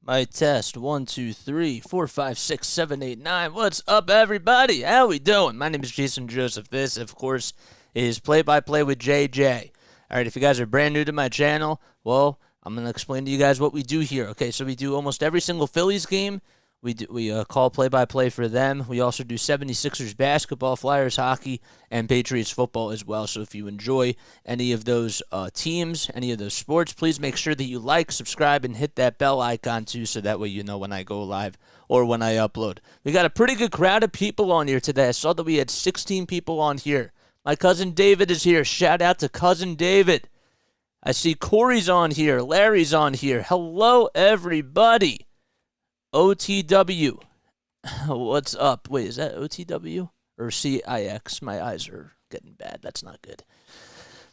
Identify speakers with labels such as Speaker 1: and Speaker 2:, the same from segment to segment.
Speaker 1: My test, 1, 2, 3, 4, 5, 6, 7, 8, 9. What's up, everybody? How we doing? My name is Jason Joseph. This, of course, is Play-by-Play with JJ. All right, if you guys are brand new to my channel, well, I'm going to explain to you guys what we do here. Okay, so we do almost every single Phillies game. We call play-by-play for them. We also do 76ers basketball, Flyers hockey, and Patriots football as well. So if you enjoy any of those teams, any of those sports, please make sure that you like, subscribe, and hit that bell icon too, so that way you know when I go live or when I upload. We got a pretty good crowd of people on here today. I saw that we had 16 people on here. My cousin David is here. Shout out to cousin David. I see Corey's on here. Larry's on here. Hello, everybody. OTW. What's up? Wait, is that OTW or CIX? My eyes are getting bad. That's not good.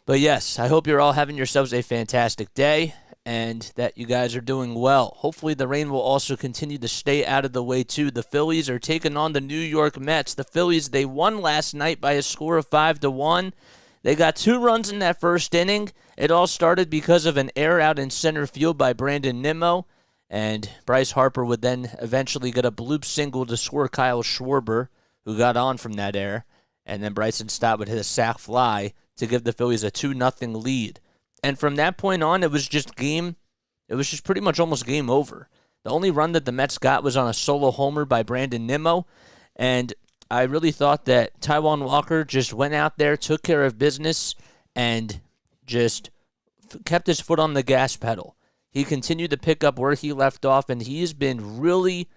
Speaker 1: But yes, I hope you're all having yourselves a fantastic day and that you guys are doing well. Hopefully the rain will also continue to stay out of the way too. The Phillies are taking on the New York Mets. The Phillies, they won last night by a score of 5-1. They got 2 runs in that first inning. It all started because of an error out in center field by Brandon Nimmo. And Bryce Harper would then eventually get a bloop single to score Kyle Schwarber, who got on from that error. And then Bryson Stott would hit a sac fly to give the Phillies a 2-0 lead. And from that point on, it was just pretty much almost game over. The only run that the Mets got was on a solo homer by Brandon Nimmo. And I really thought that Taijuan Walker just went out there, took care of business, and just kept his foot on the gas pedal. He continued to pick up where he left off, and he's been really,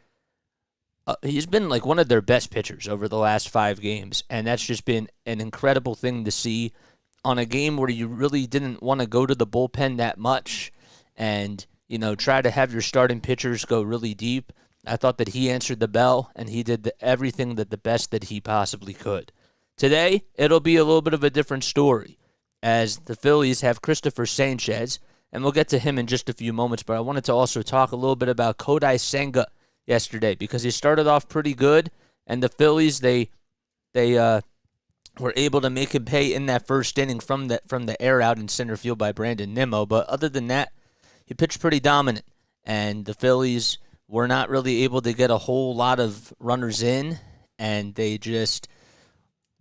Speaker 1: he's been like one of their best pitchers over the last 5 games, and that's just been an incredible thing to see on a game where you really didn't want to go to the bullpen that much and, you know, try to have your starting pitchers go really deep. I thought that he answered the bell, and he did everything that the best that he possibly could. Today, it'll be a little bit of a different story, as the Phillies have Christopher Sanchez, and we'll get to him in just a few moments, but I wanted to also talk a little bit about Kodai Senga yesterday because he started off pretty good, and the Phillies, they were able to make him pay in that first inning from the air out in center field by Brandon Nimmo, but other than that, he pitched pretty dominant, and the Phillies were not really able to get a whole lot of runners in, and they just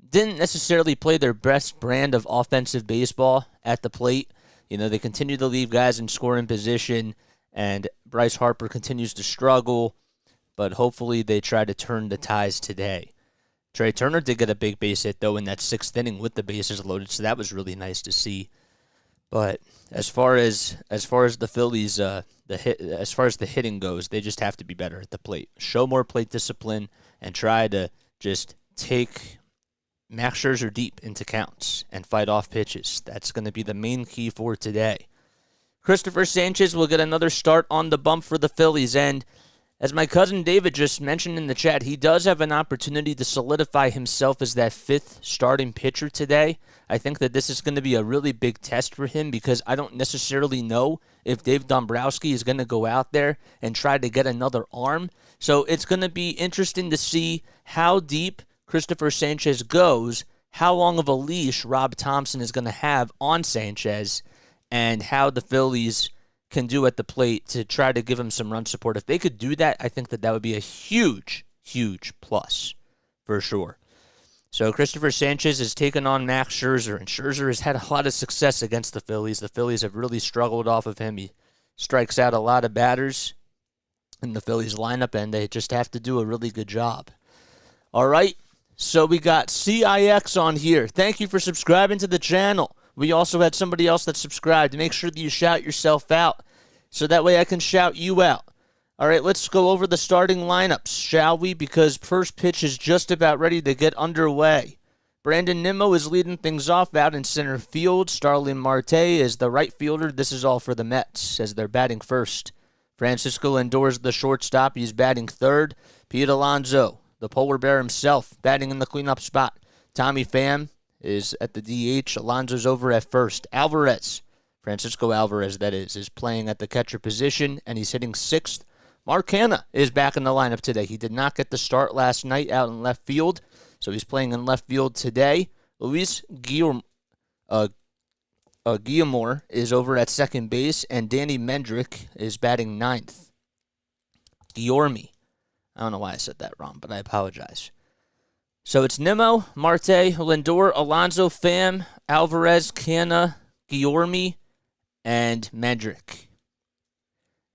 Speaker 1: didn't necessarily play their best brand of offensive baseball at the plate. You know, they continue to leave guys in scoring position, and Bryce Harper continues to struggle, but hopefully they try to turn the ties today. Trey Turner did get a big base hit, though, in that 6th inning with the bases loaded, so that was really nice to see. But as far as the Phillies, as far as the hitting goes, they just have to be better at the plate. Show more plate discipline and try to just take Max Scherzer deep into counts and fight off pitches. That's going to be the main key for today. Christopher Sanchez will get another start on the bump for the Phillies, and as my cousin David just mentioned in the chat, he does have an opportunity to solidify himself as that 5th starting pitcher today. I think that this is going to be a really big test for him because I don't necessarily know if Dave Dombrowski is going to go out there and try to get another arm. So it's going to be interesting to see how deep Christopher Sanchez goes, how long of a leash Rob Thompson is going to have on Sanchez, and how the Phillies can do at the plate to try to give him some run support. If they could do that, I think that would be a huge, huge plus for sure. So Christopher Sanchez has taken on Max Scherzer, and Scherzer has had a lot of success against the Phillies. The Phillies have really struggled off of him. He strikes out a lot of batters in the Phillies lineup, and they just have to do a really good job. All right. So we got CIX on here. Thank you for subscribing to the channel. We also had somebody else that subscribed. Make sure that you shout yourself out so that way I can shout you out. All right, let's go over the starting lineups, shall we? Because first pitch is just about ready to get underway. Brandon Nimmo is leading things off out in center field. Starling Marte is the right fielder. This is all for the Mets as they're batting first. Francisco Lindor is the shortstop. He's batting third. Pete Alonso, the polar bear himself, batting in the cleanup spot. Tommy Pham is at the DH. Alonso's over at first. Francisco Alvarez, that is playing at the catcher position, and he's hitting 6th. Mark Hanna is back in the lineup today. He did not get the start last night out in left field, so he's playing in left field today. Luis Guillermo is over at second base, and Danny Mendrick is batting 9th. Guillorme. I don't know why I said that wrong, but I apologize. So it's Nimmo, Marte, Lindor, Alonso, Pham, Alvarez, Canna, Guillorme, and Medrick.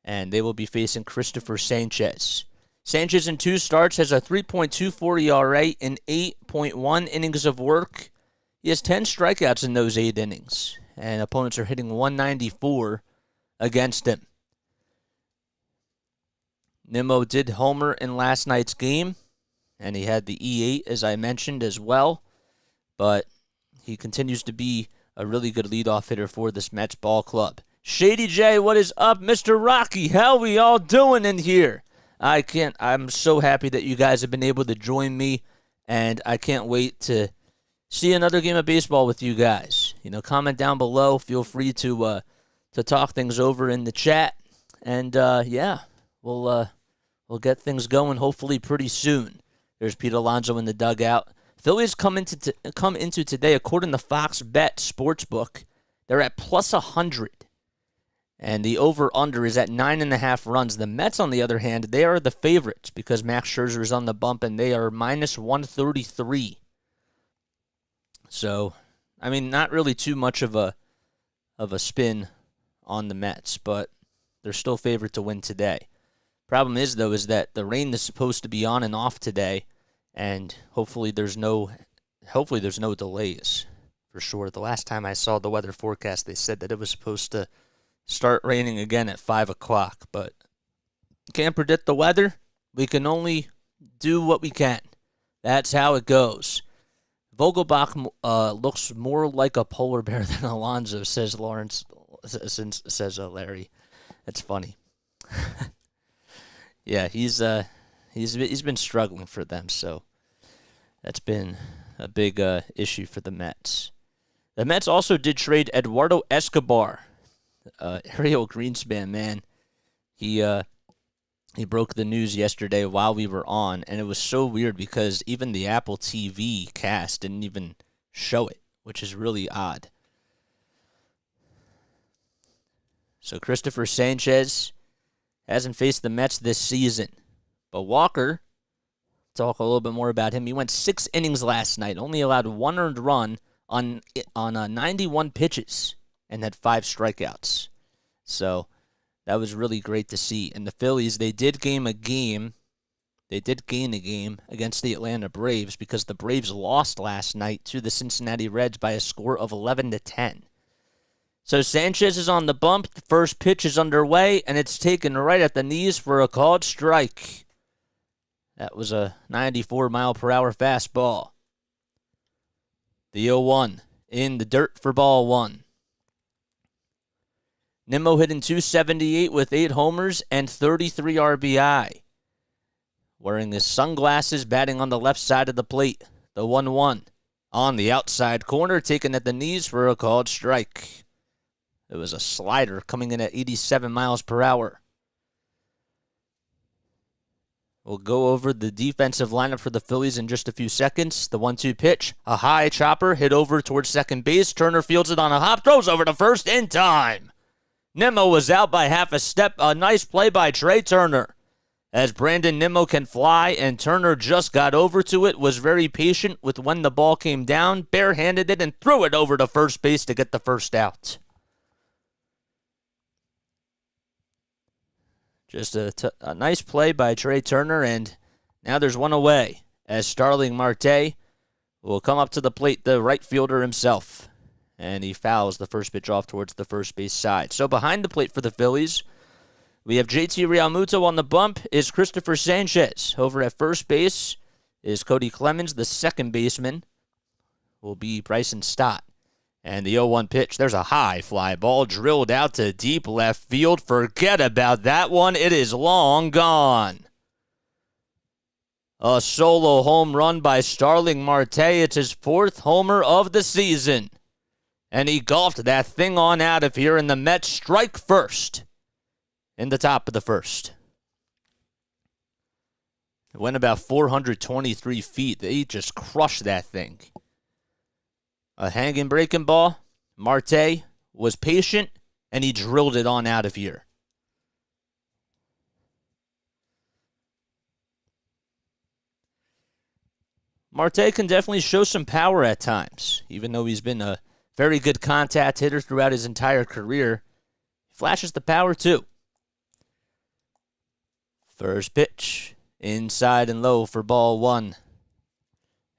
Speaker 1: And they will be facing Christopher Sanchez. Sanchez in 2 starts has a 3.24 ERA and 8.1 innings of work. He has 10 strikeouts in those 8 innings, and opponents are hitting 194 against him. Nimmo did homer in last night's game, and he had the E8, as I mentioned, as well. But he continues to be a really good leadoff hitter for this Mets ball club. Shady J, what is up? Mr. Rocky, how we all doing in here? I'm so happy that you guys have been able to join me, and I can't wait to see another game of baseball with you guys. Comment down below. Feel free to talk things over in the chat. And, we'll get things going hopefully pretty soon. There's Pete Alonso in the dugout. Phillies come into today, according to Fox Bet Sportsbook, they're at plus 100. And the over-under is at 9.5 runs. The Mets, on the other hand, they are the favorites because Max Scherzer is on the bump, and they are minus 133. So, not really too much of a spin on the Mets, but they're still favored to win today. Problem is, though, is that the rain is supposed to be on and off today, and hopefully there's no delays for sure. The last time I saw the weather forecast, they said that it was supposed to start raining again at 5 o'clock, but can't predict the weather. We can only do what we can. That's how it goes. Vogelbach looks more like a polar bear than Alonso, says Lawrence. Says Larry. That's funny. Yeah, he's been struggling for them, so that's been a big issue for the Mets. The Mets also did trade Eduardo Escobar. Ariel Greenspan, man, he broke the news yesterday while we were on, and it was so weird because even the Apple TV cast didn't even show it, which is really odd. So Christopher Sanchez hasn't faced the Mets this season, but Walker, talk a little bit more about him. He went 6 innings last night, only allowed 1 earned run on 91 pitches, and had 5 strikeouts. So that was really great to see. And the Phillies, they did gain a game against the Atlanta Braves because the Braves lost last night to the Cincinnati Reds by a score of 11-10. So Sanchez is on the bump. The first pitch is underway, and it's taken right at the knees for a called strike. That was a 94-mile-per-hour fastball. The 0-1 in the dirt for ball 1. Nimmo hitting .278 with 8 homers and 33 RBI. Wearing his sunglasses, batting on the left side of the plate. The 1-1 on the outside corner, taken at the knees for a called strike. It was a slider coming in at 87 miles per hour. We'll go over the defensive lineup for the Phillies in just a few seconds. The 1-2 pitch, a high chopper, hit over towards second base. Turner fields it on a hop, throws over to first in time. Nimmo was out by half a step. A nice play by Trey Turner. As Brandon Nimmo can fly, and Turner just got over to it, was very patient with when the ball came down, barehanded it, and threw it over to first base to get the first out. Just a nice play by Trey Turner, and now there's one away as Starling Marte will come up to the plate, the right fielder himself, and he fouls the first pitch off towards the first base side. So behind the plate for the Phillies, we have JT Realmuto on the bump is Christopher Sanchez. Over at first base is Cody Clemens. The second baseman will be Bryson Stott. And the 0-1 pitch, there's a high fly ball drilled out to deep left field. Forget about that one. It is long gone. A solo home run by Starling Marte. It's his 4th homer of the season. And he golfed that thing on out of here, and the Mets strike first in the top of the first. It went about 423 feet. They just crushed that thing. A hanging breaking ball. Marte was patient, and he drilled it on out of here. Marte can definitely show some power at times, even though he's been a very good contact hitter throughout his entire career. He flashes the power too. First pitch, inside and low for ball one.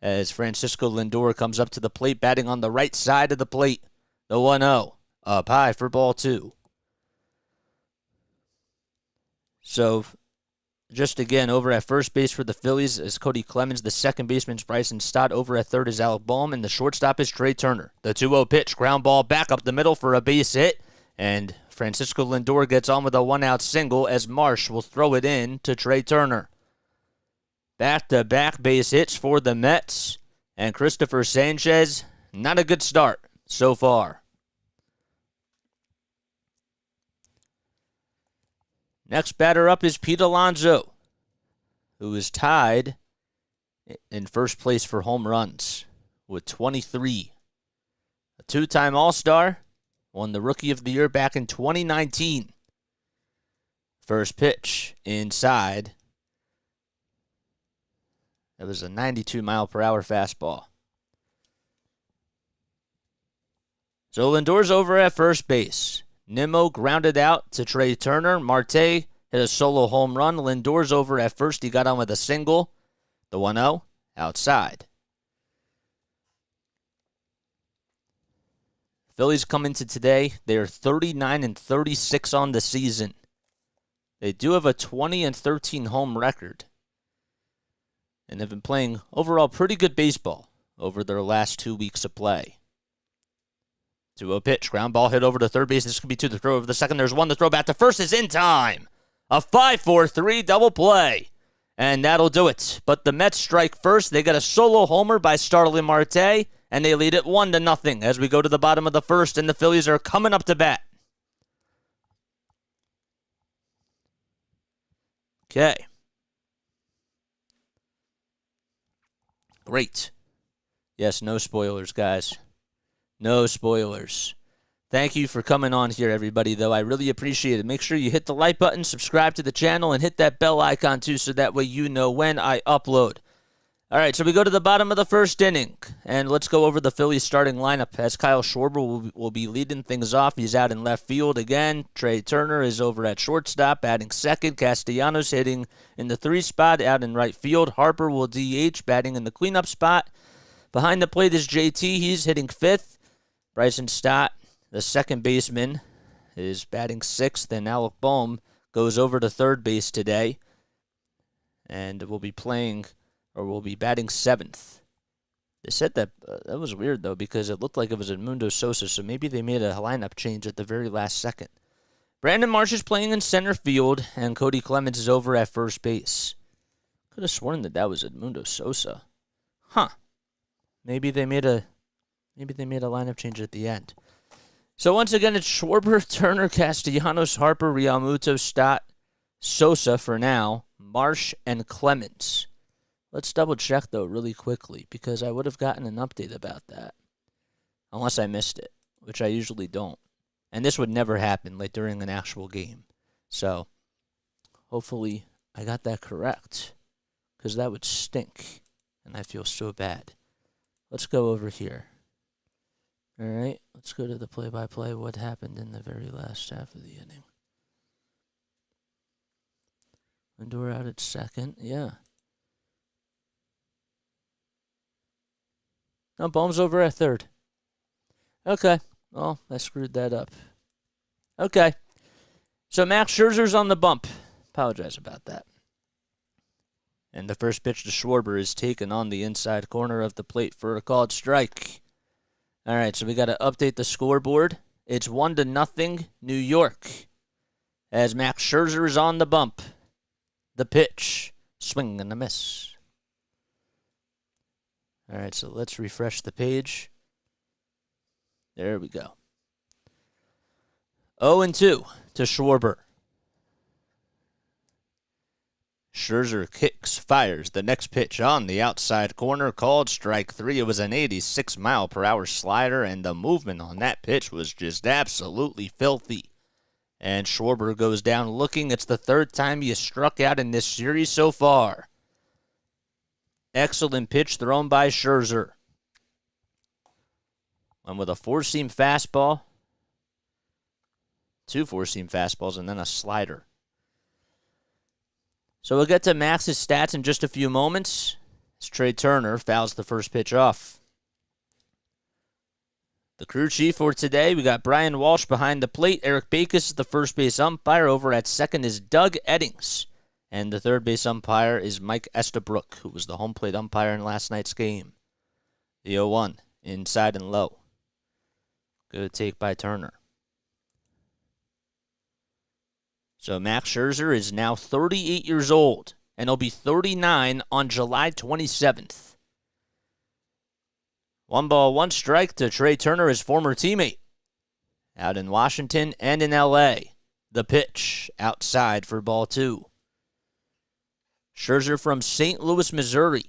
Speaker 1: As Francisco Lindor comes up to the plate, batting on the right side of the plate. The 1-0, up high for ball two. So, just again, over at first base for the Phillies is Cody Clemens. The second baseman is Bryson Stott. Over at third is Alec Bohm. And the shortstop is Trey Turner. The 2-0 pitch, ground ball back up the middle for a base hit. And Francisco Lindor gets on with a one-out single as Marsh will throw it in to Trey Turner. Back-to-back base hits for the Mets. And Christopher Sanchez, not a good start so far. Next batter up is Pete Alonso, who is tied in first place for home runs with 23. A two-time All-Star, won the Rookie of the Year back in 2019. First pitch, inside. That was a 92-mile-per-hour fastball. So Lindor's over at first base. Nimmo grounded out to Trey Turner. Marte hit a solo home run. Lindor's over at first. He got on with a single. The 1-0, outside. Phillies come into today. They are 39-36 on the season. They do have a 20-13 home record. And have been playing overall pretty good baseball over their last 2 weeks of play. 2-0 pitch. Ground ball hit over to third base. This could be two. The throw over the second. There's one. The throw back to first is in time. A 5-4-3 double play. And that'll do it. But the Mets strike first. They get a solo homer by Starling Marte. And they lead it 1-0 as we go to the bottom of the first. And the Phillies are coming up to bat. Okay. Great. Yes, no spoilers, guys. No spoilers. Thank you for coming on here, everybody, though. I really appreciate it. Make sure you hit the like button, subscribe to the channel, and hit that bell icon, too, so that way you know when I upload. All right, so we go to the bottom of the first inning, and let's go over the Phillies starting lineup as Kyle Schwarber will be leading things off. He's out in left field again. Trey Turner is over at shortstop, batting second. Castellanos hitting in the 3 spot out in right field. Harper will DH, batting in the cleanup spot. Behind the plate is JT. He's hitting 5th. Bryson Stott, the second baseman, is batting 6th, and Alec Bohm goes over to third base today and will be batting 7th. They said that that was weird, though, because it looked like it was Edmundo Sosa, so maybe they made a lineup change at the very last second. Brandon Marsh is playing in center field, and Cody Clemens is over at first base. Could have sworn that was Edmundo Sosa. Huh. Maybe they made a lineup change at the end. So once again, it's Schwarber, Turner, Castellanos, Harper, Realmuto, Stott, Sosa for now, Marsh, and Clemens. Let's double check, though, really quickly, because I would have gotten an update about that. Unless I missed it, which I usually don't. And this would never happen, like, during an actual game. So, hopefully, I got that correct. Because that would stink. And I feel so bad. Let's go over here. All right, let's go to the play-by-play, what happened in the very last half of the inning. Lindor out at second, yeah. No, Bohm's over at third. Okay, well, I screwed that up. Okay, so Max Scherzer's on the bump. Apologize about that. And the first pitch to Schwarber is taken on the inside corner of the plate for a called strike. All right, so we got to update the scoreboard. It's 1-0 New York as Max Scherzer is on the bump. The pitch, swing and a miss. All right, so let's refresh the page. There we go. 0-2 to Schwarber. Scherzer kicks, fires the next pitch on the outside corner, called strike 3. It was an 86-mile-per-hour slider, and the movement on that pitch was just absolutely filthy. And Schwarber goes down looking. It's the third time he has struck out in this series so far. Excellent pitch thrown by Scherzer. Went with a four-seam fastball, two four-seam fastballs, and then a slider. So we'll get to Max's stats in just a few moments as Trea Turner fouls the first pitch off. The crew chief for today, we got Brian Walsh behind the plate. Eric Backus is the first base umpire. Over at second is Doug Eddings. And the third base umpire is Mike Estabrook, who was the home plate umpire in last night's game. The 0-1, inside and low. Good take by Turner. So Max Scherzer is now 38 years old, and he'll be 39 on July 27th. 1-1 strike to Trea Turner, his former teammate, out in Washington and in L.A. The pitch outside for ball 2. Scherzer from St. Louis, Missouri.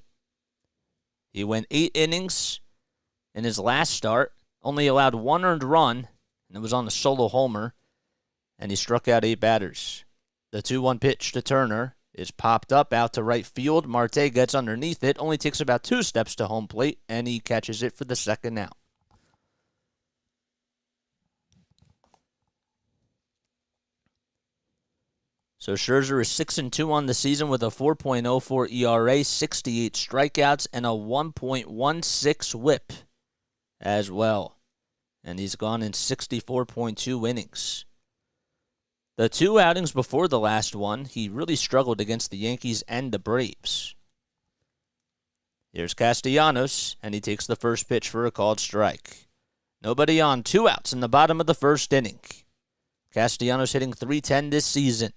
Speaker 1: He went 8 innings in his last start, only allowed 1 earned run, and it was on a solo homer, and he struck out 8 batters. The 2-1 pitch to Turner is popped up out to right field. Marte gets underneath it, only takes about 2 steps to home plate, and he catches it for the second out. So Scherzer is 6-2 on the season with a 4.04 ERA, 68 strikeouts, and a 1.16 whip as well. And he's gone in 64.2 innings. The 2 outings before the last one, he really struggled against the Yankees and the Braves. Here's Castellanos, and he takes the first pitch for a called strike. Nobody on, 2 outs in the bottom of the first inning. Castellanos hitting .310 this season.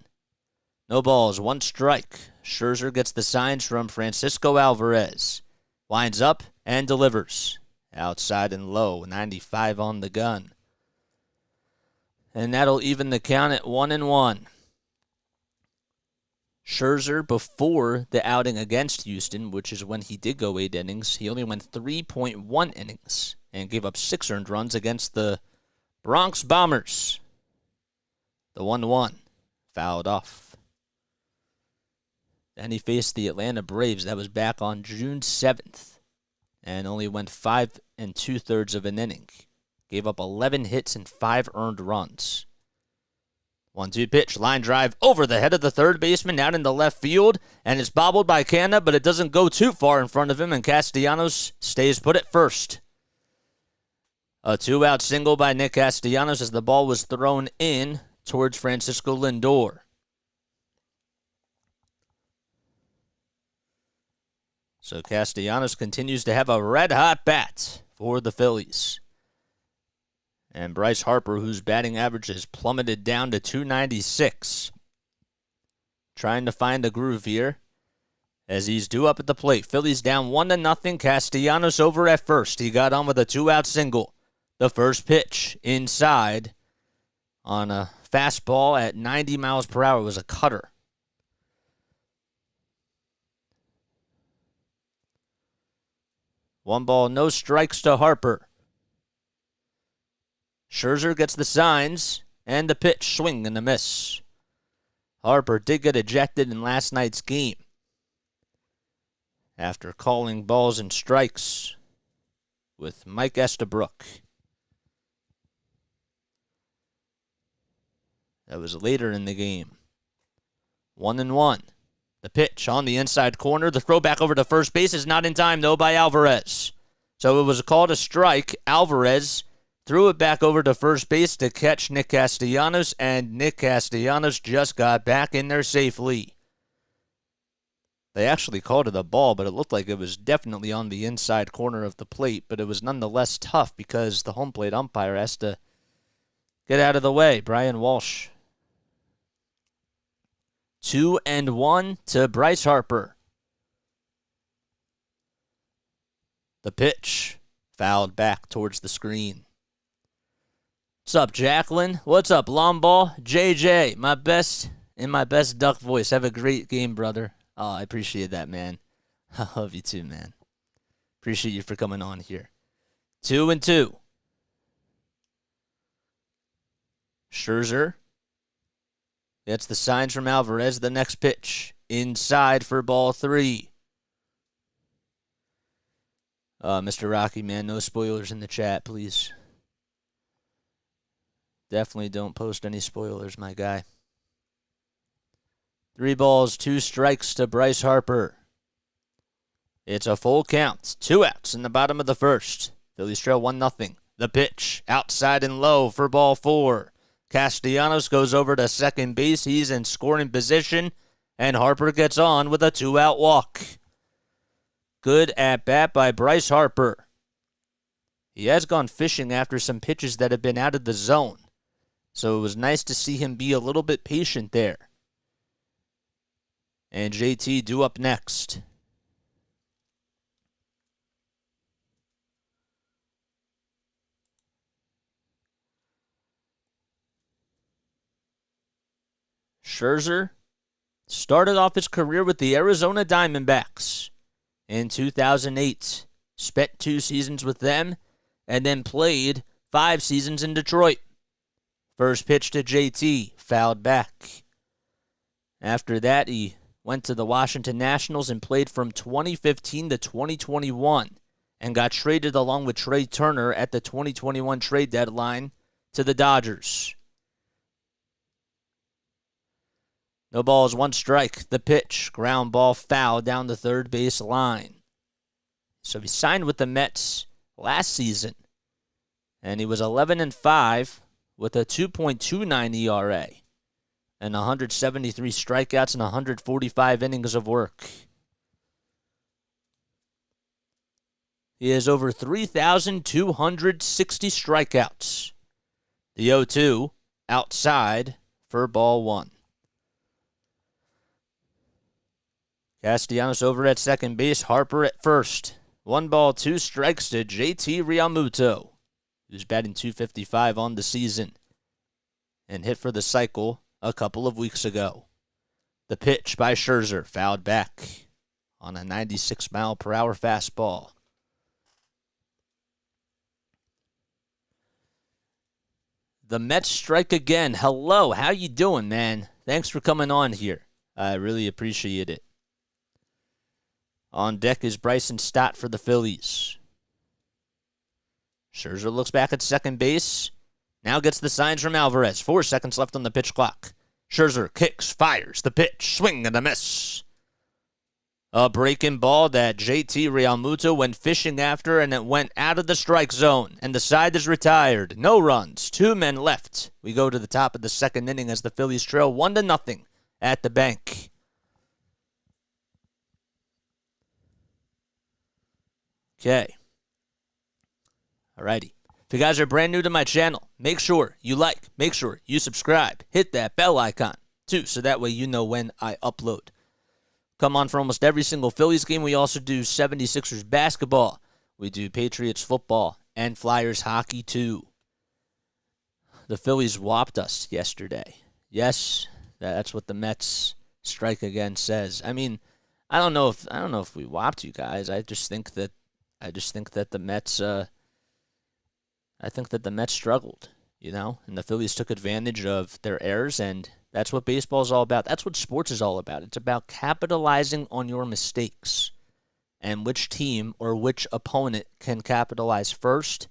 Speaker 1: No balls, 1 strike. Scherzer gets the signs from Francisco Alvarez. Winds up and delivers. Outside and low, 95 on the gun. And that'll even the count at 1-1. Scherzer, before the outing against Houston, which is when he did go 8 innings, he only went 3.1 innings and gave up 6 earned runs against the Bronx Bombers. The 1-1 fouled off. Then he faced the Atlanta Braves. That was back on June 7th. And only went 5 2/3 of an inning. Gave up 11 hits and 5 earned runs. 1-2 pitch, line drive over the head of the third baseman out into left field, and it's bobbled by Canna, but it doesn't go too far in front of him, and Castellanos stays put at first. A 2-out single by Nick Castellanos as the ball was thrown in towards Francisco Lindor. So Castellanos continues to have a red-hot bat for the Phillies. And Bryce Harper, whose batting average has plummeted down to .296. Trying to find a groove here as he's due up at the plate. Phillies down 1-0. Castellanos over at first. He got on with a 2-out single. The first pitch inside on a fastball at 90 miles per hour was a cutter. One ball, no strikes to Harper. Scherzer gets the signs, and the pitch, swing and a miss. Harper did get ejected in last night's game after calling balls and strikes with Mike Estabrook. That was later in the game. 1-1. The pitch on the inside corner. The throw back over to first base is not in time, though, by Alvarez. So it was called a strike. Alvarez threw it back over to first base to catch Nick Castellanos, and Nick Castellanos just got back in there safely. They actually called it a ball, but it looked like it was definitely on the inside corner of the plate, but it was nonetheless tough because the home plate umpire has to get out of the way. Brian Walsh. 2-1 to Bryce Harper. The pitch fouled back towards the screen. What's up, Jacqueline? What's up, Lomball? JJ, my best duck voice. Have a great game, brother. Oh, I appreciate that, man. I love you too, man. Appreciate you for coming on here. 2-2. Scherzer gets the signs from Alvarez. The next pitch inside for ball 3. Mr. Rocky, man, no spoilers in the chat, please. Definitely don't post any spoilers, my guy. 3 balls, 2 strikes to Bryce Harper. It's a full count. 2 outs in the bottom of the first. Phillies trail 1-0. The pitch, outside and low for ball 4. Castellanos goes over to second base. He's in scoring position, and Harper gets on with a 2-out walk. Good at-bat by Bryce Harper. He has gone fishing after some pitches that have been out of the zone, so it was nice to see him be a little bit patient there. And JT due up next. Scherzer started off his career with the Arizona Diamondbacks in 2008. Spent 2 seasons with them and then played 5 seasons in Detroit. First pitch to JT, fouled back. After that, he went to the Washington Nationals and played from 2015 to 2021 and got traded along with Trey Turner at the 2021 trade deadline to the Dodgers. No balls, 1 strike. The pitch, ground ball, foul down the third base line. So he signed with the Mets last season, and he was 11-5 with a 2.29 ERA and 173 strikeouts and 145 innings of work. He has over 3,260 strikeouts. The 0-2 outside for ball 1. Castellanos over at second base, Harper at first. 1 ball, 2 strikes to JT Realmuto, who's batting .255 on the season and hit for the cycle a couple of weeks ago. The pitch by Scherzer, fouled back on a 96-mile-per-hour fastball. The Mets strike again. Hello, how you doing, man? Thanks for coming on here. I really appreciate it. On deck is Bryson Stott for the Phillies. Scherzer looks back at second base. Now gets the signs from Alvarez. 4 seconds left on the pitch clock. Scherzer kicks, fires the pitch. Swing and a miss. A breaking ball that JT Realmuto went fishing after, and it went out of the strike zone. And the side is retired. No runs. 2 men left. We go to the top of the second inning as the Phillies trail 1-0 at the bank. Okay. Alrighty. If you guys are brand new to my channel, make sure you like, make sure you subscribe, hit that bell icon too, so that way you know when I upload. Come on for almost every single Phillies game. We also do 76ers basketball. We do Patriots football and Flyers hockey too. The Phillies whopped us yesterday. Yes, that's what the Mets strike again says. I mean, I don't know if we whopped you guys. I just think that the Mets struggled, and the Phillies took advantage of their errors, and that's what baseball is all about. That's what sports is all about. It's about capitalizing on your mistakes and which team or which opponent can capitalize first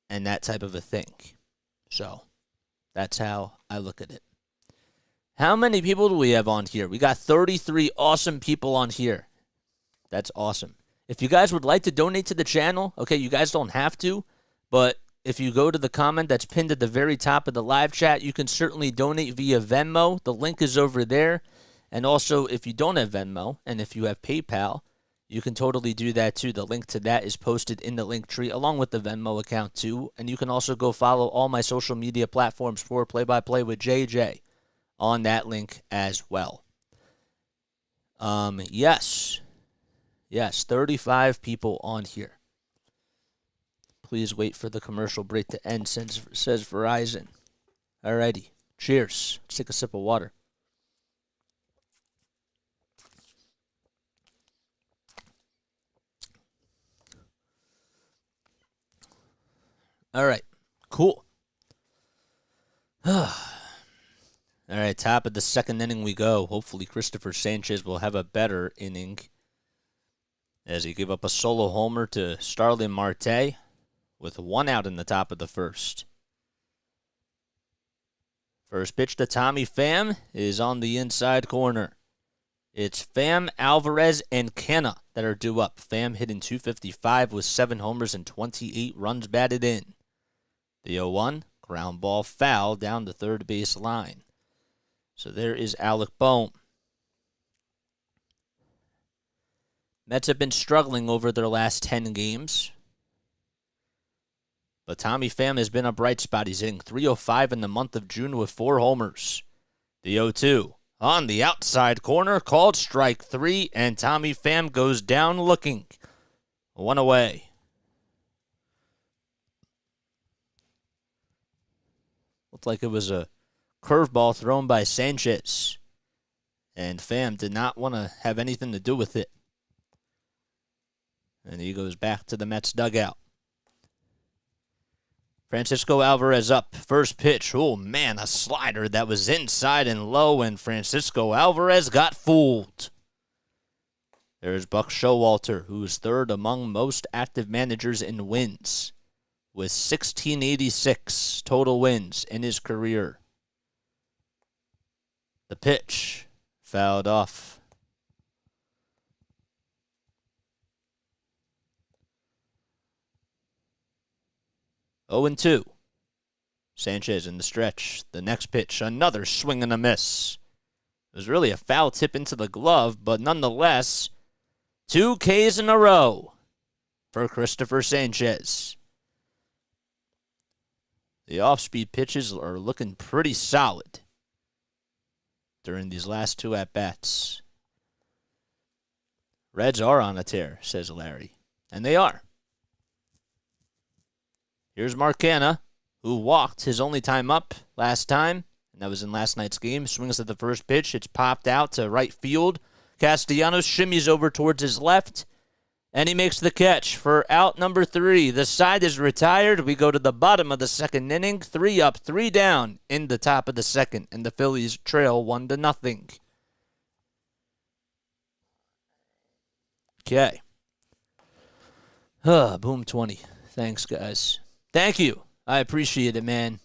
Speaker 1: and that type of a thing. So that's how I look at it. How many people do we have on here? We got 33 awesome people on here. That's awesome. If you guys would like to donate to the channel, okay, you guys don't have to, but if you go to the comment that's pinned at the very top of the live chat, you can certainly donate via Venmo. The link is over there. And also, if you don't have Venmo and if you have PayPal, you can totally do that too. The link to that is posted in the LINKTREE along with the Venmo account too. And you can also go follow all my social media platforms for Play-by-Play with JJ on that link as well. Yes, 35 people on here. Please wait for the commercial break to end, says Verizon. Alrighty, cheers. Let's take a sip of water. All right, cool. All right, top of the second inning we go. Hopefully Christopher Sanchez will have a better inning. as he gave up a solo homer to Starling Marte with 1 out in the top of the first. First pitch to Tommy Pham is on the inside corner. It's Pham, Alvarez, and Canna that are due up. Pham hitting .255 with 7 homers and 28 runs batted in. The 0-1, ground ball foul down the third base line. So there is Alec Bohm. Mets have been struggling over their last 10 games. But Tommy Pham has been a bright spot. He's hitting .305 in the month of June with 4 homers. The 0-2. On the outside corner, called strike 3, and Tommy Pham goes down looking. 1 away. Looked like it was a curveball thrown by Sanchez. And Pham did not want to have anything to do with it. And he goes back to the Mets dugout. Francisco Alvarez up. First pitch. Oh, man, a slider that was inside and low, and Francisco Alvarez got fooled. There's Buck Showalter, who's third among most active managers in wins, with 1,686 total wins in his career. The pitch fouled off. 0-2. Sanchez in the stretch. The next pitch, another swing and a miss. It was really a foul tip into the glove, but nonetheless, 2 Ks in a row for Christopher Sanchez. The off-speed pitches are looking pretty solid during these last 2 at-bats. Reds are on a tear, says Larry. And they are. Here's Mark Canha, who walked his only time up last time, and that was in last night's game. Swings at the first pitch. It's popped out to right field. Castellanos shimmies over towards his left, and he makes the catch for out number 3. The side is retired. We go to the bottom of the second inning. 3 up, 3 down in the top of the second, and the Phillies trail 1-0. Okay. Boom 20. Thanks, guys. Thank you. I appreciate it, man.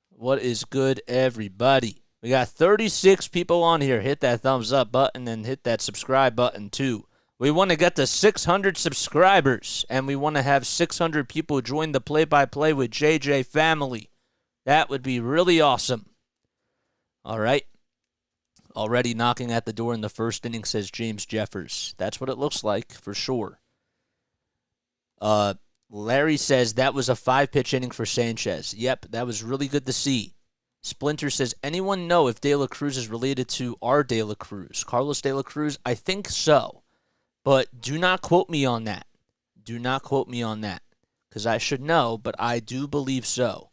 Speaker 1: What is good, everybody? We got 36 people on here. Hit that thumbs up button and hit that subscribe button, too. We want to get to 600 subscribers, and we want to have 600 people join the play-by-play with JJ family. That would be really awesome. All right. Already knocking at the door in the first inning, says James Jeffers. That's what it looks like, for sure. Larry says that was a 5-pitch inning for Sanchez. Yep, that was really good to see. Splinter says, anyone know if De La Cruz is related to our De La Cruz? Carlos De La Cruz? I think so. But do not quote me on that. Do not quote me on that. Because I should know, but I do believe so.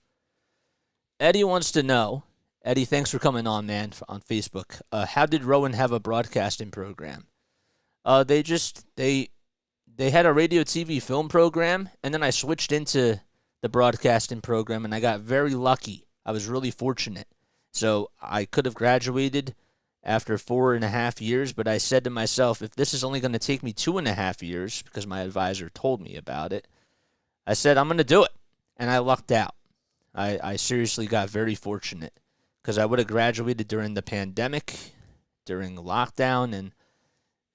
Speaker 1: Eddie wants to know. Eddie, thanks for coming on, man, on Facebook. How did Rowan have a broadcasting program? They had a radio, TV, film program, and then I switched into the broadcasting program, and I got very lucky. I was really fortunate. So I could have graduated after 4.5 years, but I said to myself, if this is only going to take me 2.5 years, because my advisor told me about it, I said, I'm going to do it. And I lucked out. I seriously got very fortunate, because I would have graduated during the pandemic, during lockdown, and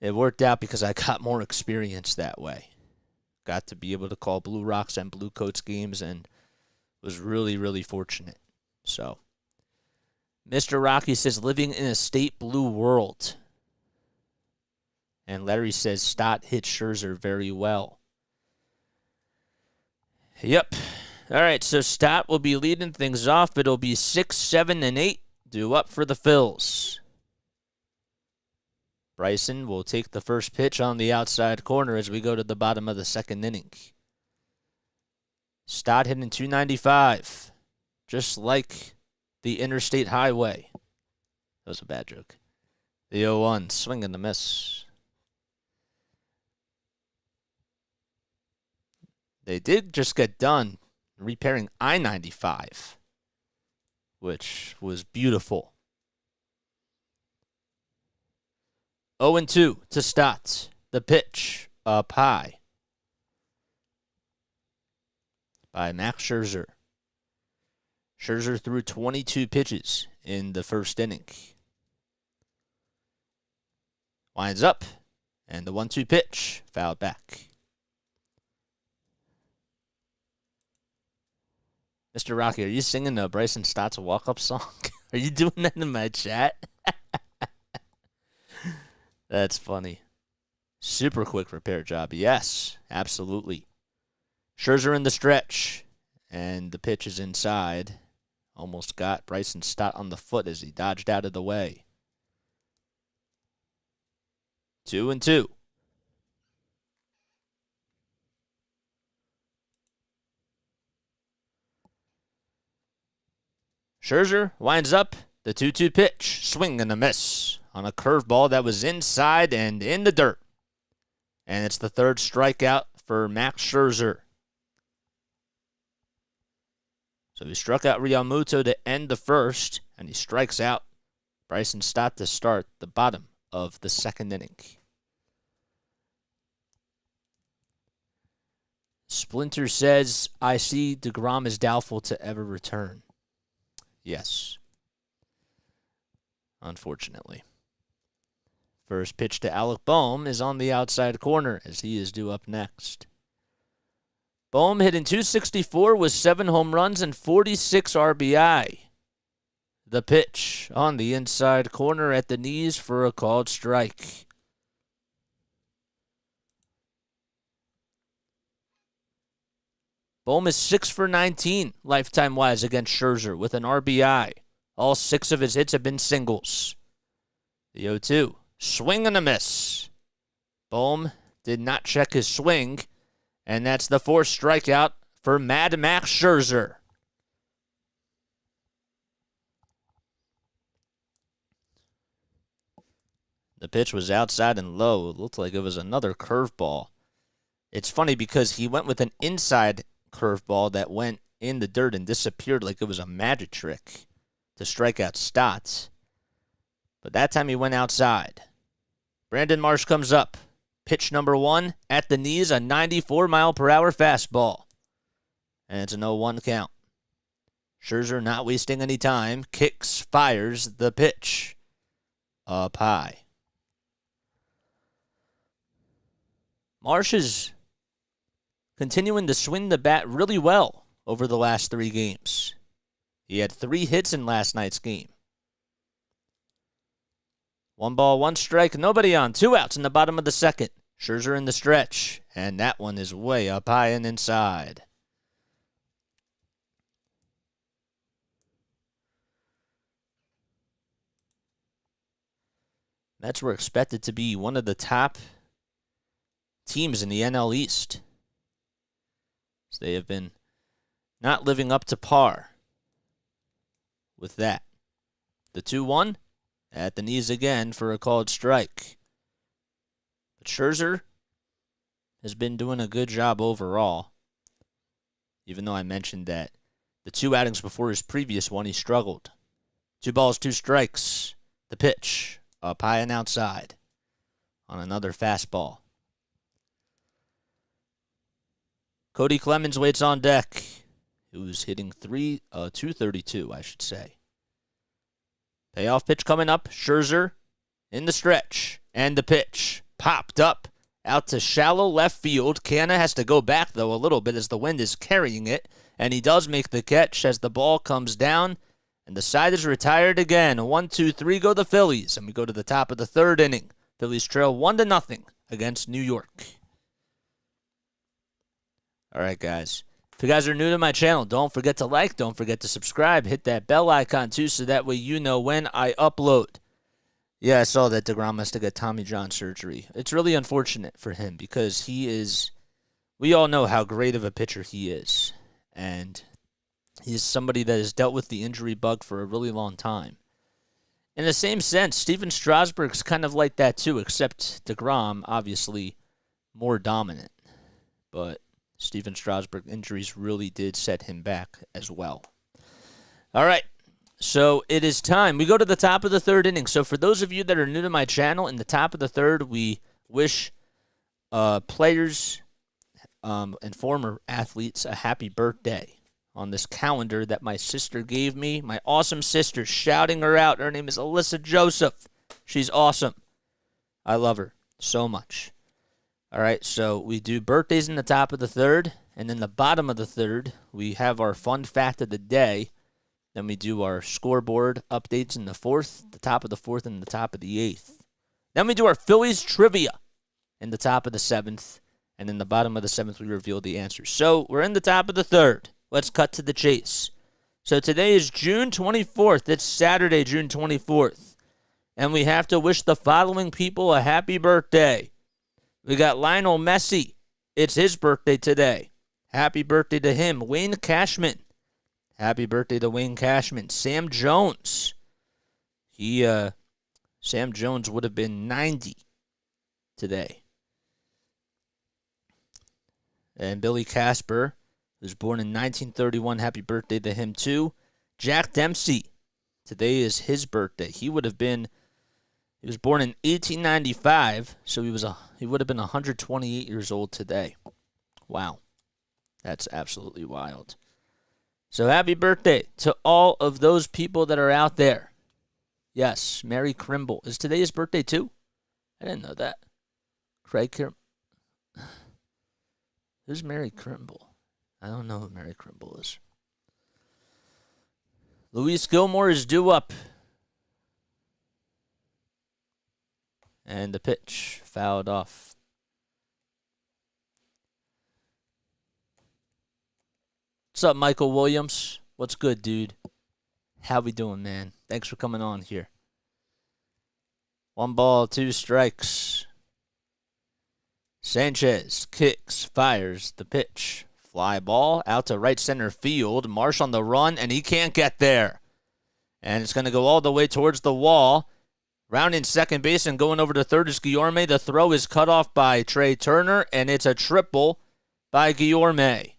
Speaker 1: it worked out because I got more experience that way. Got to be able to call Blue Rocks and Blue Coats games and was really, really fortunate. So, Mr. Rocky says, living in a state blue world. And Larry says, Stott hit Scherzer very well. Yep. All right, so Stott will be leading things off. It'll be 6, 7, and 8 due up for the Phils. Bryson will take the first pitch on the outside corner as we go to the bottom of the second inning. Stott hitting .295, just like the interstate highway. That was a bad joke. The 0-1, swing and a miss. They did just get done repairing I-95, which was beautiful. 0-2 to Stott. The pitch. up high by Max Scherzer. Scherzer threw 22 pitches in the first inning. Winds up, and the 1-2 pitch fouled back. Mr. Rocky, are you singing the Bryson Stott's walk-up song? Are you doing that in my chat? That's funny. Super quick repair job. Yes, absolutely. Scherzer in the stretch, and the pitch is inside. Almost got Bryson Stott on the foot as he dodged out of the way. 2-2. Scherzer winds up the 2-2 pitch. Swing and a miss on a curveball that was inside and in the dirt. And it's the third strikeout for Max Scherzer. So he struck out Realmuto to end the first, and he strikes out Bryson Stott to start the bottom of the second inning. Splinter says, I see DeGrom is doubtful to ever return. Yes. Unfortunately. First pitch to Alec Boehm is on the outside corner as he is due up next. Boehm hitting .264 with 7 home runs and 46 RBI. The pitch on the inside corner at the knees for a called strike. Boehm is 6 for 19 lifetime-wise against Scherzer with an RBI. All 6 of his hits have been singles. The 0-2. Swing and a miss. Boehm did not check his swing, and that's the 4th strikeout for Mad Max Scherzer. The pitch was outside and low. It looked like it was another curveball. It's funny because he went with an inside curveball that went in the dirt and disappeared like it was a magic trick to strike out Stott. But that time he went outside. Brandon Marsh comes up. Pitch number 1 at the knees, a 94-mile-per-hour fastball. And it's an 0-1 count. Scherzer not wasting any time. Kicks, fires the pitch. Up high. Marsh is continuing to swing the bat really well over the last 3 games. He had 3 hits in last night's game. 1 ball, 1 strike, nobody on. 2 outs in the bottom of the second. Scherzer in the stretch, and that one is way up high and inside. Mets were expected to be one of the top teams in the NL East. So they have been not living up to par with that. The 2-1 at the knees again for a called strike. But Scherzer has been doing a good job overall, even though I mentioned that the 2 outings before his previous one he struggled. 2 balls, 2 strikes. The pitch up high and outside on another fastball. Cody Clemens waits on deck. Who's hitting 232, I should say. Payoff pitch coming up. Scherzer in the stretch. And the pitch popped up out to shallow left field. Canna has to go back, though, a little bit as the wind is carrying it. And he does make the catch as the ball comes down. And the side is retired again. 1-2-3 go the Phillies. And we go to the top of the 3rd inning. Phillies trail 1-0 against New York. All right, guys. If you guys are new to my channel, don't forget to like, don't forget to subscribe, hit that bell icon too so that way you know when I upload. Yeah, I saw that DeGrom has to get Tommy John surgery. It's really unfortunate for him because we all know how great of a pitcher he is. And he's somebody that has dealt with the injury bug for a really long time. In the same sense, Steven Strasburg's kind of like that too, except DeGrom, obviously, more dominant. But Steven Strasburg injuries really did set him back as well. All right, so it is time. We go to the top of the 3rd inning. So for those of you that are new to my channel, in the top of the 3rd, we wish players and former athletes a happy birthday on this calendar that my sister gave me. My awesome sister, shouting her out. Her name is Alyssa Joseph. She's awesome. I love her so much. All right, so we do birthdays in the top of the third, and in the bottom of the third, we have our fun fact of the day. Then we do our scoreboard updates in the fourth, the top of the fourth, and the top of the eighth. Then we do our Phillies trivia in the top of the seventh, and in the bottom of the seventh, we reveal the answers. So we're in the top of the third. Let's cut to the chase. So today is June 24th. It's Saturday, June 24th. And we have to wish the following people a happy birthday. We got Lionel Messi. It's his birthday today. Happy birthday to him. Wayne Cashman. Happy birthday to Wayne Cashman. Sam Jones. Sam Jones would have been 90 today. And Billy Casper was born in 1931. Happy birthday to him, too. Jack Dempsey. Today is his birthday. He was born in 1895, so he would have been 128 years old today. Wow. That's absolutely wild. So happy birthday to all of those people that are out there. Yes, Mary Krimble. Is today his birthday, too? I didn't know that. Craig Krimble. Who's Mary Krimble? I don't know who Mary Krimble is. Luis Gilmore is due up. And the pitch fouled off. What's up, Michael Williams? What's good, dude? How we doing, man? Thanks for coming on here. 1 ball, 2 strikes. Sanchez kicks, fires the pitch. Fly ball out to right center field. Marsh on the run, and he can't get there. And it's going to go all the way towards the wall. Rounding second base and going over to third is Guillorme. The throw is cut off by Trey Turner, and it's a triple by Guillorme.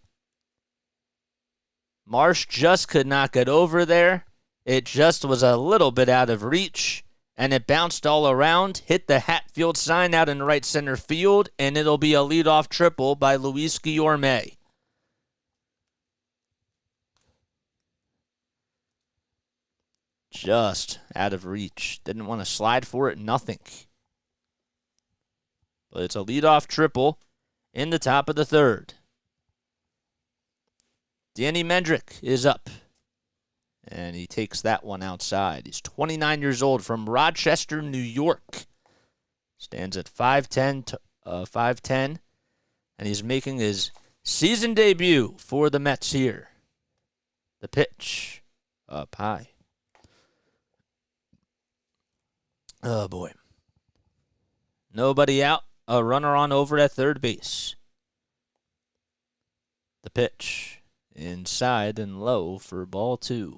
Speaker 1: Marsh just could not get over there. It just was a little bit out of reach, and it bounced all around, hit the Hatfield sign out in right center field, and it'll be a leadoff triple by Luis Guillorme. Just out of reach. Didn't want to slide for it, nothing. But it's a leadoff triple in the top of the third. Danny Mendrick is up. And he takes that one outside. He's 29 years old from Rochester, New York. Stands at 5'10", and he's making his season debut for the Mets here. The pitch up high. Oh, boy. Nobody out. A runner on over at third base. The pitch inside and low for ball 2.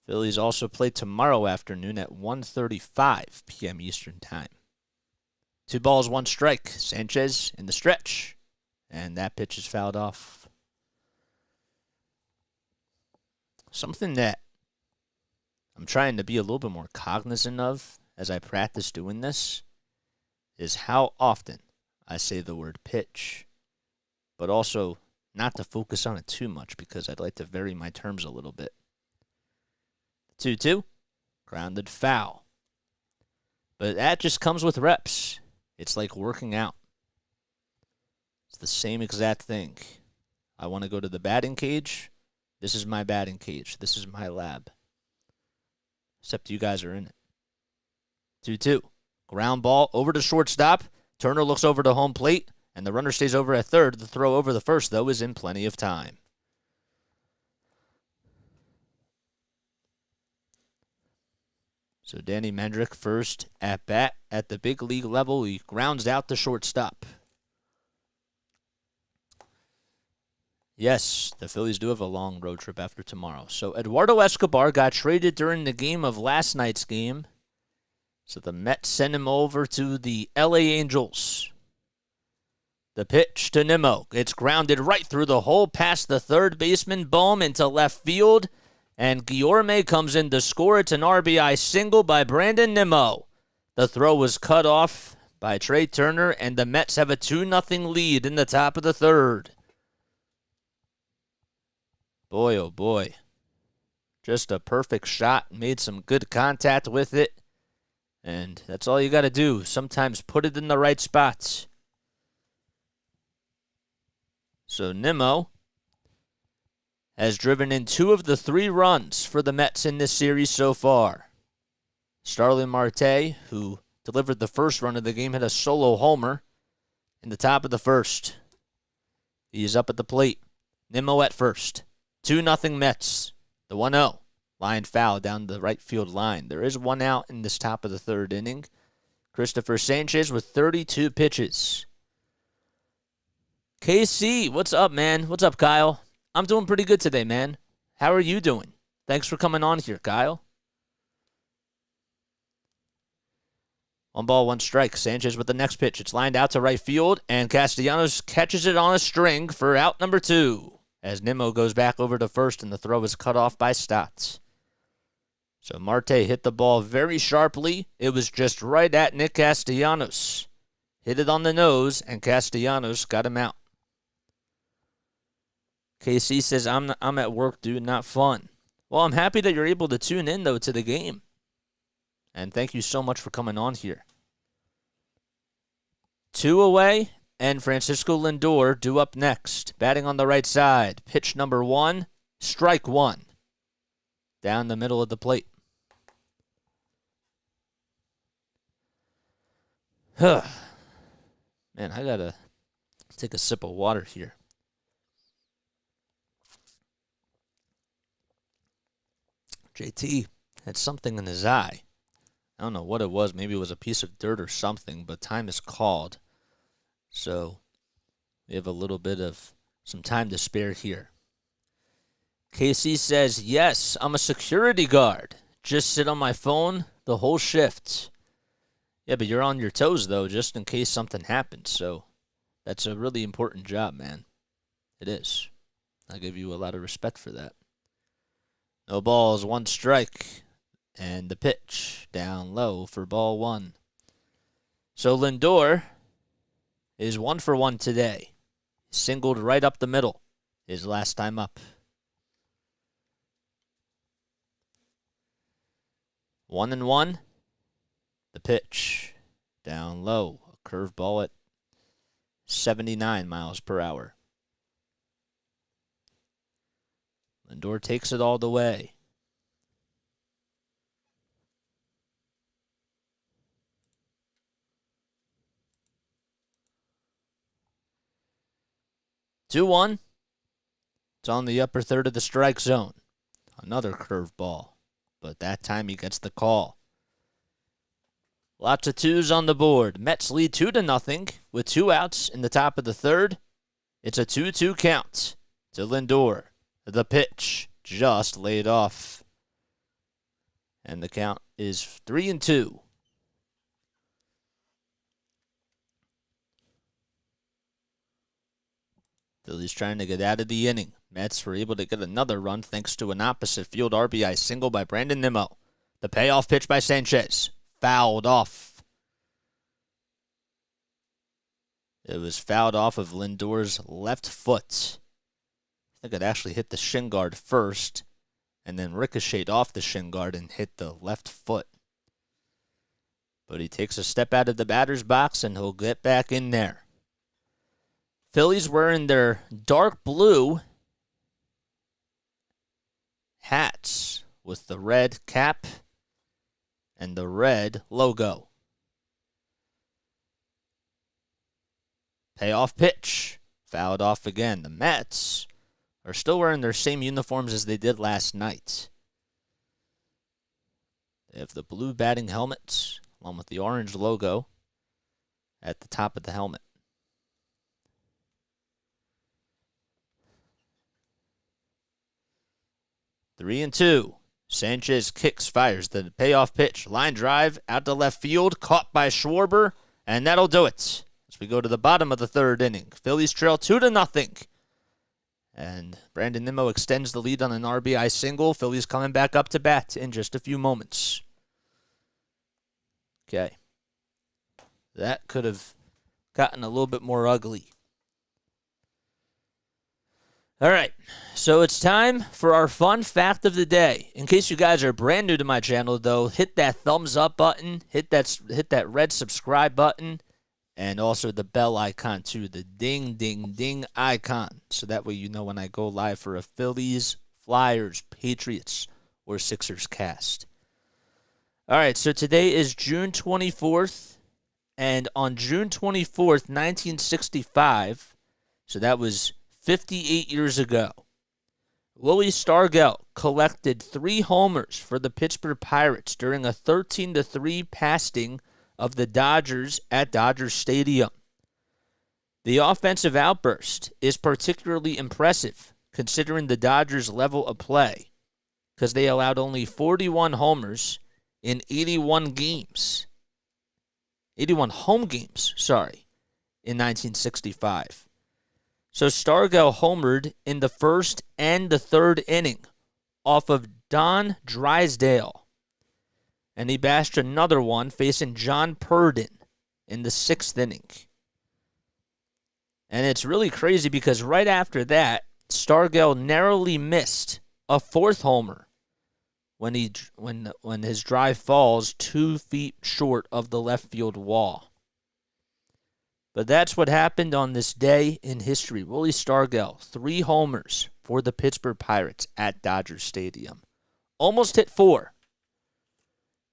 Speaker 1: Phillies also play tomorrow afternoon at 1:35 p.m. Eastern Time. 2 balls, 1 strike. Sanchez in the stretch. And that pitch is fouled off. Something that I'm trying to be a little bit more cognizant of as I practice doing this is how often I say the word pitch, but also not to focus on it too much because I'd like to vary my terms a little bit. 2-2, grounded foul. But that just comes with reps. It's like working out. It's the same exact thing. I want to go to the batting cage. This is my batting cage. This is my lab. Except you guys are in it. 2-2. Ground ball over to shortstop. Turner looks over to home plate, and the runner stays over at third. The throw over the first, though, is in plenty of time. So Danny Mendrick first at bat at the big league level. He grounds out the shortstop. Yes, the Phillies do have a long road trip after tomorrow. So Eduardo Escobar got traded during the game of last night's game. So the Mets send him over to the LA Angels. The pitch to Nimmo. It's grounded right through the hole past the third baseman Bohm into left field. And Guillorme comes in to score. It's an RBI single by Brandon Nimmo. The throw was cut off by Trey Turner, and the Mets have a 2-0 lead in the top of the third. Boy, oh boy. Just a perfect shot. Made some good contact with it. And that's all you got to do. Sometimes put it in the right spots. So Nimmo has driven in 2 of the 3 runs for the Mets in this series so far. Starling Marte, who delivered the first run of the game, had a solo homer in the top of the first. He's up at the plate. Nimmo at first. 2-0 Mets. The 1-0. Line foul down the right field line. There is 1 out in this top of the third inning. Christopher Sanchez with 32 pitches. KC, what's up, man? What's up, Kyle? I'm doing pretty good today, man. How are you doing? Thanks for coming on here, Kyle. 1 ball, 1 strike. Sanchez with the next pitch. It's lined out to right field, and Castellanos catches it on a string for out number 2. As Nimmo goes back over to first, and the throw is cut off by Stotts. So Marte hit the ball very sharply. It was just right at Nick Castellanos. Hit it on the nose, and Castellanos got him out. KC says, I'm at work, dude, not fun. Well, I'm happy that you're able to tune in, though, to the game. And thank you so much for coming on here. 2 away, and Francisco Lindor due up next. Batting on the right side. Pitch number 1, strike 1. Down the middle of the plate. Man, I gotta take a sip of water here. JT had something in his eye. I don't know what it was. Maybe it was a piece of dirt or something, but time is called. So we have a little bit of some time to spare here. KC says, yes, I'm a security guard. Just sit on my phone the whole shift. Yeah, but you're on your toes, though, just in case something happens. So that's a really important job, man. It is. I give you a lot of respect for that. No balls, 1 strike. And the pitch down low for ball 1. So Lindor is 1 for 1 today. Singled right up the middle his last time up. 1-1. The pitch down low. A curveball at 79 miles per hour. Lindor takes it all the way. Two one. It's on the upper third of the strike zone. Another curveball, but that time he gets the call. Lots of 2s on the board. Mets lead 2-0 with 2 outs in the top of the third. It's a 2-2 count to Lindor. The pitch just laid off. And the count is 3-2. Phillies trying to get out of the inning. Mets were able to get another run thanks to an opposite field RBI single by Brandon Nimmo. The payoff pitch by Sanchez. Fouled off. It was fouled off of Lindor's left foot. I think it actually hit the shin guard first and then ricocheted off the shin guard and hit the left foot. But he takes a step out of the batter's box and he'll get back in there. Phillies wearing their dark blue hats with the red cap and the red logo. Payoff pitch. Fouled off again. The Mets are still wearing their same uniforms as they did last night. They have the blue batting helmets along with the orange logo at the top of the helmet. Three and two. Sanchez kicks, fires the payoff pitch. Line drive out to left field. Caught by Schwarber. And that'll do it. As we go to the bottom of the third inning. Phillies trail 2-0. And Brandon Nimmo extends the lead on an RBI single. Phillies coming back up to bat in just a few moments. Okay. That could have gotten a little bit more ugly. All right, so it's time for our fun fact of the day. In case you guys are brand new to my channel, though, hit that thumbs up button, hit that red subscribe button, and also the bell icon too, the ding, ding, ding icon, so that way you know when I go live for a Phillies, Flyers, Patriots, or Sixers cast. All right, so today is June 24th, and on June 24th, 1965, so that was 58 years ago, Willie Stargell collected 3 homers for the Pittsburgh Pirates during a 13-3 passing of the Dodgers at Dodger Stadium. The offensive outburst is particularly impressive considering the Dodgers' level of play, because they allowed only 41 homers in 81 games. 81 home games, in 1965. So Stargell homered in the first and the third inning off of Don Drysdale. And he bashed another one facing John Purdon in the 6th inning. And it's really crazy because right after that, Stargell narrowly missed a 4th homer when his drive falls 2 feet short of the left field wall. But that's what happened on this day in history. Willie Stargell, 3 homers for the Pittsburgh Pirates at Dodger Stadium. Almost hit 4.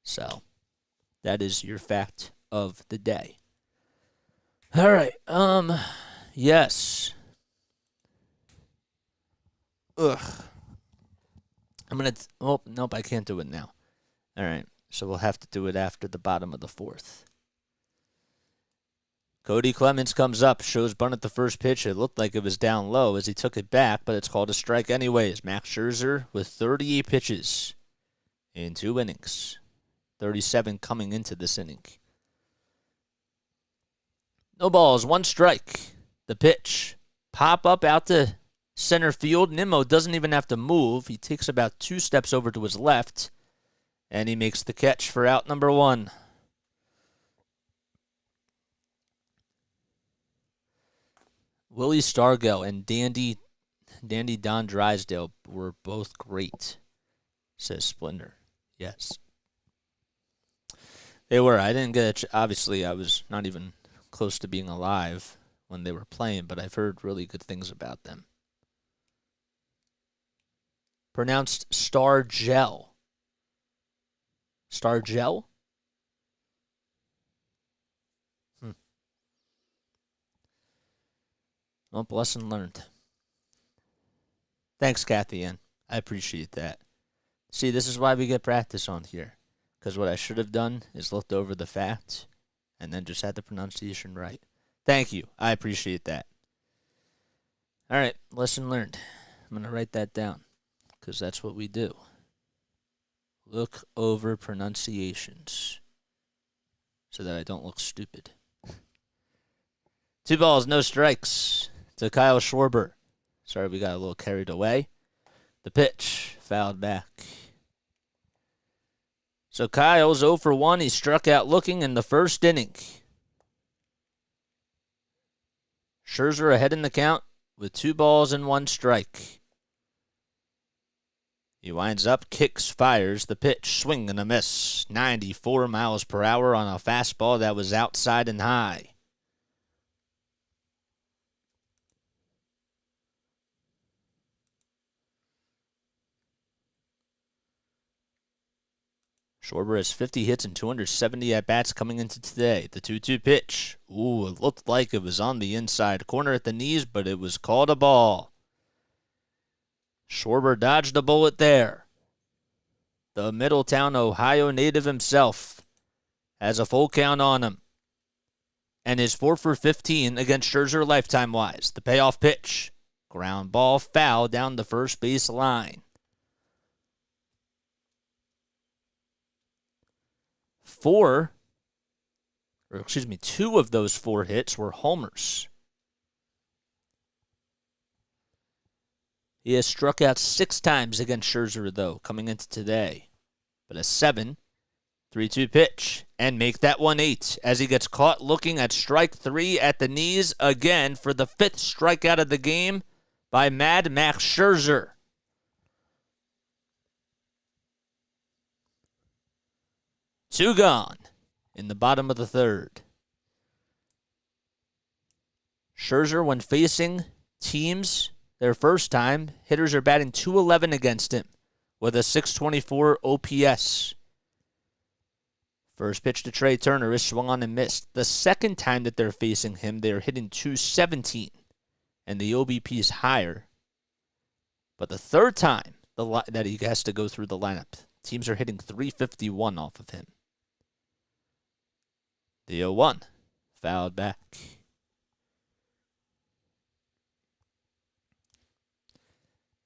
Speaker 1: So, that is your fact of the day. All right. Yes. Ugh. Nope, I can't do it now. All right. So we'll have to do it after the bottom of the 4th. Cody Clemens comes up, shows bunt at the first pitch. It looked like it was down low as he took it back, but it's called a strike anyways. Max Scherzer with 38 pitches in 2 innings. 37 coming into this inning. No balls, 1 strike. The pitch. Pop up out to center field. Nimmo doesn't even have to move. He takes about 2 steps over to his left, and he makes the catch for out number 1. Willie Stargell and Dandy Don Drysdale were both great, says Splinter. Yes. They were. I didn't get obviously, I was not even close to being alive when they were playing, but I've heard really good things about them. Pronounced Stargell. Stargell? Well, lesson learned. Thanks, Kathy Ann. I appreciate that. See, this is why we get practice on here. Because what I should have done is looked over the facts and then just had the pronunciation right. Thank you. I appreciate that. All right, lesson learned. I'm going to write that down because that's what we do. Look over pronunciations so that I don't look stupid. 2 balls, no strikes to Kyle Schwarber. Sorry, we got a little carried away. The pitch fouled back. So Kyle's 0 for 1. He struck out looking in the first inning. Scherzer ahead in the count with 2 balls and 1 strike. He winds up, kicks, fires the pitch, swing and a miss. 94 miles per hour on a fastball that was outside and high. Schwarber has 50 hits and 270 at-bats coming into today. The 2-2 pitch. Ooh, it looked like it was on the inside corner at the knees, but it was called a ball. Schwarber dodged a bullet there. The Middletown, Ohio native himself has a full count on him. And is 4 for 15 against Scherzer lifetime-wise. The payoff pitch. Ground ball foul down the first base line. 2 of those 4 hits were homers. He has struck out 6 times against Scherzer, though, coming into today. But a 7-3-2 pitch. And make that 1-8 as he gets caught looking at strike 3 at the knees again for the 5th strikeout of the game by Mad Max Scherzer. Two gone in the bottom of the 3rd. Scherzer, when facing teams their first time, hitters are batting .211 against him with a .624 OPS. First pitch to Trey Turner is swung on and missed. The second time that they're facing him, they're hitting .217, and the OBP is higher. But the third time that he has to go through the lineup, teams are hitting .351 off of him. The 0-1, fouled back.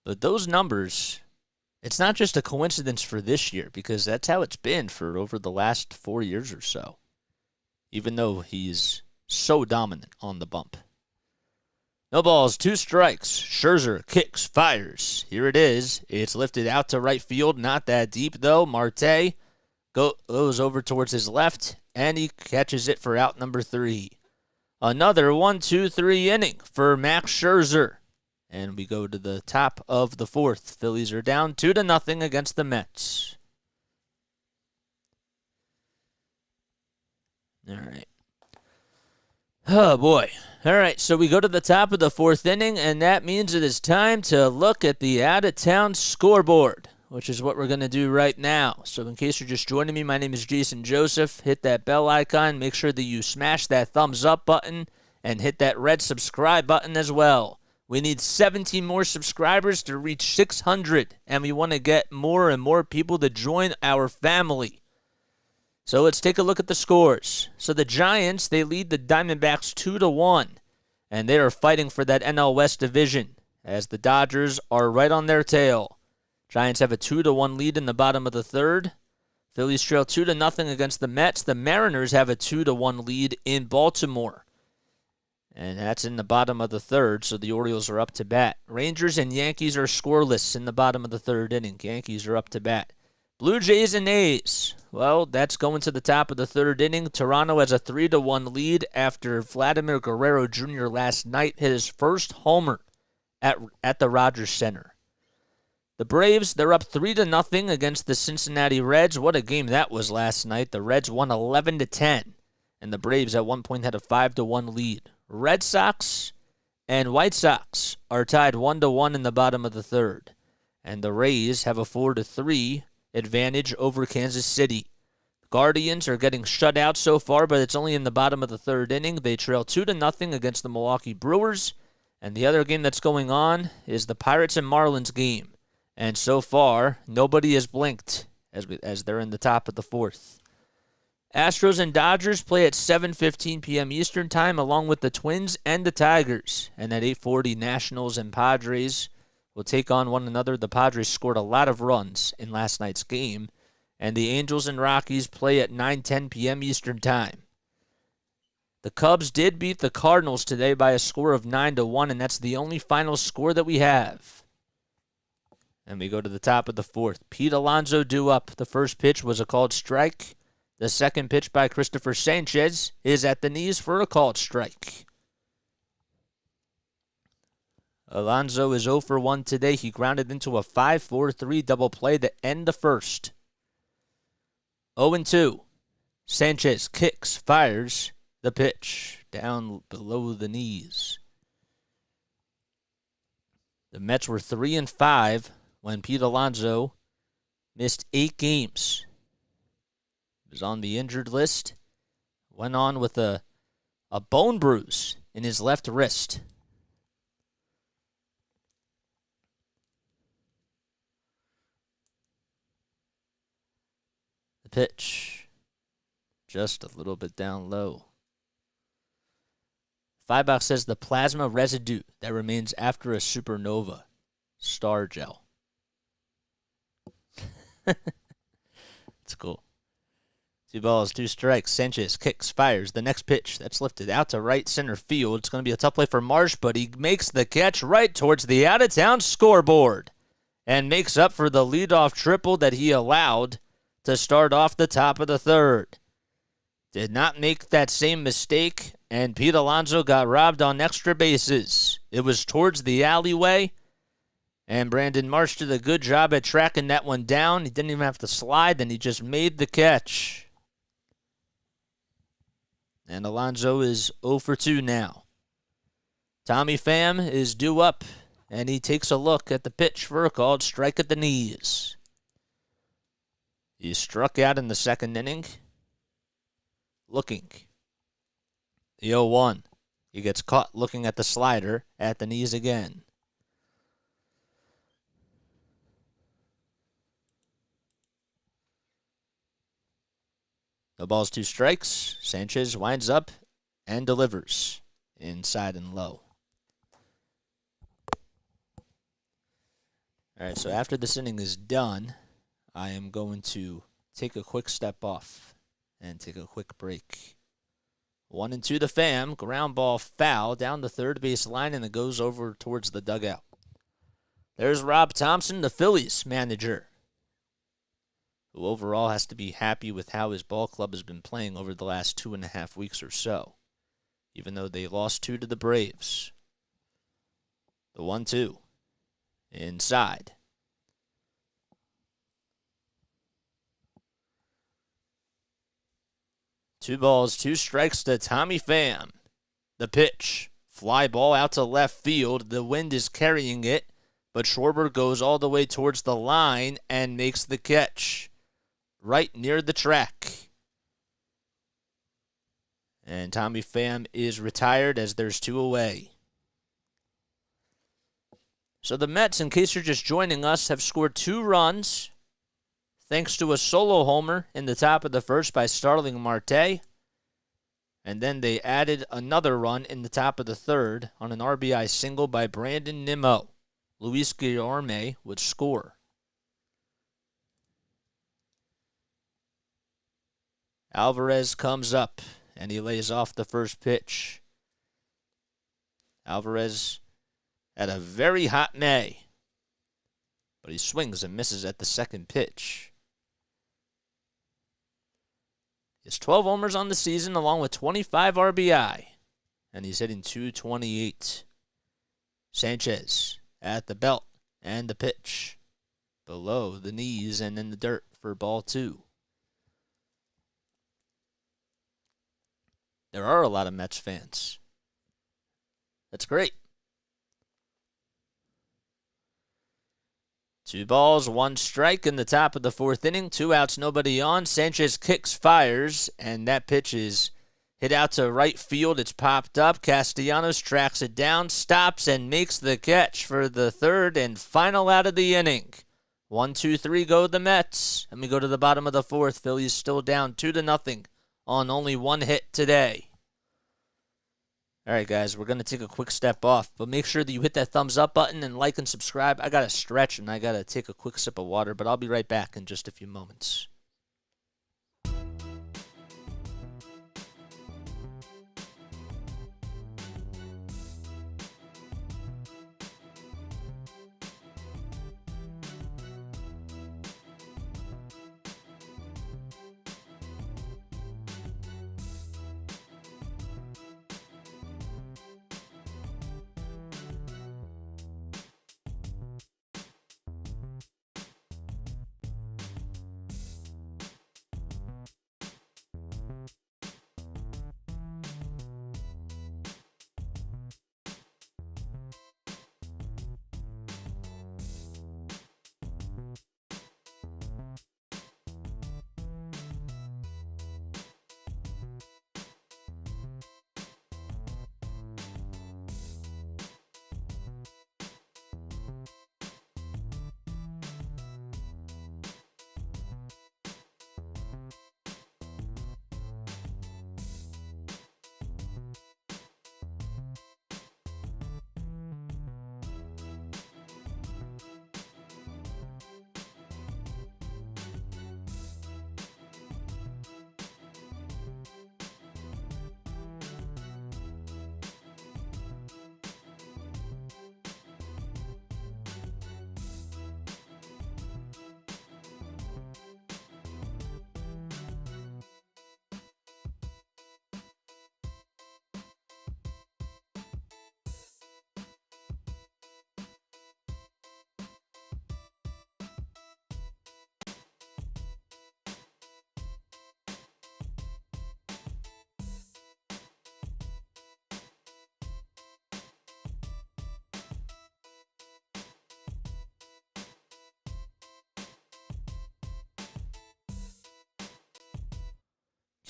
Speaker 1: But those numbers, it's not just a coincidence for this year, because that's how it's been for over the last 4 years or so, even though he's so dominant on the bump. No balls, 2 strikes. Scherzer kicks, fires. Here it is. It's lifted out to right field. Not that deep, though. Marte goes over towards his left, and he catches it for out number 3. Another 1-2-3 inning for Max Scherzer. And we go to the top of the 4th. Phillies are down 2-0 against the Mets. All right. Oh, boy. All right, so we go to the top of the 4th inning, and that means it is time to look at the out-of-town scoreboard, which is what we're going to do right now. So in case you're just joining me, my name is Jason Joseph. Hit that bell icon. Make sure that you smash that thumbs up button and hit that red subscribe button as well. We need 17 more subscribers to reach 600, and we want to get more and more people to join our family. So let's take a look at the scores. So the Giants, they lead the Diamondbacks 2-1, and they are fighting for that NL West division, as the Dodgers are right on their tail. Giants have a 2-1 lead in the bottom of the 3rd. Phillies trail 2-0 against the Mets. The Mariners have a 2-1 lead in Baltimore. And that's in the bottom of the 3rd, so the Orioles are up to bat. Rangers and Yankees are scoreless in the bottom of the 3rd inning. Yankees are up to bat. Blue Jays and A's. Well, that's going to the top of the 3rd inning. Toronto has a 3-1 lead after Vladimir Guerrero Jr. last night hit his first homer at the Rogers Center. The Braves, they're up 3-0 against the Cincinnati Reds. What a game that was last night. The Reds won 11-10, and the Braves at one point had a 5-1 lead. Red Sox and White Sox are tied 1-1 in the bottom of the 3rd. And the Rays have a 4-3 advantage over Kansas City. Guardians are getting shut out so far, but it's only in the bottom of the 3rd inning. They trail 2-0 against the Milwaukee Brewers. And the other game that's going on is the Pirates and Marlins game. And so far, nobody has blinked as they're in the top of the 4th. Astros and Dodgers play at 7:15 p.m. Eastern Time, along with the Twins and the Tigers. And at 8:40, Nationals and Padres will take on one another. The Padres scored a lot of runs in last night's game. And the Angels and Rockies play at 9:10 p.m. Eastern Time. The Cubs did beat the Cardinals today by a score of 9-1, and that's the only final score that we have. And we go to the top of the 4th. Pete Alonso due up. The first pitch was a called strike. The second pitch by Christopher Sanchez is at the knees for a called strike. Alonso is 0 for 1 today. He grounded into a 5-4-3 double play to end the first. 0-2. Sanchez kicks, fires the pitch down below the knees. The Mets were 3-5 when Pete Alonso missed 8 games. He was on the injured list. Went on with a bone bruise in his left wrist. The pitch, just a little bit down low. Fibach says the plasma residue that remains after a supernova. Star gel. It's cool. 2 balls, 2 strikes. Sanchez kicks, fires. The next pitch that's lifted out to right center field. It's going to be a tough play for Marsh, but he makes the catch right towards the out-of-town scoreboard and makes up for the leadoff triple that he allowed to start off the top of the third. Did not make that same mistake, and Pete Alonso got robbed on extra bases. It was towards the alleyway, and Brandon Marsh did a good job at tracking that one down. He didn't even have to slide, and he just made the catch. And Alonso is 0 for 2 now. Tommy Pham is due up, and he takes a look at the pitch for a called strike at the knees. He struck out in the second inning. Looking. The 0-1. He gets caught looking at the slider at the knees again. No balls, 2 strikes. Sanchez winds up and delivers inside and low. All right, so after this inning is done, I am going to take a quick step off and take a quick break. 1-2 to Pham. Ground ball foul down the third base line, and it goes over towards the dugout. There's Rob Thompson, the Phillies manager, who overall has to be happy with how his ball club has been playing over the last 2.5 weeks or so, even though they lost 2 to the Braves. The 1-2. Inside. Two balls, 2 strikes to Tommy Pham. The pitch. Fly ball out to left field. The wind is carrying it, but Scoreboard goes all the way towards the line and makes the catch right near the track. And Tommy Pham is retired as there's 2 away. So the Mets, in case you're just joining us, have scored 2 runs thanks to a solo homer in the top of the first by Starling Marte. And then they added another run in the top of the third on an RBI single by Brandon Nimmo. Luis Guillorme would score. Alvarez comes up, and he lays off the first pitch. Alvarez had a very hot May, but he swings and misses at the second pitch. He has 12 homers on the season along with 25 RBI, and he's hitting .228. Sanchez at the belt and the pitch below the knees and in the dirt for ball 2. There are a lot of Mets fans. That's great. 2 balls, 1 strike in the top of the 4th inning. 2 outs, nobody on. Sanchez kicks, fires, and that pitch is hit out to right field. It's popped up. Castellanos tracks it down, stops, and makes the catch for the third and final out of the inning. 1, 2, 3 go the Mets. And we go to the bottom of the 4th. Phillies still down 2-0 on only 1 hit today. All right, guys, we're going to take a quick step off, but make sure that you hit that thumbs up button and like and subscribe. I got to stretch and I got to take a quick sip of water, but I'll be right back in just a few moments.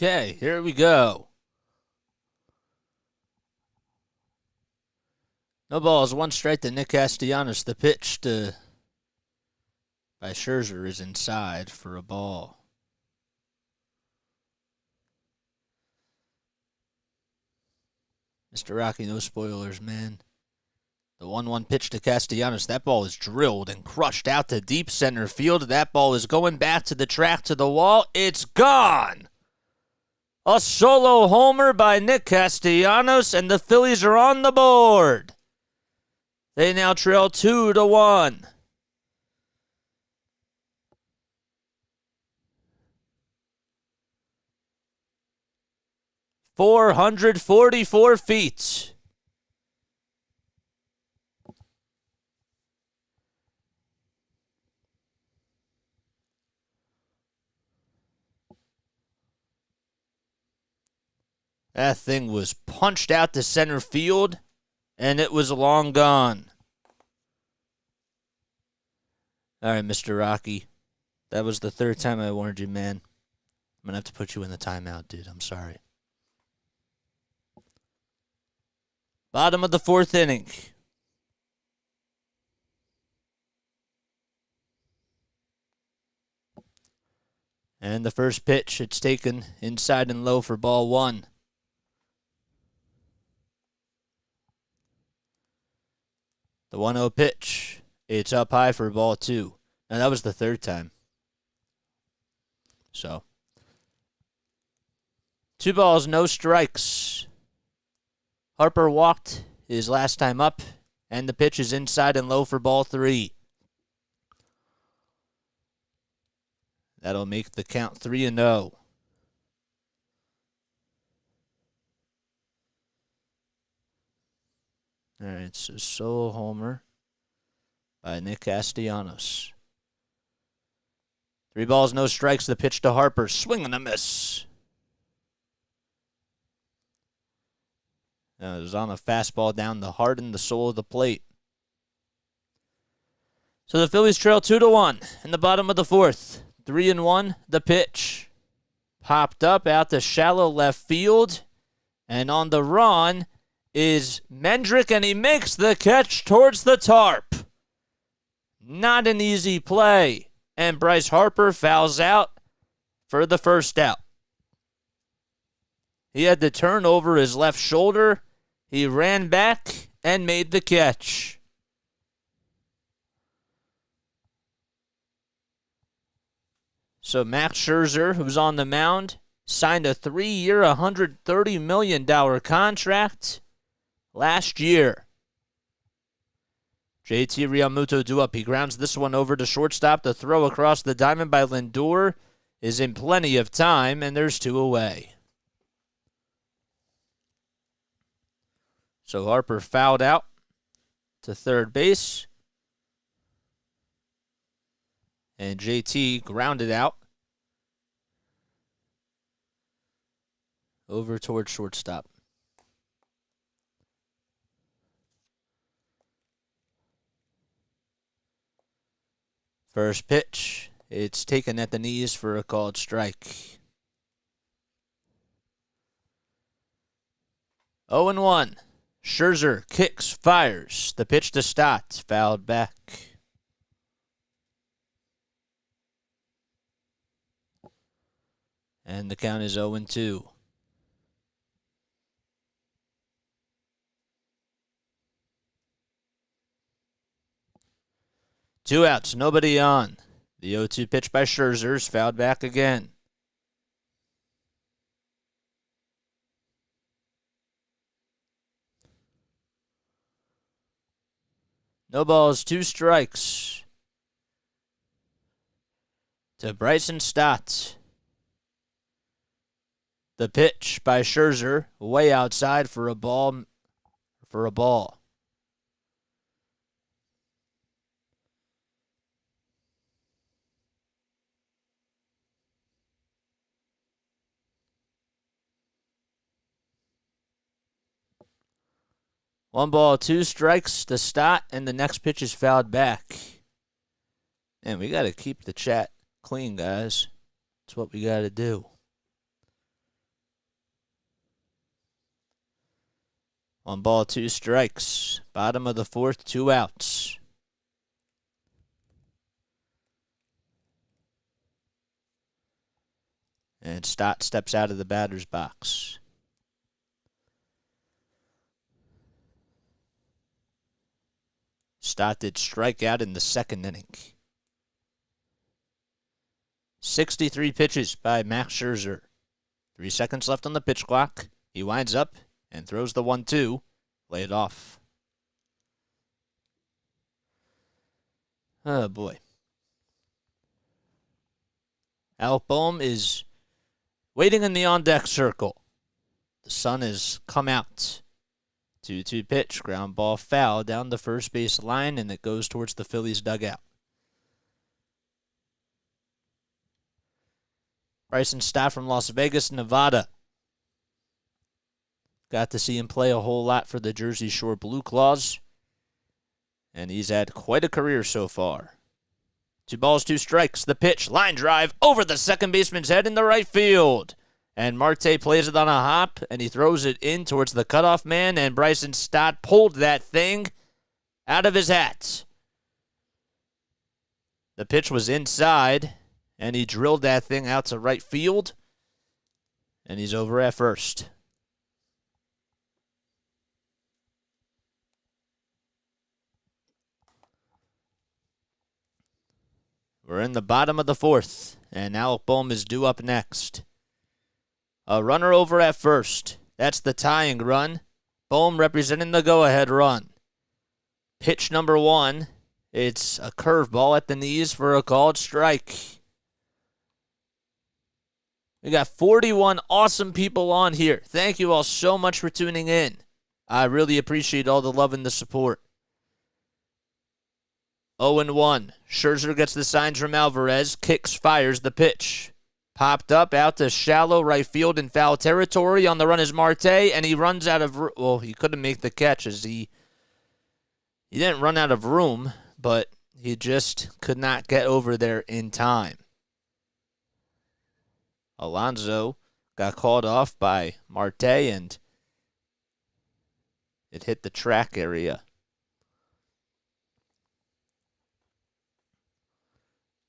Speaker 1: Okay, here we go. No balls, one strike to Nick Castellanos. The pitch by Scherzer is inside for a ball. Mr. Rocky, no spoilers, man. The 1-1 pitch to Castellanos. That ball is drilled and crushed out to deep center field. That ball is going back to the track, to the wall. It's gone! A solo homer by Nick Castellanos, and the Phillies are on the board. They now trail 2-1. "444 feet. That thing was punched out to center field, and it was long gone. All right, Mr. Rocky. That was the third time I warned you, man. I'm going to have to put you in the timeout, dude. I'm sorry. Bottom of the fourth inning. And the first pitch, it's taken inside and low for ball one. The 1-0 pitch, it's up high for ball two. And that was the third time. So, 2 balls, no strikes. Harper walked his last time up, and the pitch is inside and low for ball three. That'll make the count 3-0. All right, so solo homer by Nick Castellanos. 3 balls, no strikes. The pitch to Harper. Swing and a miss. It was on a fastball down the heart and the soul of the plate. So the Phillies trail 2-1 in the bottom of the fourth. 3-1, the pitch. Popped up out to shallow left field. And on the run is Mendrick, and he makes the catch towards the tarp. Not an easy play. And Bryce Harper fouls out for the first out. He had to turn over his left shoulder. He ran back and made the catch. So Max Scherzer, who's on the mound, signed a 3-year, $130 million contract last year. JT Realmuto due up. He grounds this one over to shortstop. The throw across the diamond by Lindor is in plenty of time, and there's 2 away. So Harper fouled out to third base. And JT grounded out over towards shortstop. First pitch, it's taken at the knees for a called strike. 0-1. Scherzer kicks, fires. The pitch to Stott, fouled back. And the count is 0-2. Two outs, nobody on. The 0-2 pitch by Scherzer's fouled back again. No balls, 2 strikes to Bryson Stott. The pitch by Scherzer, way outside for a ball. One ball, 2 strikes to Stott, and the next pitch is fouled back. And we got to keep the chat clean, guys. That's what we got to do. 1 ball, 2 strikes. Bottom of the 4th, 2 outs. And Stott steps out of the batter's box. Stott did strike out in the 2nd inning. 63 pitches by Max Scherzer. 3 seconds left on the pitch clock. He winds up and throws the 1-2. Lay it off. Oh, boy. Alec Boehm is waiting in the on-deck circle. The sun has come out. 2-2 pitch, ground ball foul down the first base line, and it goes towards the Phillies dugout. Bryson Stott from Las Vegas, Nevada. Got to see him play a whole lot for the Jersey Shore Blue Claws, and he's had quite a career so far. 2 balls, 2 strikes. The pitch, line drive over the second baseman's head in the right field. And Marte plays it on a hop, and he throws it in towards the cutoff man, and Bryson Stott pulled that thing out of his hat. The pitch was inside, and he drilled that thing out to right field, and he's over at first. We're in the bottom of the 4th, and Alec Boehm is due up next. A runner over at first. That's the tying run. Boehm representing the go-ahead run. Pitch number 1. It's a curveball at the knees for a called strike. We got 41 awesome people on here. Thank you all so much for tuning in. I really appreciate all the love and the support. 0-1. Scherzer gets the signs from Alvarez. Kicks, fires the pitch. Popped up out to shallow right field in foul territory. On the run is Marte, and he runs out of room. Well, he couldn't make the catch as he didn't run out of room, but he just could not get over there in time. Alonso got called off by Marte, and it hit the track area.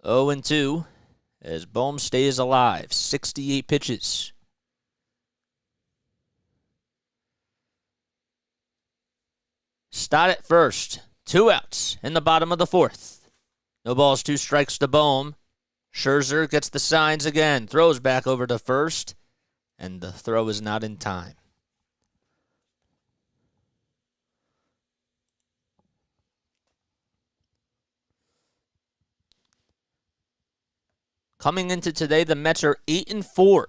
Speaker 1: 0-2. As Boehm stays alive, 68 pitches. Stott at first, 2 outs in the bottom of the 4th. No balls, 2 strikes to Boehm. Scherzer gets the signs again, throws back over to first, and the throw is not in time. Coming into today, the Mets are 8-4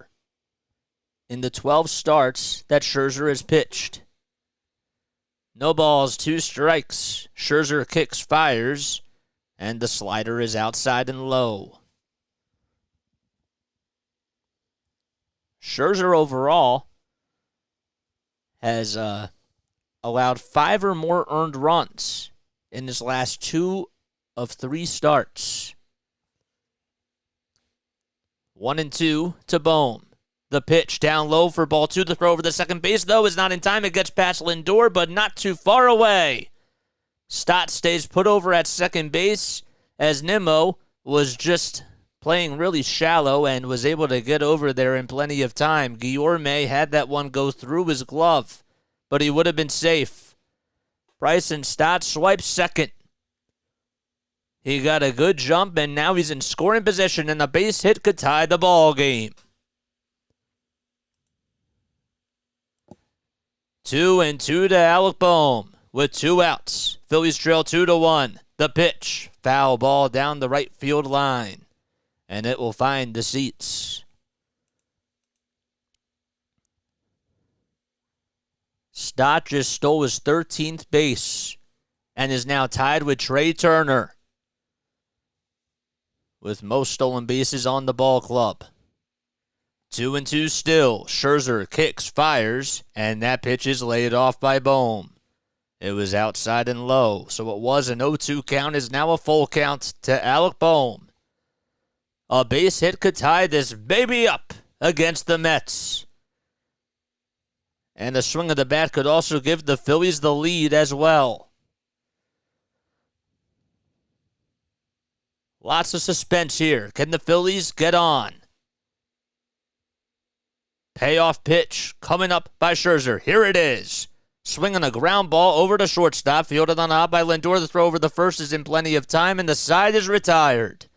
Speaker 1: in the 12 starts that Scherzer has pitched. No balls, 2 strikes. Scherzer kicks, fires, and the slider is outside and low. Scherzer overall has allowed 5 or more earned runs in his last 2 of 3 starts. 1-2 to Boehm. The pitch down low for ball 2. The throw over the second base, though, is not in time. It gets past Lindor, but not too far away. Stott stays put over at second base as Nimmo was just playing really shallow and was able to get over there in plenty of time. Guillorme had that one go through his glove, but he would have been safe. Bryson Stott swipes second. He got a good jump, and now he's in scoring position, and a base hit could tie the ball game. 2-2 to Alec Boehm with 2 outs. Phillies trail 2-1. The pitch, foul ball down the right field line, and it will find the seats. Stott just stole his 13th base and is now tied with Trey Turner with most stolen bases on the ball club. 2-2 still. Scherzer kicks, fires, and that pitch is laid off by Boehm. It was outside and low, so it was an 0-2 count, is now a full count to Alec Boehm. A base hit could tie this baby up against the Mets. And a swing of the bat could also give the Phillies the lead as well. Lots of suspense here. Can the Phillies get on? Payoff pitch coming up by Scherzer. Here it is. Swinging a ground ball over to shortstop. Fielded on out by Lindor. The throw over the first is in plenty of time, and the side is retired.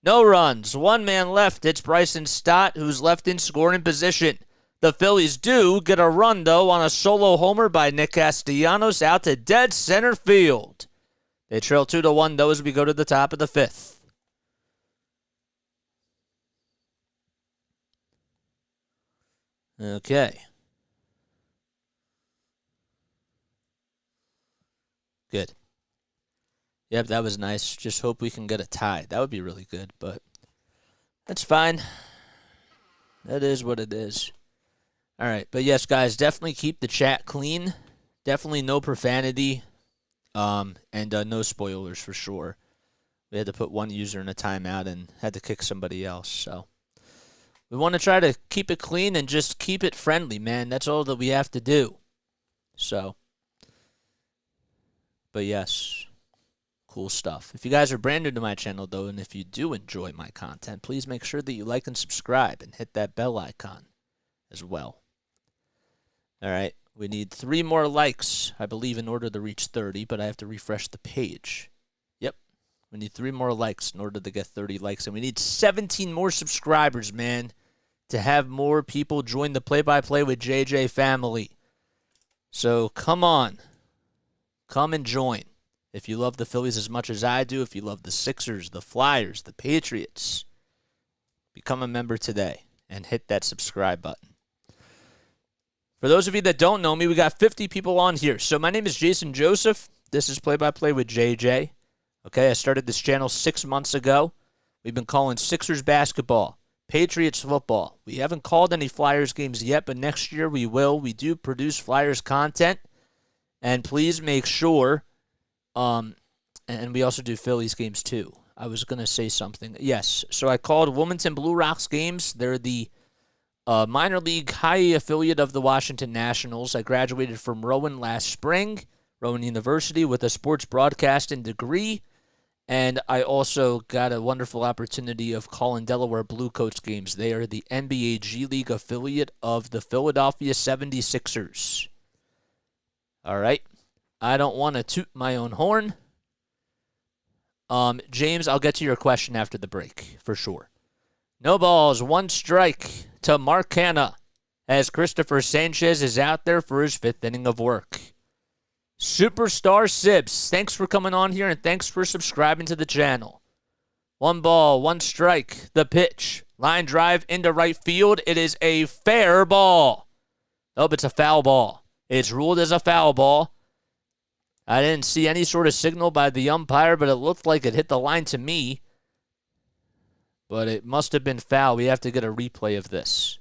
Speaker 1: No runs. One man left. It's Bryson Stott, who's left in scoring position. The Phillies do get a run, though, on a solo homer by Nick Castellanos out to dead center field. They trail 2-1, though, as we go to the top of the fifth. Okay. Good. Yep, that was nice. Just hope we can get a tie. That would be really good, but that's fine. That is what it is. All right, but yes, guys, definitely keep the chat clean. Definitely no profanity, and no spoilers for sure. We had to put one user in a timeout and had to kick somebody else, so we want to try to keep it clean and just keep it friendly, man. That's all that we have to do. So, but yes, cool stuff. If you guys are brand new to my channel, though, and if you do enjoy my content, please make sure that you like and subscribe and hit that bell icon as well. All right, we need 3 more likes, I believe, in order to reach 30, but I have to refresh the page. Yep, we need 3 more likes in order to get 30 likes, and we need 17 more subscribers, man, to have more people join the Play-by-Play with JJ family. So come on, come and join. If you love the Phillies as much as I do, if you love the Sixers, the Flyers, the Patriots, become a member today and hit that subscribe button. For those of you that don't know me, we got 50 people on here. So my name is Jason Joseph. This is Play-by-Play with JJ. Okay, I started this channel 6 months ago. We've been calling Sixers basketball, Patriots football. We haven't called any Flyers games yet, but next year we will. We do produce Flyers content. And please make sure, and we also do Phillies games too. I was going to say something. Yes, so I called Wilmington Blue Rocks games. They're the minor league high affiliate of the Washington Nationals. I graduated from Rowan last spring, Rowan University, with a sports broadcasting degree. And I also got a wonderful opportunity of calling Delaware Bluecoats games. They are the NBA G League affiliate of the Philadelphia 76ers. All right. I don't want to toot my own horn. James, I'll get to your question after the break, for sure. No balls, 1 strike to Mark Hanna as Christopher Sanchez is out there for his 5th inning of work. Superstar Sibs, thanks for coming on here and thanks for subscribing to the channel. 1 ball, 1 strike, the pitch. Line drive into right field. It is a fair ball. Nope, it's a foul ball. It's ruled as a foul ball. I didn't see any sort of signal by the umpire, but it looked like it hit the line to me. But it must have been foul. We have to get a replay of this.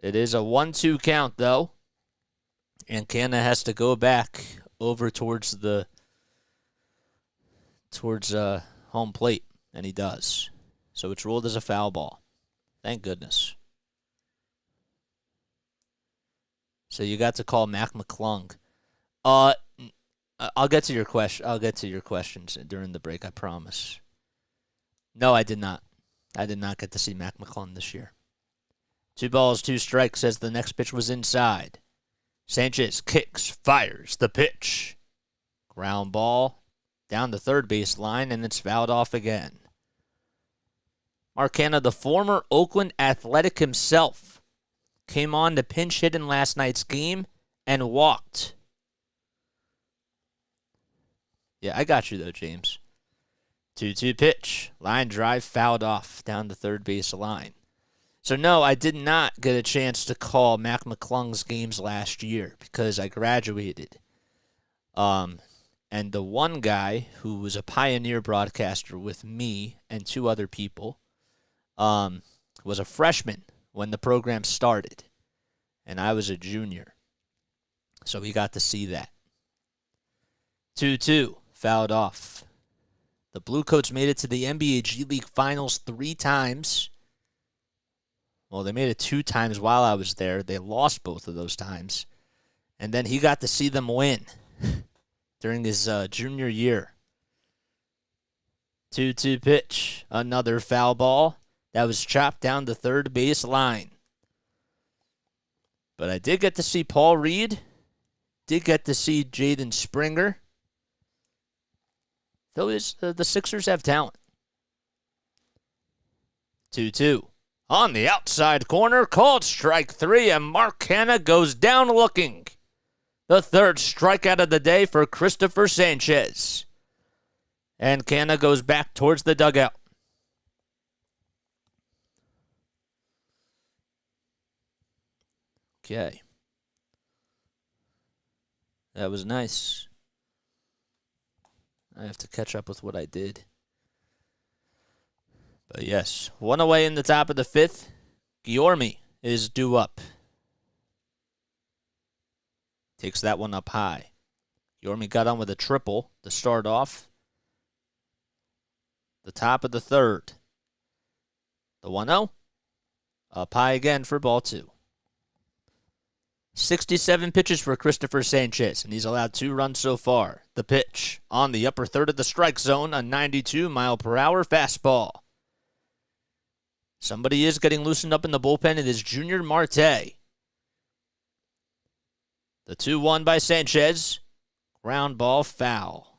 Speaker 1: It is a 1-2 count, though. And Canna has to go back over towards home plate, and he does. So it's ruled as a foul ball. Thank goodness. So you got to call Mac McClung. I'll get to your question. I'll get to your questions during the break, I promise. No, I did not. I did not get to see Mac McClung this year. 2 balls, 2 strikes as the next pitch was inside. Sanchez kicks, fires the pitch. Ground ball down the third base line, and it's fouled off again. Mark Hanna, the former Oakland Athletic himself, came on to pinch hit in last night's game and walked. Yeah, I got you, though, James. 2-2 pitch. Line drive fouled off down the third base line. So, no, I did not get a chance to call Mac McClung's games last year because I graduated. And the one guy who was a pioneer broadcaster with me and 2 other people was a freshman when the program started. And I was a junior. So we got to see that. 2-2, fouled off. The Bluecoats made it to the NBA G League Finals 3 times. Well, they made it 2 times while I was there. They lost both of those times. And then he got to see them win during his junior year. 2-2 pitch. Another foul ball that was chopped down the third base line. But I did get to see Paul Reed. Did get to see Jaden Springer. Phillies, the Sixers have talent. 2-2. On the outside corner, called strike 3, and Mark Hanna goes down looking. The third strikeout of the day for Christopher Sanchez. And Hanna goes back towards the dugout. Okay. That was nice. I have to catch up with what I did. But yes, 1 away in the top of the 5th. Guillorme is due up. Takes that one up high. Guillorme got on with a triple to start off. The top of the 3rd. The 1-0. Up high again for ball 2. 67 pitches for Christopher Sanchez, and he's allowed 2 runs so far. The pitch on the upper third of the strike zone, a 92-mile-per-hour fastball. Somebody is getting loosened up in the bullpen. It is Junior Marte. The 2-1 by Sanchez. Ground ball foul.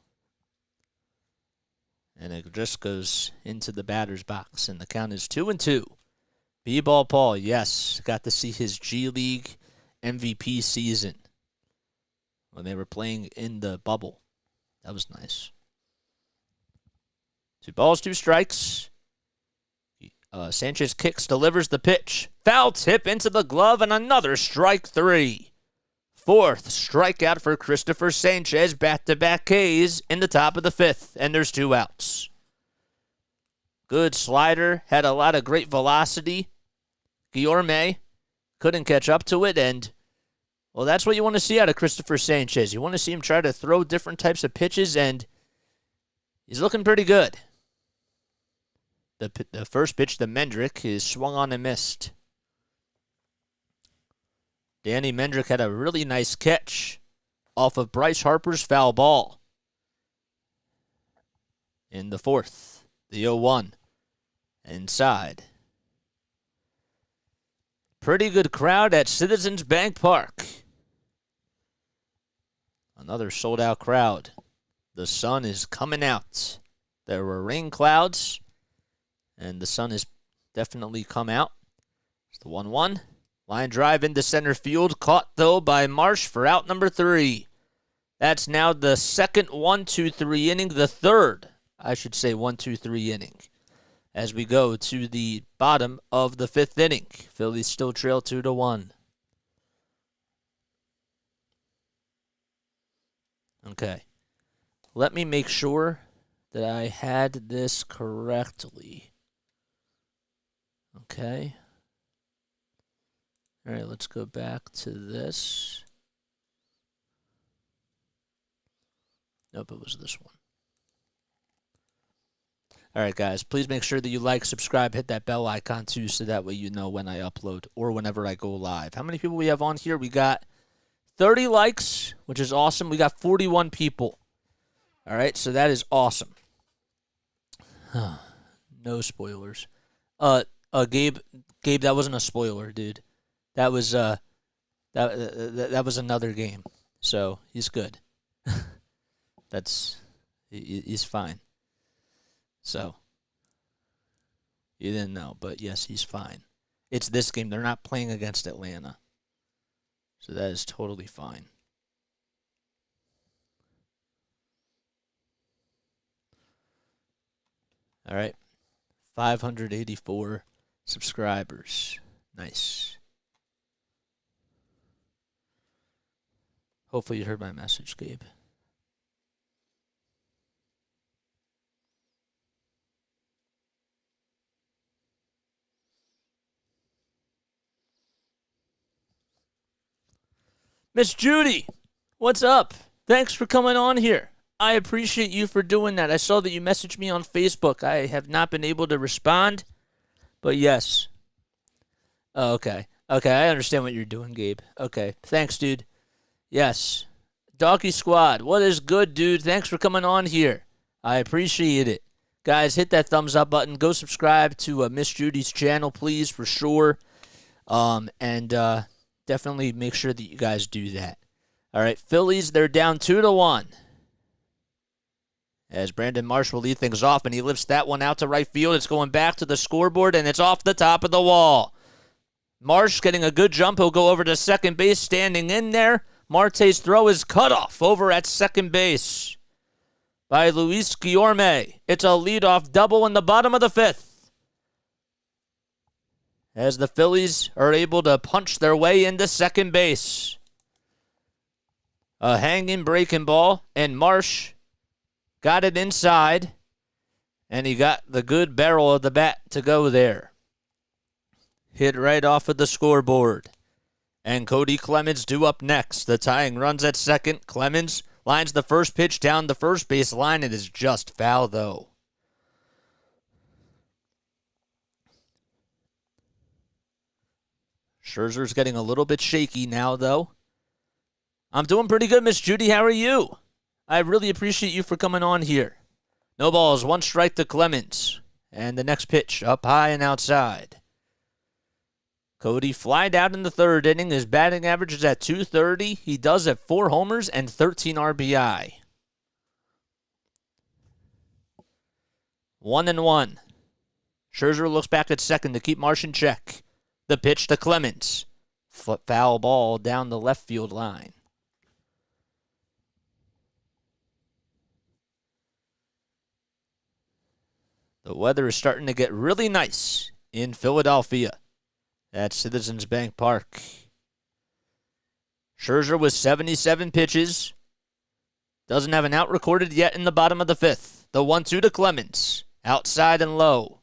Speaker 1: And it just goes into the batter's box, and the count is 2-2. B-ball Paul, yes, got to see his G League MVP season when they were playing in the bubble. That was nice. 2 balls, 2 strikes. Sanchez kicks, delivers the pitch. Foul tip into the glove, and another strike 3. 4th strikeout for Christopher Sanchez. Back-to-back Ks in the top of the 5th, and there's 2 outs. Good slider, had a lot of great velocity. Guillorme couldn't catch up to it, and, well, that's what you want to see out of Christopher Sanchez. You want to see him try to throw different types of pitches, and he's looking pretty good. The first pitch, the Mendrick, is swung on and missed. Danny Mendrick had a really nice catch off of Bryce Harper's foul ball. In the 4th, the 0-1. Inside. Pretty good crowd at Citizens Bank Park. Another sold-out crowd. The sun is coming out. There were rain clouds, and the sun has definitely come out. It's the 1-1. Line drive into center field. Caught, though, by Marsh for out number 3. That's now the second 1-2-3 inning. The third, I should say, 1-2-3 inning. As we go to the bottom of the 5th inning. Phillies still trail 2-1. Okay. Let me make sure that I had this correctly. Okay. All right, let's go back to this. Nope, it was this one. All right, guys, please make sure that you like, subscribe, hit that bell icon, too, so that way you know when I upload or whenever I go live. How many people we have on here? We got 30 likes, which is awesome. We got 41 people. All right, so that is awesome. No spoilers. Gabe, that wasn't a spoiler, dude. That was that was another game. So he's good. He's fine. So you didn't know, but yes, he's fine. It's this game. They're not playing against Atlanta. So that is totally fine. All right. 584 subscribers. Nice. Hopefully you heard my message, Gabe. Miss Judy, what's up? Thanks for coming on here. I appreciate you for doing that. I saw that you messaged me on Facebook. I have not been able to respond, but yes. Oh, okay. Okay, I understand what you're doing, Gabe. Okay. Thanks, dude. Yes. Donkey Squad, what is good, dude? Thanks for coming on here. I appreciate it. Guys, hit that thumbs up button. Go subscribe to Miss Judy's channel, please, for sure. And definitely make sure that you guys do that. All right, Phillies, they're down 2-1. As Brandon Marsh will lead things off, and he lifts that one out to right field. It's going back to the scoreboard, and it's off the top of the wall. Marsh getting a good jump. He'll go over to second base, standing in there. Marte's throw is cut off over at second base by Luis Guillorme. It's a leadoff double in the bottom of the fifth, as the Phillies are able to punch their way into second base. A hanging breaking ball, and Marsh got it inside, and he got the good barrel of the bat to go there. Hit right off of the scoreboard. And Cody Clemens due up next. The tying runs at second. Clemens lines the first pitch down the first base line. It is just foul, though. Scherzer's getting a little bit shaky now, though. I'm doing pretty good, Miss Judy. How are you? I really appreciate you for coming on here. No balls, one strike to Clemens. And the next pitch up high and outside. Cody flied out in the third inning. His batting average is at .230. He does have 4 homers and 13 RBI. 1-1. Scherzer looks back at second to keep Marsh in check. The pitch to Clemens. Foul ball down the left field line. The weather is starting to get really nice in Philadelphia at Citizens Bank Park. Scherzer with 77 pitches. Doesn't have an out recorded yet in the bottom of the fifth. The 1-2 to Clemens. Outside and low.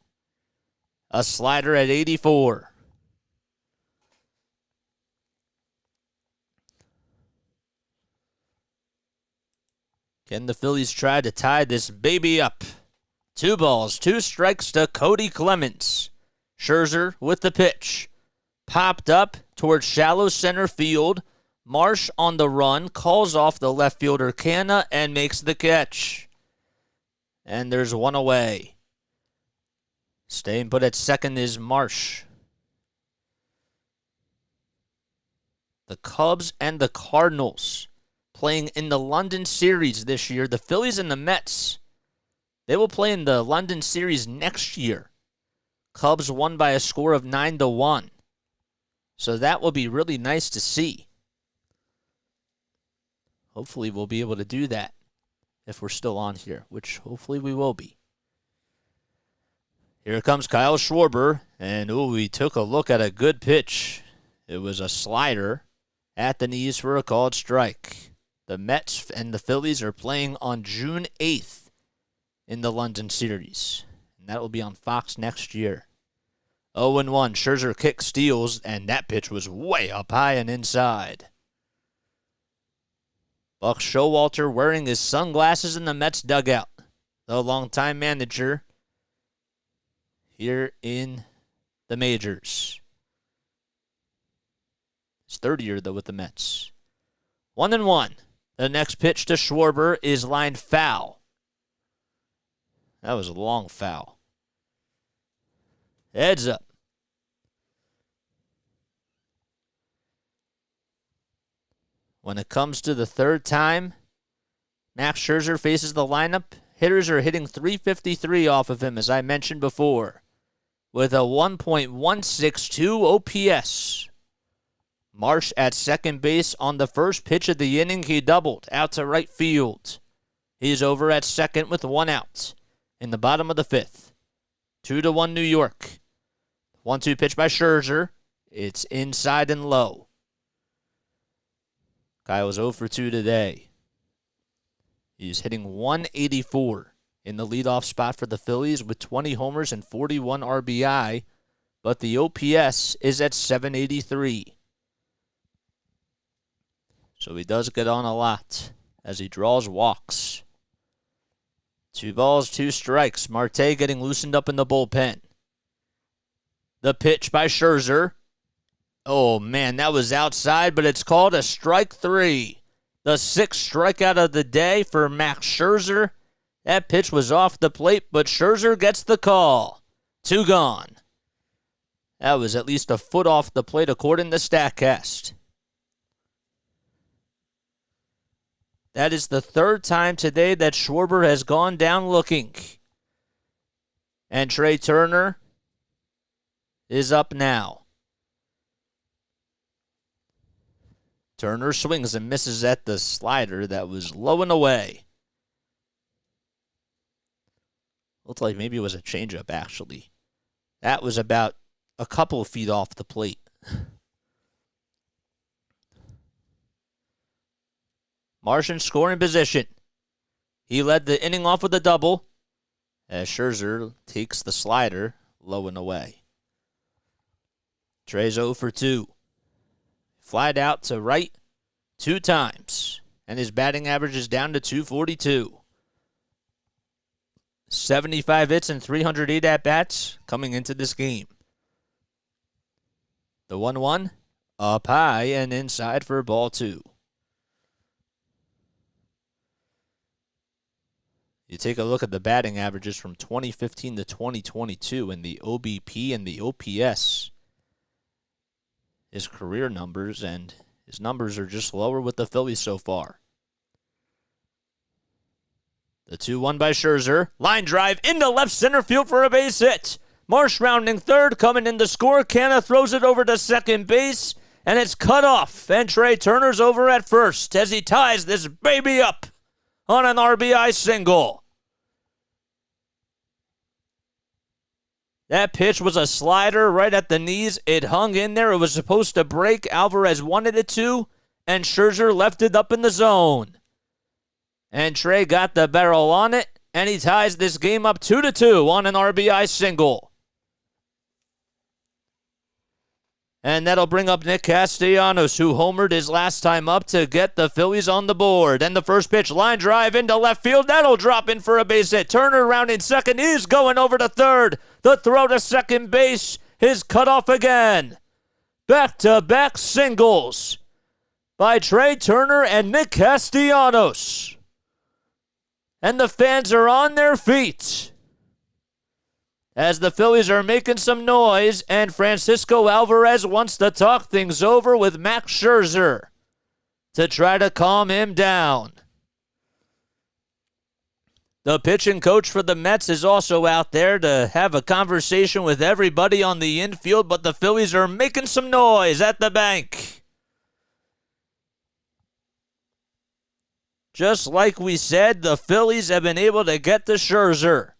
Speaker 1: A slider at 84. Can the Phillies try to tie this baby up? 2 balls, 2 strikes to Cody Clemens. Scherzer with the pitch. Popped up towards shallow center field. Marsh on the run, calls off the left fielder Canna and makes the catch. And there's one away. Staying put at second is Marsh. The Cubs and the Cardinals playing in the London series this year. The Phillies and the Mets, they will play in the London series next year. Cubs won by a score of 9-1. So that will be really nice to see. Hopefully we'll be able to do that if we're still on here, which hopefully we will be. Here comes Kyle Schwarber, and we took a look at a good pitch. It was a slider at the knees for a called strike. The Mets and the Phillies are playing on June 8th in the London series, and that will be on Fox next year. 0-1, Scherzer kick steals, and that pitch was way up high and inside. Buck Showalter wearing his sunglasses in the Mets dugout. The longtime manager here in the majors. His third year, though, with the Mets. 1-1. The next pitch to Schwarber is lined foul. That was a long foul. Heads up. When it comes to the third time, Max Scherzer faces the lineup. Hitters are hitting .353 off of him, as I mentioned before, with a 1.162 OPS. Marsh at second base on the first pitch of the inning. He doubled out to right field. He's over at second with 1 out in the bottom of the fifth. 2-1 New York. 1-2 pitch by Scherzer. It's inside and low. Guy was 0 for 2 today. He's hitting .184 in the leadoff spot for the Phillies with 20 homers and 41 RBI, but the OPS is at .783. So he does get on a lot as he draws walks. 2 balls, 2 strikes. Marte getting loosened up in the bullpen. The pitch by Scherzer. Oh, man, that was outside, but it's called a strike three. The 6th strikeout of the day for Max Scherzer. That pitch was off the plate, but Scherzer gets the call. 2 gone. That was at least a foot off the plate according to StatCast. That is the 3rd time today that Schwarber has gone down looking. And Trea Turner is up now. Turner swings and misses at the slider that was low and away. Looked like maybe it was a changeup, actually. That was about a couple of feet off the plate. Martian scoring position. He led the inning off with a double as Scherzer takes the slider low and away. Trea's 0 for 2. Flied out to right 2 times, and his batting average is down to .242. 75 hits and 308 at-bats coming into this game. The 1-1 up high and inside for ball 2. You take a look at the batting averages from 2015 to 2022 and the OBP and the OPS. His career numbers, and his numbers are just lower with the Phillies so far. The 2-1 by Scherzer. Line drive into left center field for a base hit. Marsh rounding third, coming in to score. Canna throws it over to second base, and it's cut off. And Trea Turner's over at first as he ties this baby up on an RBI single. That pitch was a slider right at the knees. It hung in there. It was supposed to break. Alvarez wanted it to, and Scherzer left it up in the zone. And Trea got the barrel on it, and he ties this game up 2-2 on an RBI single. And that'll bring up Nick Castellanos, who homered his last time up to get the Phillies on the board. And the first pitch, line drive into left field. That'll drop in for a base hit. Turner rounding second. He's going over to third. The throw to second base is cut off again. Back-to-back singles by Trea Turner and Nick Castellanos. And the fans are on their feet as the Phillies are making some noise, and Francisco Alvarez wants to talk things over with Max Scherzer to try to calm him down. The pitching coach for the Mets is also out there to have a conversation with everybody on the infield, but the Phillies are making some noise at the bank. Just like we said, the Phillies have been able to get to Scherzer,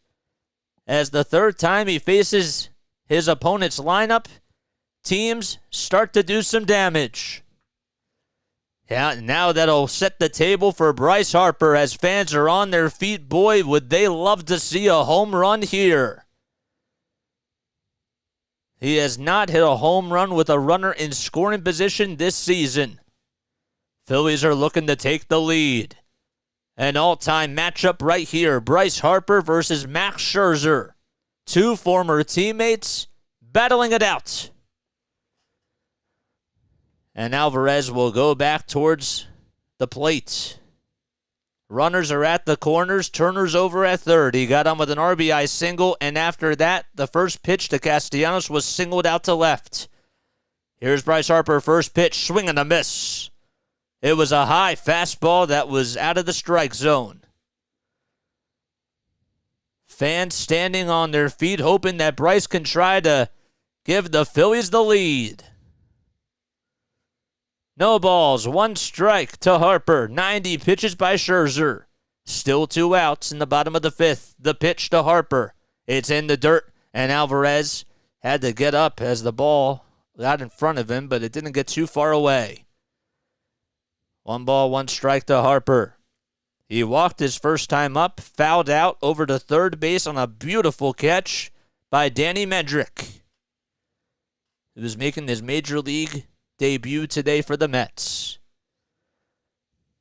Speaker 1: as the 3rd time he faces his opponent's lineup, teams start to do some damage. Yeah, now that'll set the table for Bryce Harper as fans are on their feet. Boy, would they love to see a home run here. He has not hit a home run with a runner in scoring position this season. Phillies are looking to take the lead. An all-time matchup right here. Bryce Harper versus Max Scherzer. 2 former teammates battling it out. And Alvarez will go back towards the plate. Runners are at the corners. Turner's over at third. He got on with an RBI single, and after that, the first pitch to Castellanos was singled out to left. Here's Bryce Harper, first pitch, swing and a miss. It was a high fastball that was out of the strike zone. Fans standing on their feet, hoping that Bryce can try to give the Phillies the lead. No balls, 1 strike to Harper. 90 pitches by Scherzer. Still 2 outs in the bottom of the 5th. The pitch to Harper. It's in the dirt, and Alvarez had to get up as the ball got in front of him, but it didn't get too far away. 1 ball, 1 strike to Harper. He walked his first time up, fouled out over to third base on a beautiful catch by Danny Medrick. He was making his major league debut today for the Mets.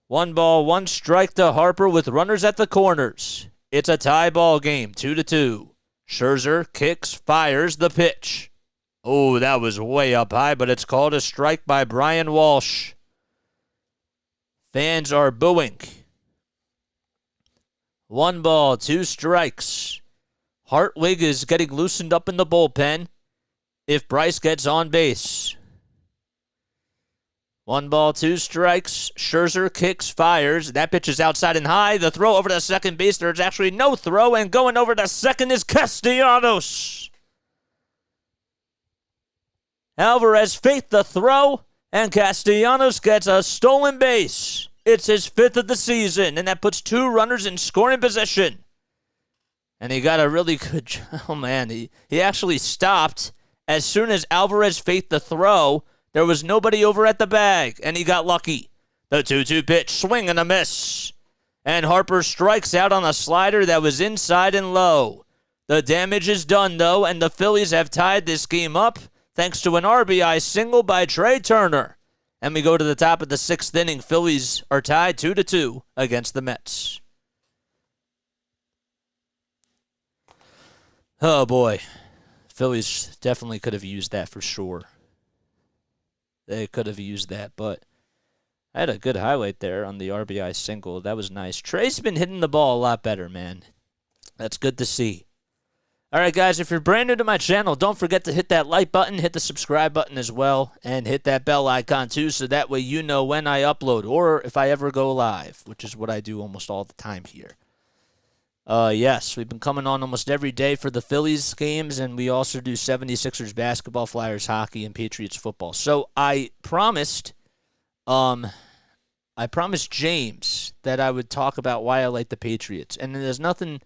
Speaker 1: 1 ball, 1 strike to Harper with runners at the corners. It's a tie ball game, 2-2. Scherzer kicks, fires the pitch. Oh, that was way up high, but it's called a strike by Brian Walsh. Fans are booing. 1 ball, 2 strikes. Hartwig is getting loosened up in the bullpen if Bryce gets on base. 1 ball, 2 strikes. Scherzer kicks, fires. That pitch is outside and high. The throw over to second base. There's actually no throw, and going over to second is Castellanos. Alvarez faked the throw, and Castellanos gets a stolen base. It's his 5th of the season, and that puts 2 runners in scoring position. And he got a really good, oh man, he actually stopped as soon as Alvarez faked the throw. There was nobody over at the bag, and he got lucky. The 2-2 pitch, swing and a miss. And Harper strikes out on a slider that was inside and low. The damage is done, though, and the Phillies have tied this game up thanks to an RBI single by Trey Turner. And we go to the top of the 6th inning. Phillies are tied 2-2 against the Mets. Oh, boy. Phillies definitely could have used that for sure. They could have used that, but I had a good highlight there on the RBI single. That was nice. Trey's been hitting the ball a lot better, man. That's good to see. All right, guys, if you're brand new to my channel, don't forget to hit that like button, hit the subscribe button as well, and hit that bell icon too, so that way you know when I upload or if I ever go live, which is what I do almost all the time here. Yes, we've been coming on almost every day for the Phillies games, and we also do 76ers basketball, Flyers hockey, and Patriots football. So I promised James that I would talk about why I like the Patriots, and it has nothing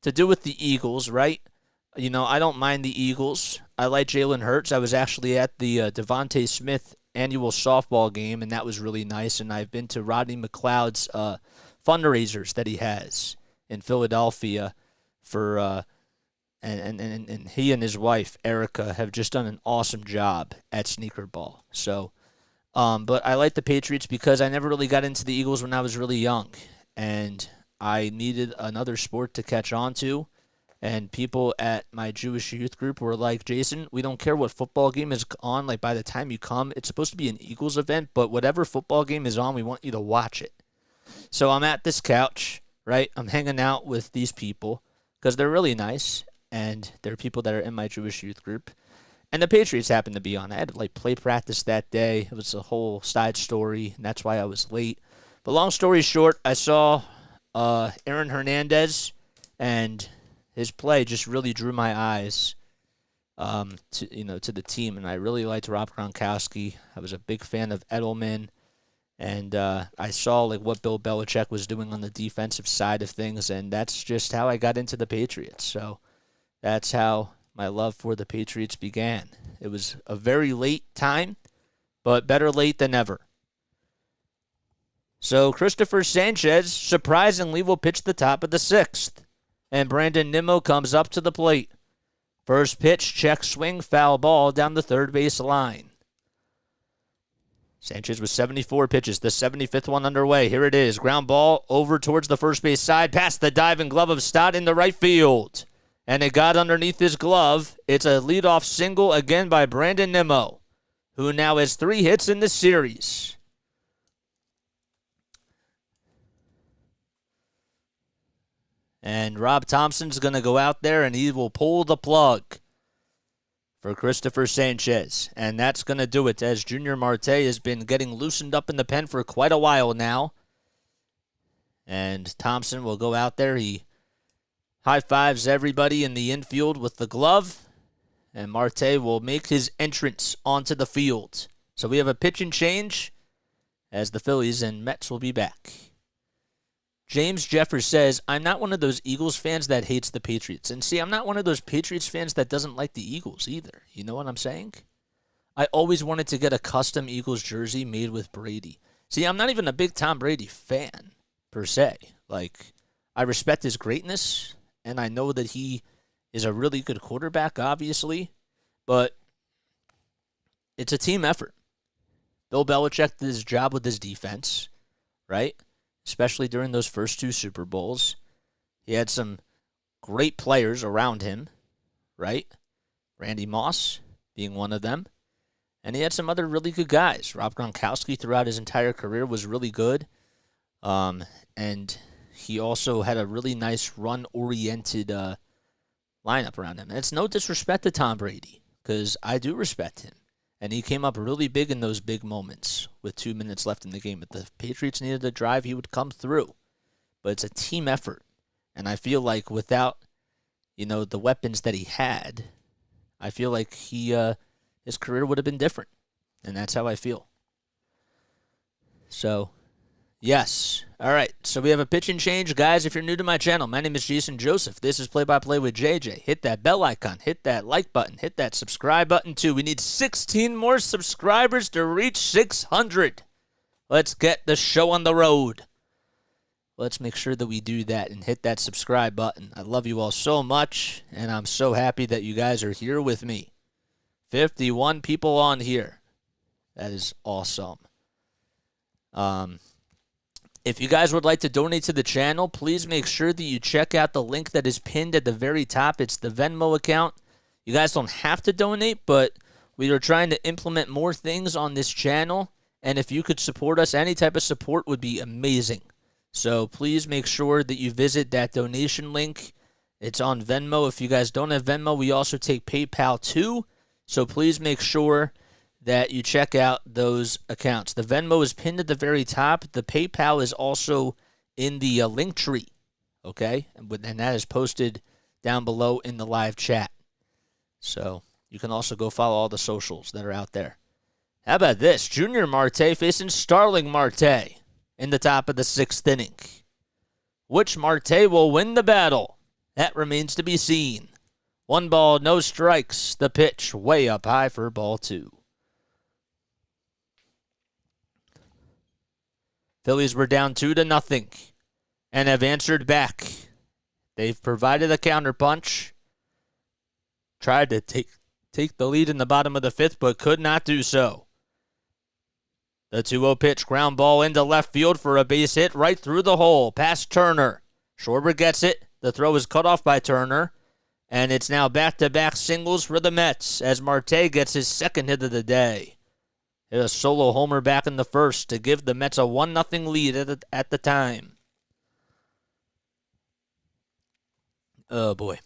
Speaker 1: to do with the Eagles, right? You know, I don't mind the Eagles. I like Jalen Hurts. I was actually at the Devontae Smith annual softball game, and that was really nice. And I've been to Rodney McLeod's fundraisers that he has in Philadelphia for and he and his wife Erica have just done an awesome job at sneaker ball. So, but I like the Patriots because I never really got into the Eagles when I was really young, and I needed another sport to catch on to. And people at my Jewish youth group were like, Jason, we don't care what football game is on. Like, by the time you come, it's supposed to be an Eagles event, but whatever football game is on, we want you to watch it. So I'm at this couch, right? I'm hanging out with these people because they're really nice, and they're people that are in my Jewish youth group. And the Patriots happened to be on. I had, like, play practice that day. It was a whole side story, and that's why I was late. But long story short, I saw Aaron Hernandez, and his play just really drew my eyes to the team, and I really liked Rob Gronkowski. I was a big fan of Edelman, and I saw like what Bill Belichick was doing on the defensive side of things, and that's just how I got into the Patriots. So that's how my love for the Patriots began. It was a very late time, but better late than never. So Christopher Sanchez surprisingly will pitch the top of the 6th. And Brandon Nimmo comes up to the plate. First pitch, check swing, foul ball down the third base line. Sanchez with 74 pitches, the 75th one underway. Here it is. Ground ball over towards the first base side, past the diving glove of Stott in the right field. And it got underneath his glove. It's a leadoff single again by Brandon Nimmo, who now has 3 hits in the series. And Rob Thompson's going to go out there, and he will pull the plug for Christopher Sanchez. And that's going to do it, as Junior Marte has been getting loosened up in the pen for quite a while now. And Thompson will go out there. He high-fives everybody in the infield with the glove. And Marte will make his entrance onto the field. So we have a pitching change as the Phillies and Mets will be back. James Jeffers says, I'm not one of those Eagles fans that hates the Patriots. And see, I'm not one of those Patriots fans that doesn't like the Eagles either. You know what I'm saying? I always wanted to get a custom Eagles jersey made with Brady. See, I'm not even a big Tom Brady fan, per se. Like, I respect his greatness, and I know that he is a really good quarterback, obviously. But it's a team effort. Bill Belichick did his job with his defense, right? Especially during those first 2 Super Bowls. He had some great players around him, right? Randy Moss, being one of them. And he had some other really good guys. Rob Gronkowski throughout his entire career was really good. And he also had a really nice run-oriented lineup around him. And it's no disrespect to Tom Brady, because I do respect him. And he came up really big in those big moments with 2 minutes left in the game. If the Patriots needed a drive, he would come through. But it's a team effort. And I feel like without, the weapons that he had, I feel like his career would have been different. And that's how I feel. So, yes. All right. So we have a pitch and change. Guys, if you're new to my channel, my name is Jason Joseph. This is Play-by-Play with JJ. Hit that bell icon. Hit that like button. Hit that subscribe button, too. We need 16 more subscribers to reach 600. Let's get the show on the road. Let's make sure that we do that and hit that subscribe button. I love you all so much, and I'm so happy that you guys are here with me. 51 people on here. That is awesome. If you guys would like to donate to the channel, please make sure that you check out the link that is pinned at the very top. It's the Venmo account. You guys don't have to donate, but we are trying to implement more things on this channel, and if you could support us, any type of support would be amazing. So please make sure that you visit that donation link. It's on Venmo. If you guys don't have Venmo, we also take PayPal too. So please make sure that you check out those accounts. The Venmo is pinned at the very top. The PayPal is also in the LINKTREE, okay? And that is posted down below in the live chat. So you can also go follow all the socials that are out there. How about this? Junior Marte facing Starling Marte in the top of the 6th inning. Which Marte will win the battle? That remains to be seen. 1 ball, no strikes. The pitch way up high for ball 2. Phillies were down 2-0 and have answered back. They've provided a counterpunch. Tried to take the lead in the bottom of the 5th, but could not do so. The 2-0 pitch, ground ball into left field for a base hit right through the hole, past Turner. Schwarber gets it. The throw is cut off by Turner, and it's now back-to-back singles for the Mets as Marte gets his 2nd hit of the day. Hit a solo homer back in the 1st to give the Mets a 1-0 lead at the time. Oh, boy.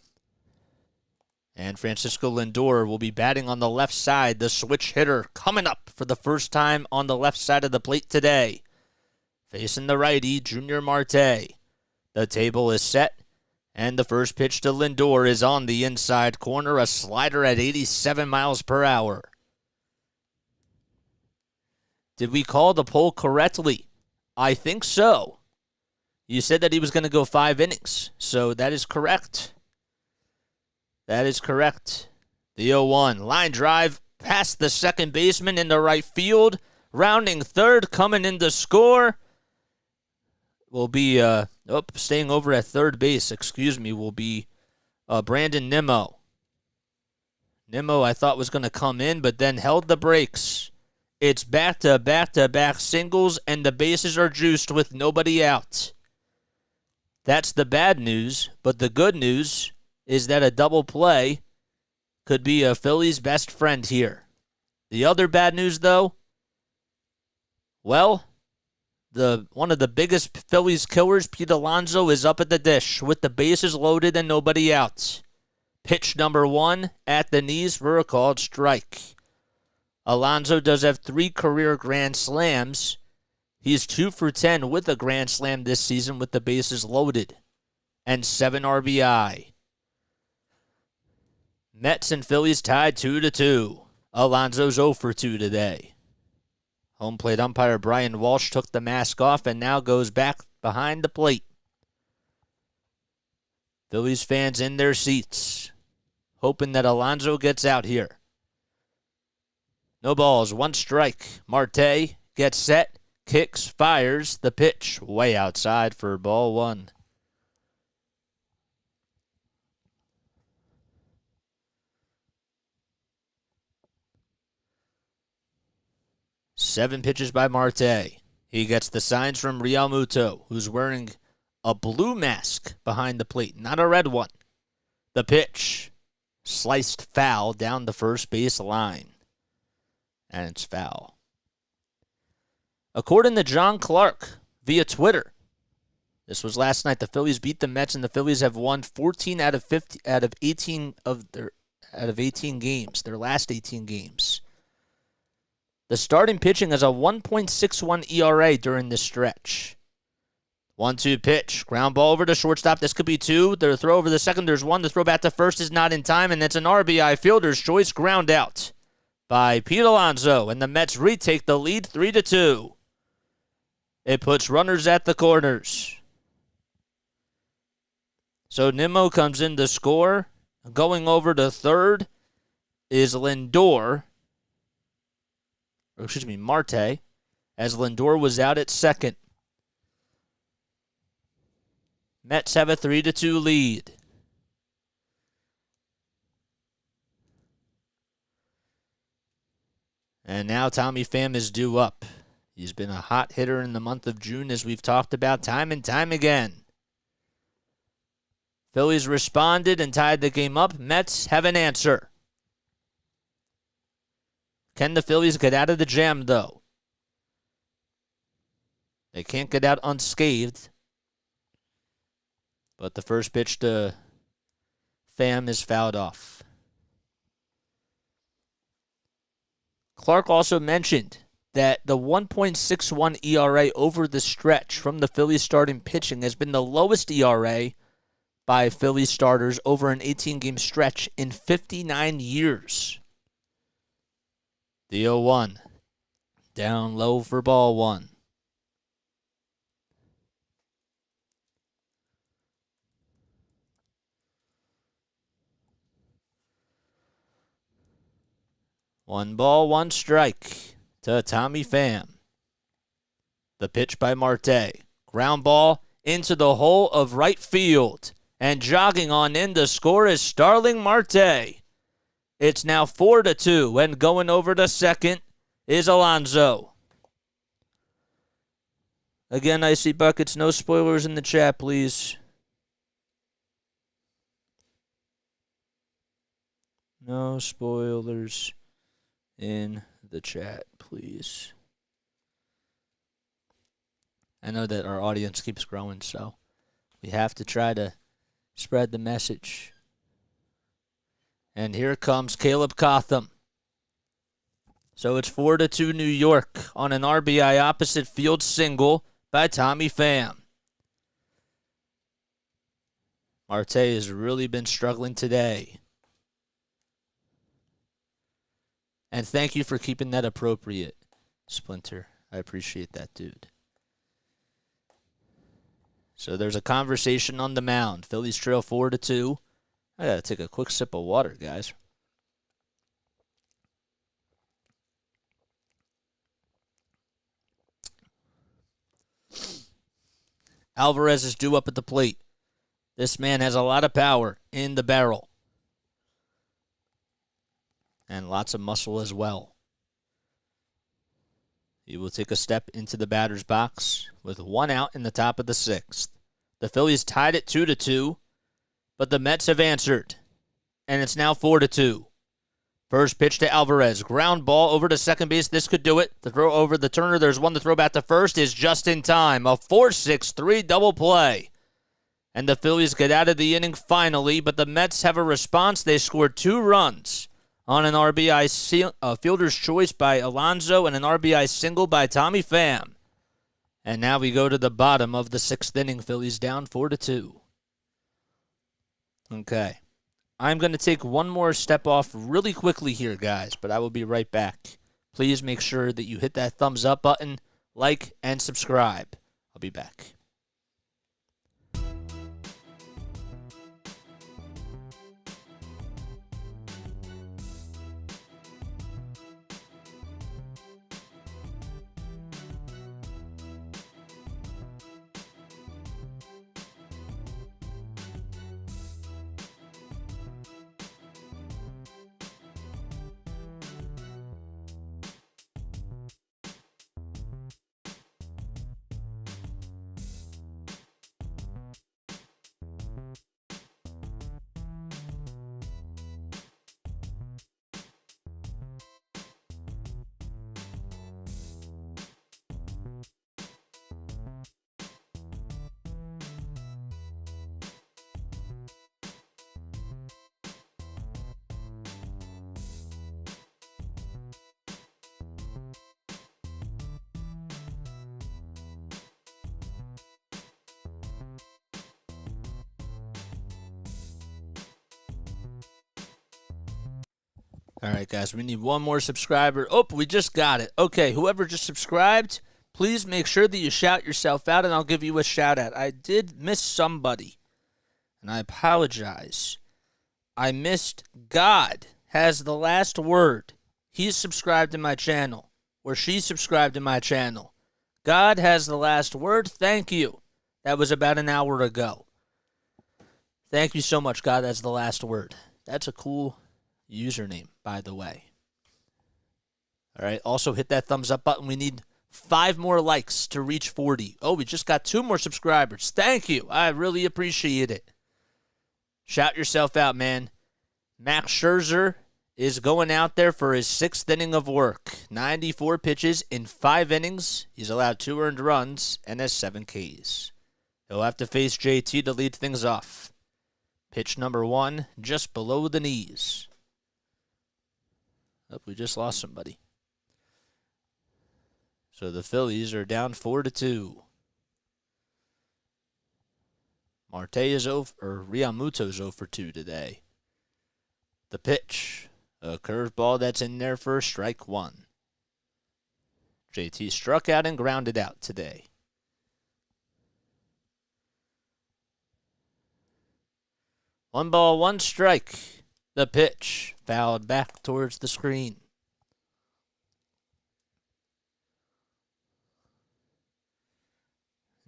Speaker 1: And Francisco Lindor will be batting on the left side. The switch hitter coming up for the first time on the left side of the plate today. Facing the righty, Junior Marte. The table is set, and the first pitch to Lindor is on the inside corner. A slider at 87 miles per hour. Did we call the poll correctly? I think so. You said that he was going to go 5 innings, so that is correct. That is correct. The 0-1. Line drive past the second baseman in the right field. Rounding third, coming in to score. Will be, staying over at third base, will be Brandon Nimmo. Nimmo, I thought, was going to come in, but then held the brakes. It's back-to-back singles, and the bases are juiced with nobody out. That's the bad news, but the good news is that a double play could be a Phillies' best friend here. The other bad news, though, well, one of the biggest Phillies killers, Pete Alonso, is up at the dish with the bases loaded and nobody out. Pitch number 1 at the knees for a called strike. Alonso does have 3 career grand slams. He's 2 for 10 with a grand slam this season with the bases loaded and 7 RBI. Mets and Phillies tied 2-2. Alonso's 0 for 2 today. Home plate umpire Brian Walsh took the mask off and now goes back behind the plate. Phillies fans in their seats, hoping that Alonso gets out here. No balls, 1 strike. Marte gets set, kicks, fires. The pitch way outside for ball 1. Seven pitches by Marte. He gets the signs from Real Muto, who's wearing a blue mask behind the plate, not a red one. The pitch. sliced foul down the first base line. And it's foul. According to John Clark via Twitter, this was last night. The Phillies beat the Mets, and the Phillies have won 14 out of 18 games, their last 18 games. The starting pitching has a 1.61 ERA during this stretch. 1-2 pitch. Ground ball over to shortstop. This could be two. The throw over the second. There's one. The throw back to first is not in time, and it's an RBI fielder's choice ground out by Pete Alonso, and the Mets retake the lead 3-2. It puts runners at the corners. So Nimmo comes in to score. Going over to third is Marte, as Lindor was out at second. Mets have a 3-2 lead. And now Tommy Pham is due up. He's been a hot hitter in the month of June, as we've talked about time and time again. Phillies responded and tied the game up. Mets have an answer. Can the Phillies get out of the jam, though? They can't get out unscathed. But the first pitch to Pham is fouled off. Clark also mentioned that the 1.61 ERA over the stretch from the Phillies starting pitching has been the lowest ERA by Phillies starters over an 18-game stretch in 59 years. The 0-1. Down low for ball one. One ball, one strike to Tommy Pham. The pitch by Marte. Ground ball into the hole of right field. And jogging on in to score is Starling Marte. It's now 4-2, and going over to second is Alonso. Again, Icy Buckets, no spoilers in the chat, please. No spoilers in the chat, please. I know that our audience keeps growing, so we have to try to spread the message. And here comes Caleb Cotham. So it's 4-2 New York on an RBI opposite field single by Tommy Pham. Marte has really been struggling today. And thank you for keeping that appropriate, Splinter. I appreciate that, dude. So there's a conversation on the mound. Phillies trail 4-2. I got to take a quick sip of water, guys. Alvarez is due up at the plate. This man has a lot of power in the barrel. And lots of muscle as well. He will take a step into the batter's box with one out in the top of the sixth. The Phillies tied it 2-2, but the Mets have answered, and it's now 4-2. First pitch to Alvarez. Ground ball over to second base. This could do it. The throw over the Turner. There's one to throw back to first is just in time. A 4-6-3 double play. And the Phillies get out of the inning finally, but the Mets have a response. They scored 2 runs on an RBI fielder's choice by Alonso and an RBI single by Tommy Pham. And now we go to the bottom of the 6th inning. Phillies down 4-2. Okay. I'm going to take one more step off really quickly here, guys, but I will be right back. Please make sure that you hit that thumbs up button, like, and subscribe. I'll be back. All right, guys, we need one more subscriber. Oh, we just got it. Okay, whoever just subscribed, please make sure that you shout yourself out, and I'll give you a shout-out. I did miss somebody, and I apologize. I missed God has the last word. He's subscribed to my channel, or she's subscribed to my channel. God has the last word. Thank you. That was about an hour ago. Thank you so much, God has the last word. That's a cool username, by the way. All right, also hit that thumbs up button. We need 5 more likes to reach 40. Oh, we just got 2 more subscribers. Thank you. I really appreciate it. Shout yourself out, man. Max Scherzer is going out there for his 6th inning of work. 94 pitches in 5 innings. He's allowed 2 earned runs and has 7 Ks. He'll have to face JT to lead things off. Pitch number 1, just below the knees. Oh, we just lost somebody. So the Phillies are down 4-2. Marte is Realmuto's 0 for 2 today. The pitch, a curveball that's in there for strike 1. JT struck out and grounded out today. One ball, one strike. The pitch, fouled back towards the screen.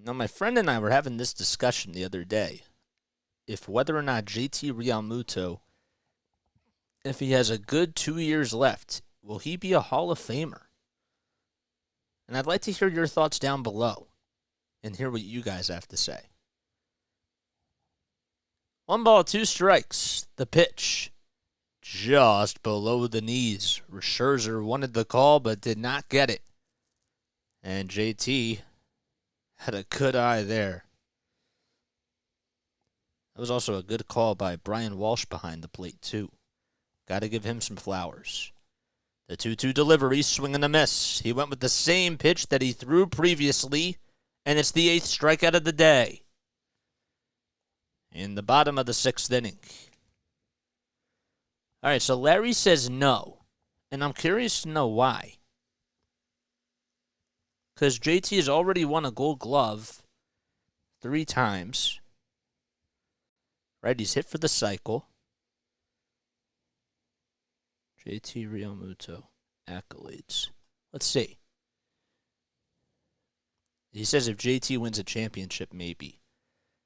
Speaker 1: Now, my friend and I were having this discussion the other day. If whether or not JT Realmuto, if he has a good 2 years left, will he be a Hall of Famer? And I'd like to hear your thoughts down below and hear what you guys have to say. 1 ball, 2 strikes. The pitch, just below the knees. Scherzer wanted the call but did not get it. And JT had a good eye there. That was also a good call by Brian Walsh behind the plate, too. Got to give him some flowers. The 2-2 delivery, swing and a miss. He went with the same pitch that he threw previously, and it's the 8th strikeout of the day. In the bottom of the 6th inning. All right, so Larry says no, and I'm curious to know why. Because JT has already won a Gold Glove 3 times. Right, he's hit for the cycle. JT Realmuto accolades. Let's see. He says if JT wins a championship, maybe.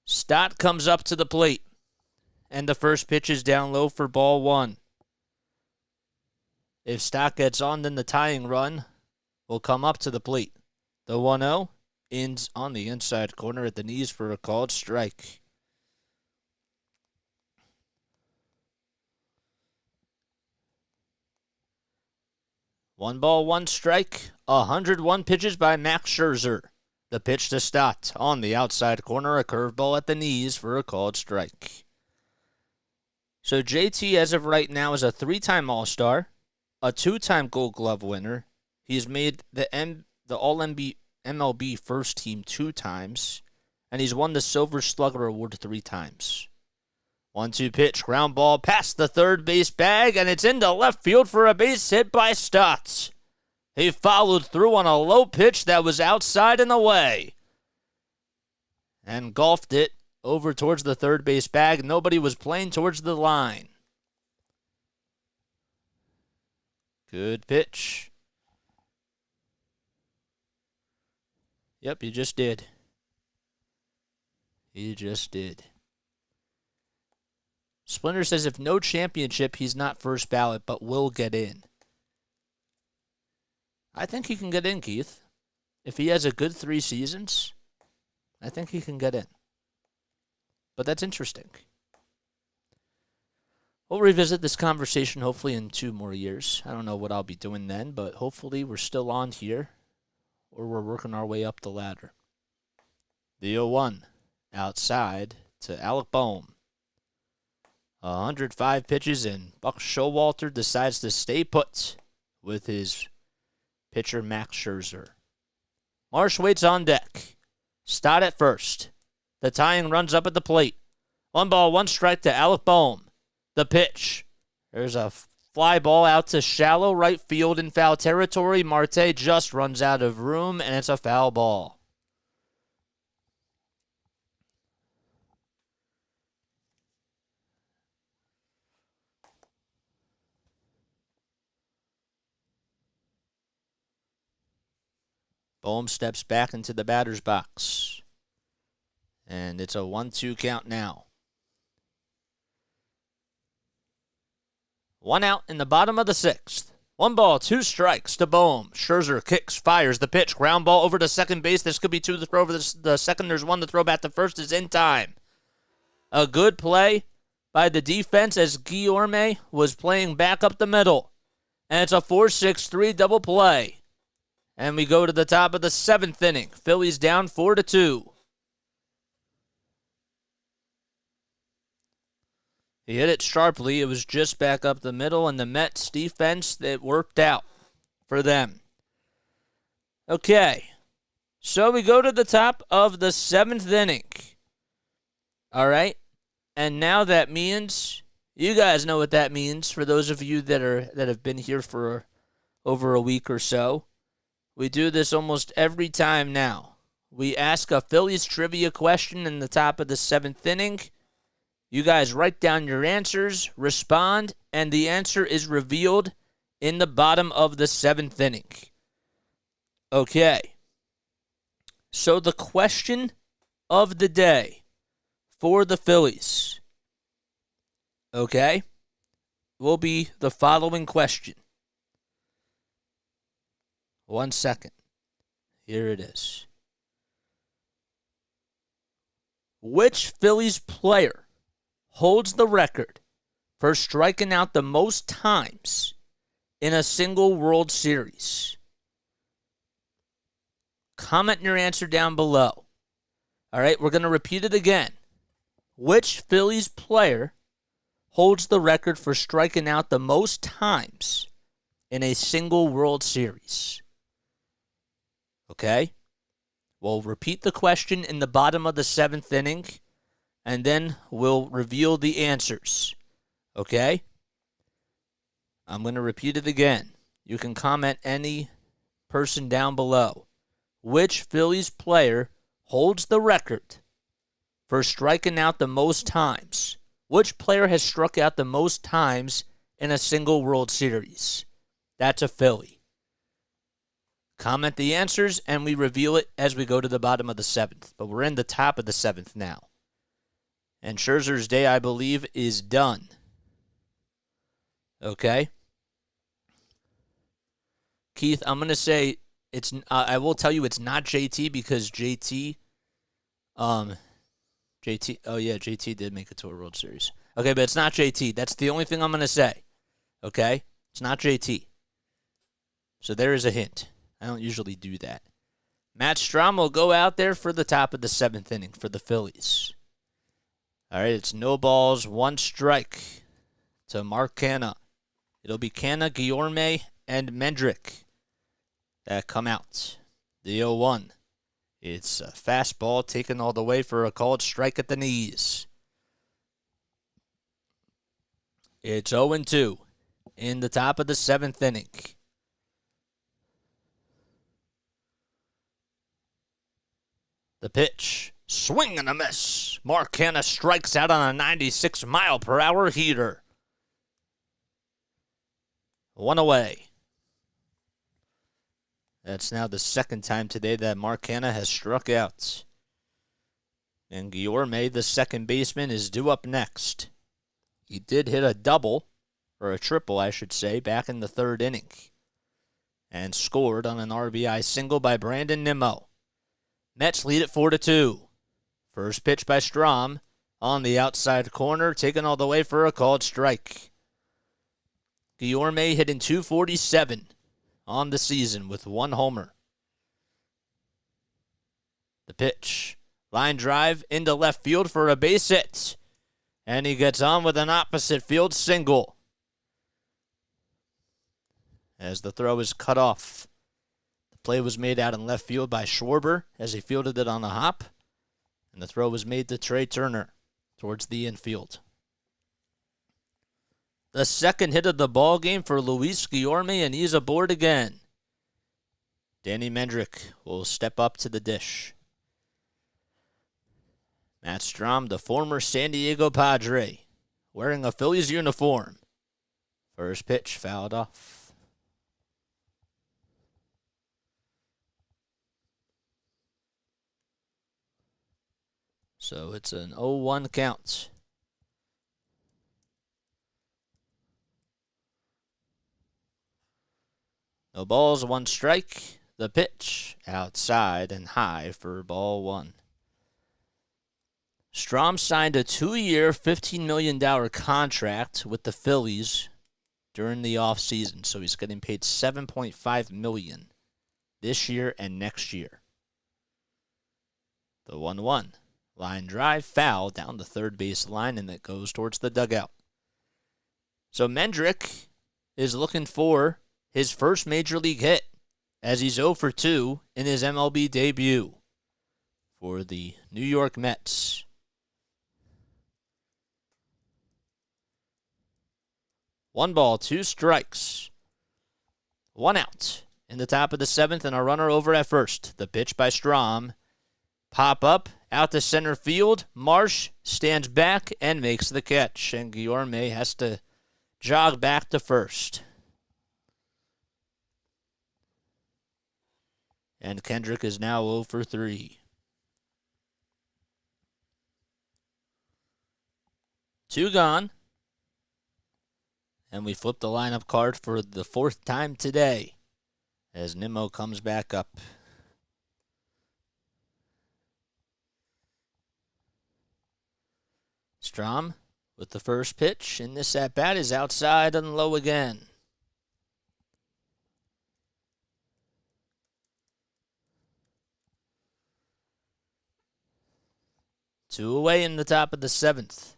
Speaker 1: Stott comes up to the plate. And the first pitch is down low for ball 1. If Stott gets on, then the tying run will come up to the plate. The 1-0 ends on the inside corner at the knees for a called strike. One ball, one strike. 101 pitches by Max Scherzer. The pitch to Stott on the outside corner, a curveball at the knees for a called strike. So JT, as of right now, is a 3-time All-Star, a 2-time Gold Glove winner. He's made the All-MLB first team 2 times, and he's won the Silver Slugger Award 3 times. 1-2 pitch, ground ball past the third base bag, and it's into left field for a base hit by Stott. He followed through on a low pitch that was outside and away, and golfed it over towards the third base bag. Nobody was playing towards the line. Good pitch. Yep, he just did. He just did. Splinter says if no championship, he's not first ballot, but will get in. I think he can get in, Keith. If he has a good 3 seasons, I think he can get in. But that's interesting. We'll revisit this conversation hopefully in 2 more years. I don't know what I'll be doing then, but hopefully we're still on here or we're working our way up the ladder. The 0-1 outside to Alec Boehm. 105 pitches, and Buck Showalter decides to stay put with his pitcher Max Scherzer. Marsh waits on deck. Stott at first. The tying runs up at the plate. 1 ball, 1 strike to Alec Boehm. The pitch. There's a Fly ball out to shallow right field in foul territory. Marte just runs out of room, and it's a foul ball. Bohm steps back into the batter's box. And it's a 1-2 count now. 1 out in the bottom of the 6th. 1 ball, 2 strikes to Bohm. Scherzer kicks, fires the pitch. Ground ball over to second base. This could be 2 to throw over the second. There's 1 to throw back to first. Is in time. A good play by the defense as Guillorme was playing back up the middle. And it's a 4-6-3 double play. And we go to the top of the 7th inning. Phillies down 4-2. He hit it sharply. It was just back up the middle, and the Mets defense, it worked out for them. Okay, so we go to the top of the 7th inning. All right, and now that means, you guys know what that means for those of you that have been here for over a week or so. We do this almost every time now. We ask a Phillies trivia question in the top of the 7th inning. You guys write down your answers, respond, and the answer is revealed in the bottom of the 7th inning. Okay. So the question of the day for the Phillies, okay, will be the following question. 1 second. Here it is. Which Phillies player holds the record for striking out the most times in a single World Series? Comment your answer down below. All right, we're going to repeat it again. Which Phillies player holds the record for striking out the most times in a single World Series? Okay? We'll repeat the question in the bottom of the 7th inning, and then we'll reveal the answers. Okay? I'm going to repeat it again. You can comment any person down below. Which Phillies player holds the record for striking out the most times? Which player has struck out the most times in a single World Series? That's a Philly. Comment the answers, and we reveal it as we go to the bottom of the 7th. But we're in the top of the 7th now. And Scherzer's day, I believe, is done. Okay? Keith, I'm going to say, I will tell you it's not JT because JT did make it to a World Series. Okay, but it's not JT. That's the only thing I'm going to say. Okay? It's not JT. So there is a hint. I don't usually do that. Matt Strahm will go out there for the top of the 7th inning for the Phillies. All right, it's no balls, 1 strike to Mark Canha. It'll be Canha, Guillorme, and Mendrick that come out. The 0-1. It's a fastball taken all the way for a called strike at the knees. It's 0-2 in the top of the 7th inning. The pitch, swing and a miss. Mark Canha strikes out on a 96-mile-per-hour heater. 1 away. That's now the 2nd time today that Mark Canha has struck out. And Guillorme, the second baseman, is due up next. He did hit a double, or a triple, I should say, back in the 3rd inning. And scored on an RBI single by Brandon Nimmo. Mets lead at 4-2. First pitch by Strahm on the outside corner, taken all the way for a called strike. Guillorme hitting .247 on the season with 1 homer. The pitch, line drive into left field for a base hit. And he gets on with an opposite field single. As the throw is cut off. Play was made out in left field by Schwarber as he fielded it on a hop. And the throw was made to Trey Turner towards the infield. the second hit of the ball game for Luis Guillorme, and he's aboard again. Danny Mendrick will step up to the dish. Matt Strahm, the former San Diego Padre, wearing a Phillies uniform. First pitch fouled off. So it's an 0-1 count. No balls, one strike. The pitch outside and high for ball one. Strahm signed a 2-year, $15 million contract with the Phillies during the offseason, so he's getting paid $7.5 million this year and next year. The 1-1. Line drive, foul down the third base line, and it goes towards the dugout. So Mendrick is looking for his first major league hit, as he's 0 for 2 in his MLB debut for the New York Mets. One ball, two strikes. One out in the top of the seventh, and a runner over at first. The pitch by Strahm. Pop up, out to center field. Marsh stands back and makes the catch, and Guillorme has to jog back to first. And Kendrick is now 0 for 3. 2 gone. And we flip the lineup card for the 4th time today as Nimmo comes back up. Strahm with the first pitch, and this at-bat is outside and low again. Two away in the top of the 7th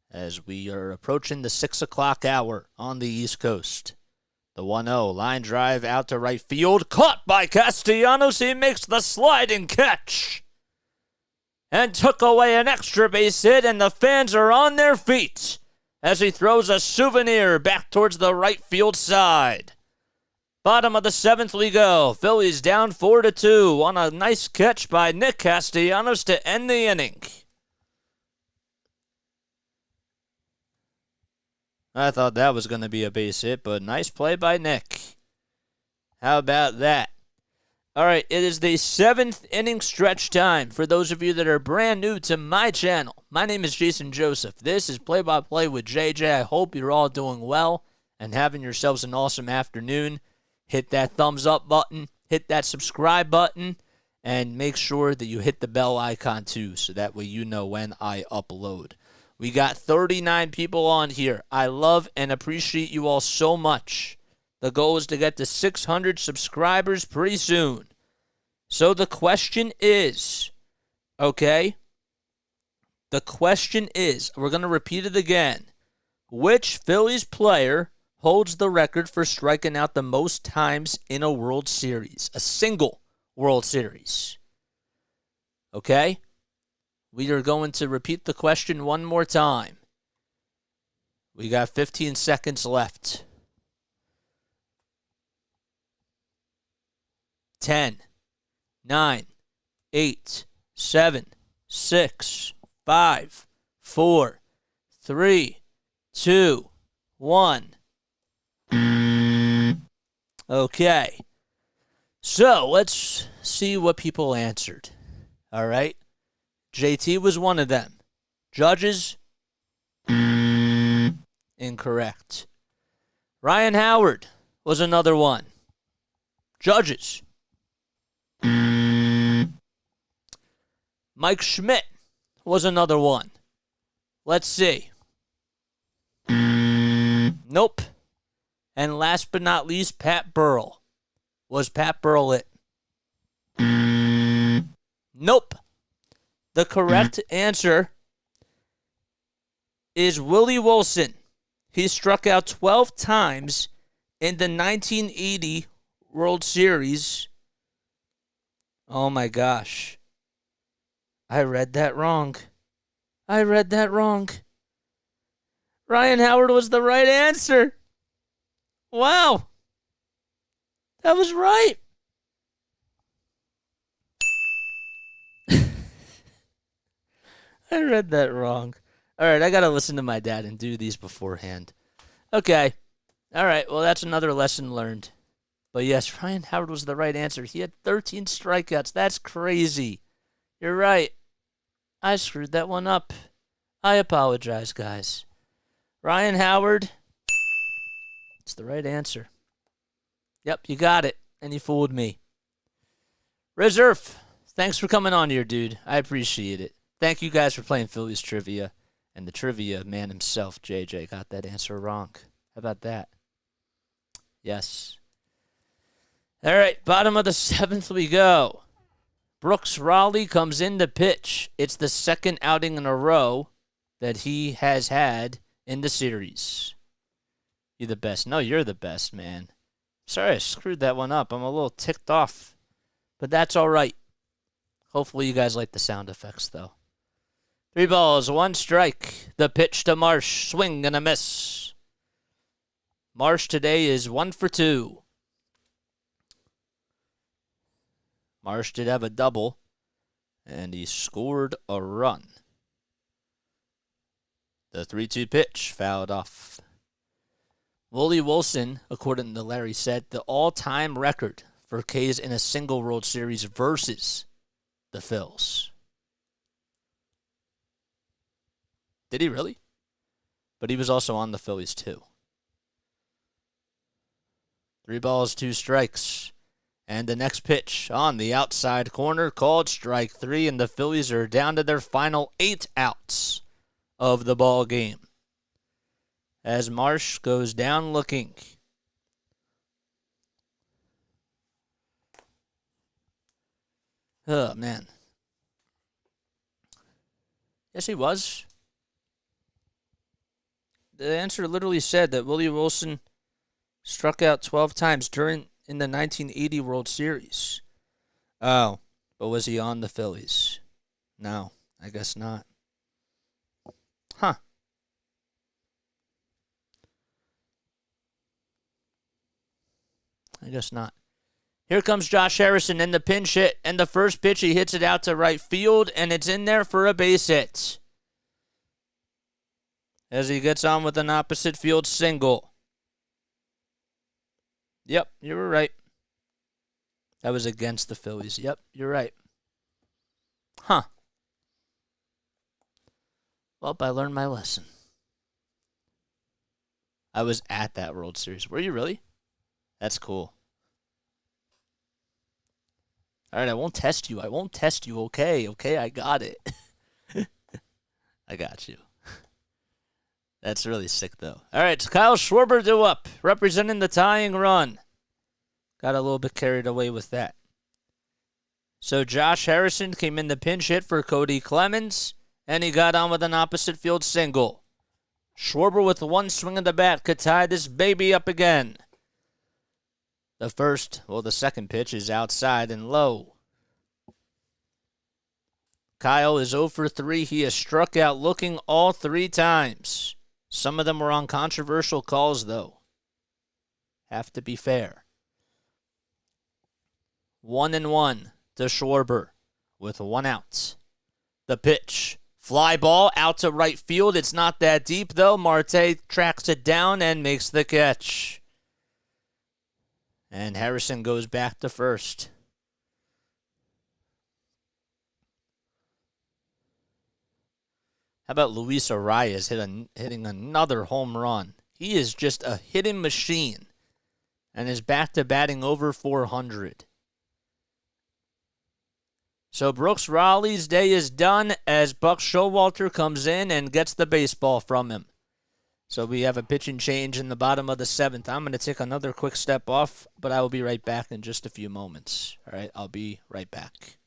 Speaker 1: as we are approaching the 6 o'clock hour on the East Coast. The 1-0 line drive out to right field. Caught by Castellanos. He makes the sliding catch and took away an extra base hit, and the fans are on their feet as he throws a souvenir back towards the right field side. Bottom of the 7th we go. Phillies down 4-2 on a nice catch by Nick Castellanos to end the inning. I thought that was going to be a base hit, but nice play by Nick. How about that? All right, it is the 7th inning stretch time. For those of you that are brand new to my channel, my name is Jason Joseph. This is Play by Play with JJ. I hope you're all doing well and having yourselves an awesome afternoon. Hit that thumbs up button, hit that subscribe button, and make sure that you hit the bell icon too, so that way you know when I upload. We got 39 people on here. I love and appreciate you all so much. The goal is to get to 600 subscribers pretty soon. So the question is, okay? The question is, we're going to repeat it again. Which Phillies player holds the record for striking out the most times in a World Series? A single World Series. Okay? We are going to repeat the question one more time. We got 15 seconds left. 10, 9, 8, 7, 6, 5, 4, 3, 2, 1. Okay. So let's see what people answered. All right. JT was one of them. Judges? Incorrect. Ryan Howard was another one. Judges? Mike Schmidt was another one. Let's see. Nope. And last but not least, Pat Burrell. Was Pat Burrell it? Nope. The correct answer is Willie Wilson. He struck out 12 times in the 1980 World Series. Oh my gosh. I read that wrong. Ryan Ryan Howard was the right answer. Wow. That was right. I read that wrong. All right, I got to listen to my dad and do these beforehand. Okay. All right, well, that's another lesson learned. But yes, Ryan Howard was the right answer. He had 13 strikeouts. That's crazy. You're right. I screwed that one up. I apologize, guys. Ryan Howard, it's the right answer. Yep, you got it. And you fooled me. Reserve, thanks for coming on here, dude. I appreciate it. Thank you guys for playing Phillies trivia. And the trivia man himself, JJ, got that answer wrong. How about that? Yes. All right, bottom of the 7th we go. Brooks Raleigh comes in to pitch. It's the second outing in a row that he has had in the series. You the best. No, you're the best, man. Sorry, I screwed that one up. I'm a little ticked off. But that's all right. Hopefully you guys like the sound effects, though. 3 balls, 1 strike. The pitch to Marsh. Swing and a miss. Marsh today is 1 for 2. Marsh did have a double, and he scored a run. The 3-2 pitch fouled off. Willie Wilson, according to Larry, set the all-time record for Ks in a single World Series versus the Phils. Did he really? But he was also on the Phillies, too. 3 balls, 2 strikes. And the next pitch on the outside corner called strike 3, and the Phillies are down to their final 8 outs of the ball game. As Marsh goes down looking. Oh, man. Yes, he was. The answer literally said that Willie Wilson struck out 12 times in the 1980 World Series. Oh, but was he on the Phillies? No, I guess not. Huh. I guess not. Here comes Josh Harrison in the pinch hit, and the first pitch he hits it out to right field, and it's in there for a base hit. As he gets on with an opposite field single. Yep, you were right. That was against the Phillies. Yep, you're right. Huh. Well, I learned my lesson. I was at that World Series. Were you really? That's cool. All right, I won't test you. Okay, I got it. I got you. That's really sick, though. All right, so Kyle Schwarber due up, representing the tying run. Got a little bit carried away with that. So Josh Harrison came in the pinch hit for Cody Clemens, and he got on with an opposite field single. Schwarber with 1 swing of the bat could tie this baby up again. The second pitch is outside and low. Kyle is 0 for 3. He has struck out looking all 3 times. Some of them were on controversial calls, though. Have to be fair. 1-1 to Schwarber with 1 out. The pitch. Fly ball out to right field. It's not that deep, though. Marte tracks it down and makes the catch. And Harrison goes back to first. How about Luis Arias hitting another home run? He is just a hitting machine and is back to batting over 400. So Brooks Raleigh's day is done as Buck Showalter comes in and gets the baseball from him. So we have a pitching change in the bottom of the 7th. I'm going to take another quick step off, but I will be right back in just a few moments. All right, I'll be right back.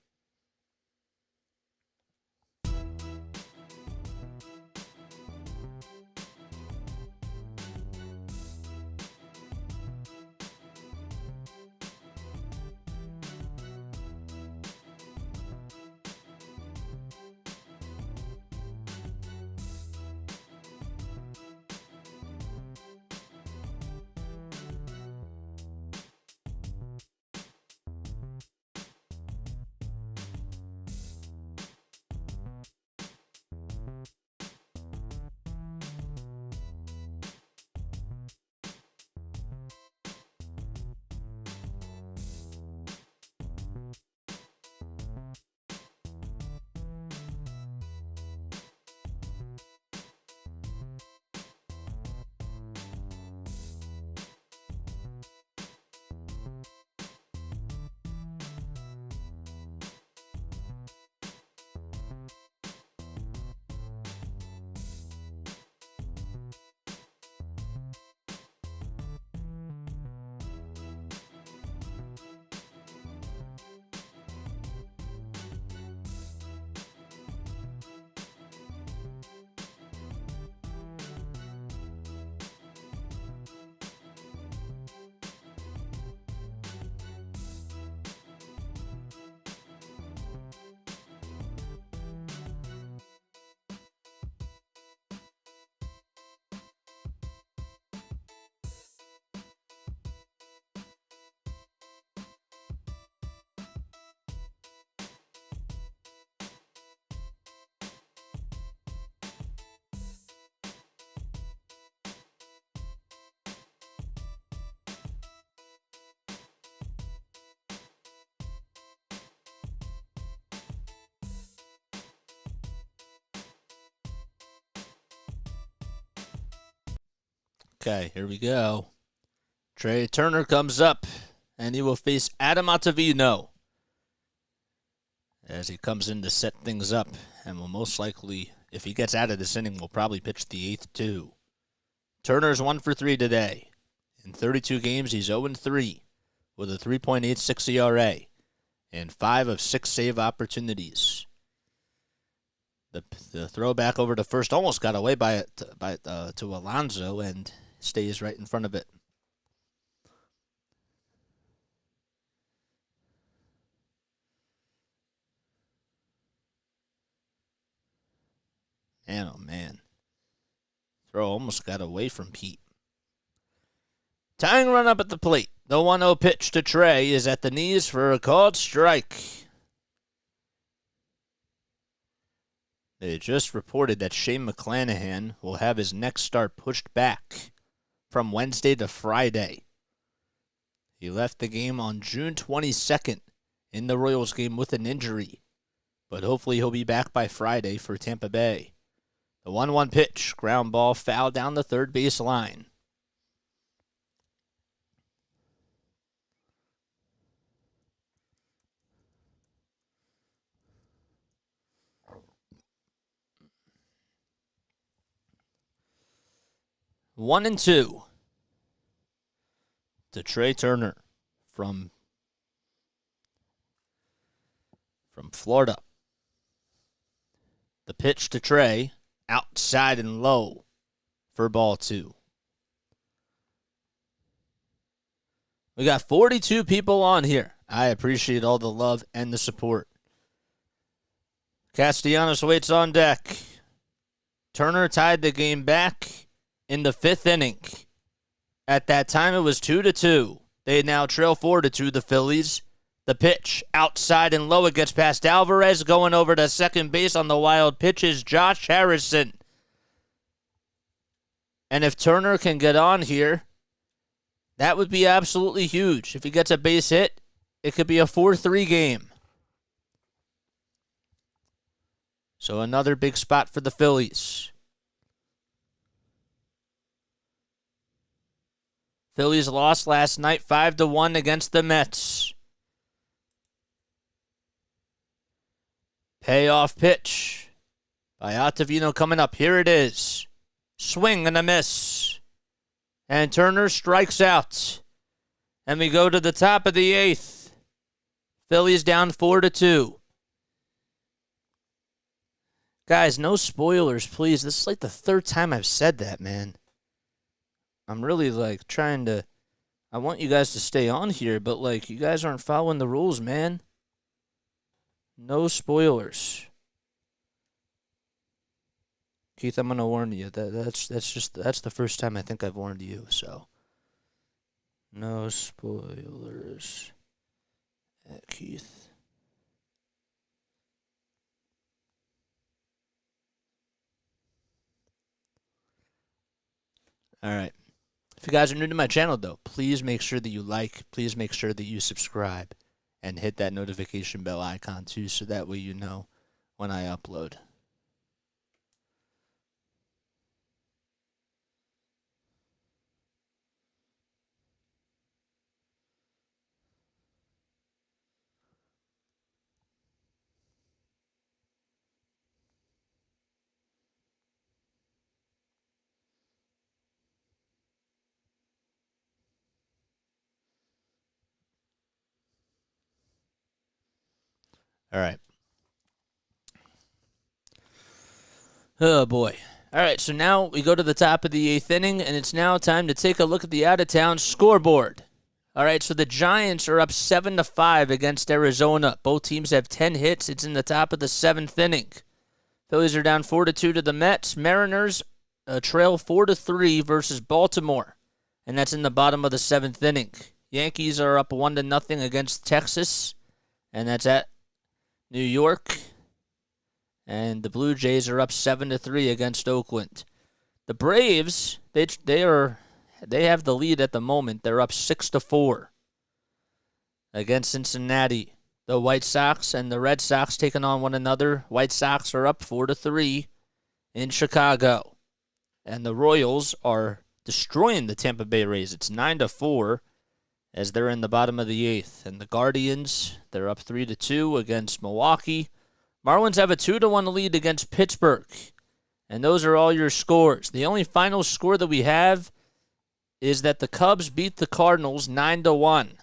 Speaker 1: Okay, here we go. Trey Turner comes up, and he will face Adam Ottavino as he comes in to set things up, and will most likely, if he gets out of this inning, will probably pitch the 8th too. Turner's 1 for 3 today. In 32 games, he's 0-3 with a 3.86 ERA and 5 of 6 save opportunities. The throw back over to first almost got away to Alonso and stays right in front of it. Man, oh man. Throw almost got away from Pete. Tying run up at the plate. The 1-0 pitch to Trey is at the knees for a called strike. They just reported that Shane McClanahan will have his next start pushed back from Wednesday to Friday. He left the game on June 22nd in the Royals game with an injury, but hopefully he'll be back by Friday for Tampa Bay. The 1-1 pitch, ground ball, foul down the third base line. One and two to Trey Turner from Florida. The pitch to Trey, outside and low for ball 2. We got 42 people on here. I appreciate all the love and the support. Castellanos waits on deck. Turner tied the game back in the 5th inning. At that time, it was 2-2. They now trail 4-2, the Phillies. The pitch, outside and low. It gets past Alvarez. Going over to second base on the wild pitch is Josh Harrison. And if Turner can get on here, that would be absolutely huge. If he gets a base hit, it could be a 4-3 game. So another big spot for the Phillies. Phillies lost last night 5-1 against the Mets. Payoff pitch by Ottavino coming up. Here it is. Swing and a miss. And Turner strikes out. And we go to the top of the 8th. Phillies down 4-2. Guys, no spoilers, please. This is like the 3rd time I've said that, man. I'm really, trying to... I want you guys to stay on here, but, you guys aren't following the rules, man. No spoilers. Keith, I'm going to warn you. That's the first time I think I've warned you, so... No spoilers. Keith. All right. If you guys are new to my channel, though, please make sure that you like, please make sure that you subscribe, and hit that notification bell icon, too, so that way you know when I upload. All right. Oh, boy. All right, so now we go to the top of the 8th inning, and it's now time to take a look at the out-of-town scoreboard. All right, so the Giants are up 7-5 against Arizona. Both teams have 10 hits. It's in the top of the 7th inning. Phillies are down 4-2 to the Mets. Mariners trail 4-3 versus Baltimore, and that's in the bottom of the 7th inning. Yankees are up 1-0 against Texas, and that's at New York, and the Blue Jays are up 7-3 against Oakland. The Braves, they have the lead at the moment. They're up 6-4 against Cincinnati. The White Sox and the Red Sox taking on one another. White Sox are up 4-3 in Chicago, and the Royals are destroying the Tampa Bay Rays. It's 9-4 as they're in the bottom of the 8th. And the Guardians, they're up 3-2 against Milwaukee. Marlins have a 2-1 lead against Pittsburgh. And those are all your scores. The only final score that we have is that the Cubs beat the Cardinals 9-1.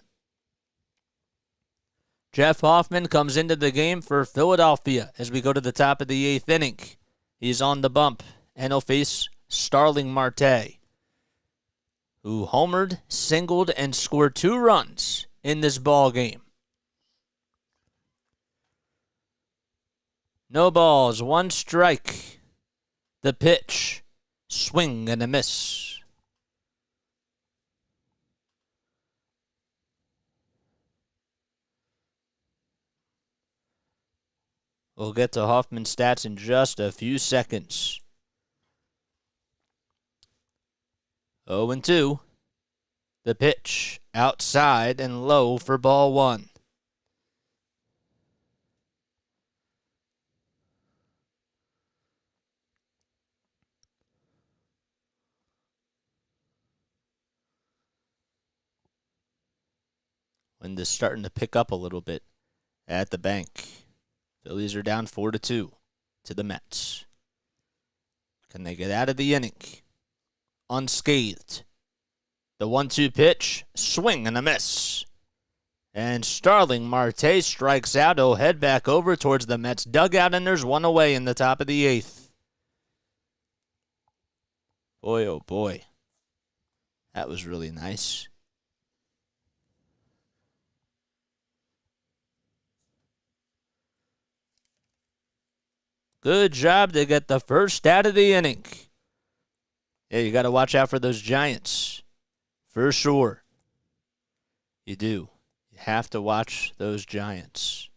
Speaker 1: Jeff Hoffman comes into the game for Philadelphia as we go to the top of the 8th inning. He's on the bump, and he'll face Starling Marte, who homered, singled, and scored 2 runs in this ball game. No balls, 1 strike. The pitch, swing and a miss. We'll get to Hoffman's stats in just a few seconds. 0-2. The pitch, outside and low for ball 1. Wind is starting to pick up a little bit at the bank. Phillies are down 4-2 to the Mets. Can they get out of the inning unscathed? The 1-2 pitch, swing and a miss. And Starling Marte strikes out. He'll head back over towards the Mets dugout, and there's 1 away in the top of the 8th. Boy, oh boy. That was really nice. Good job to get the first out of the inning. Yeah, you got to watch out for those Giants. For sure. You do. You have to watch those Giants.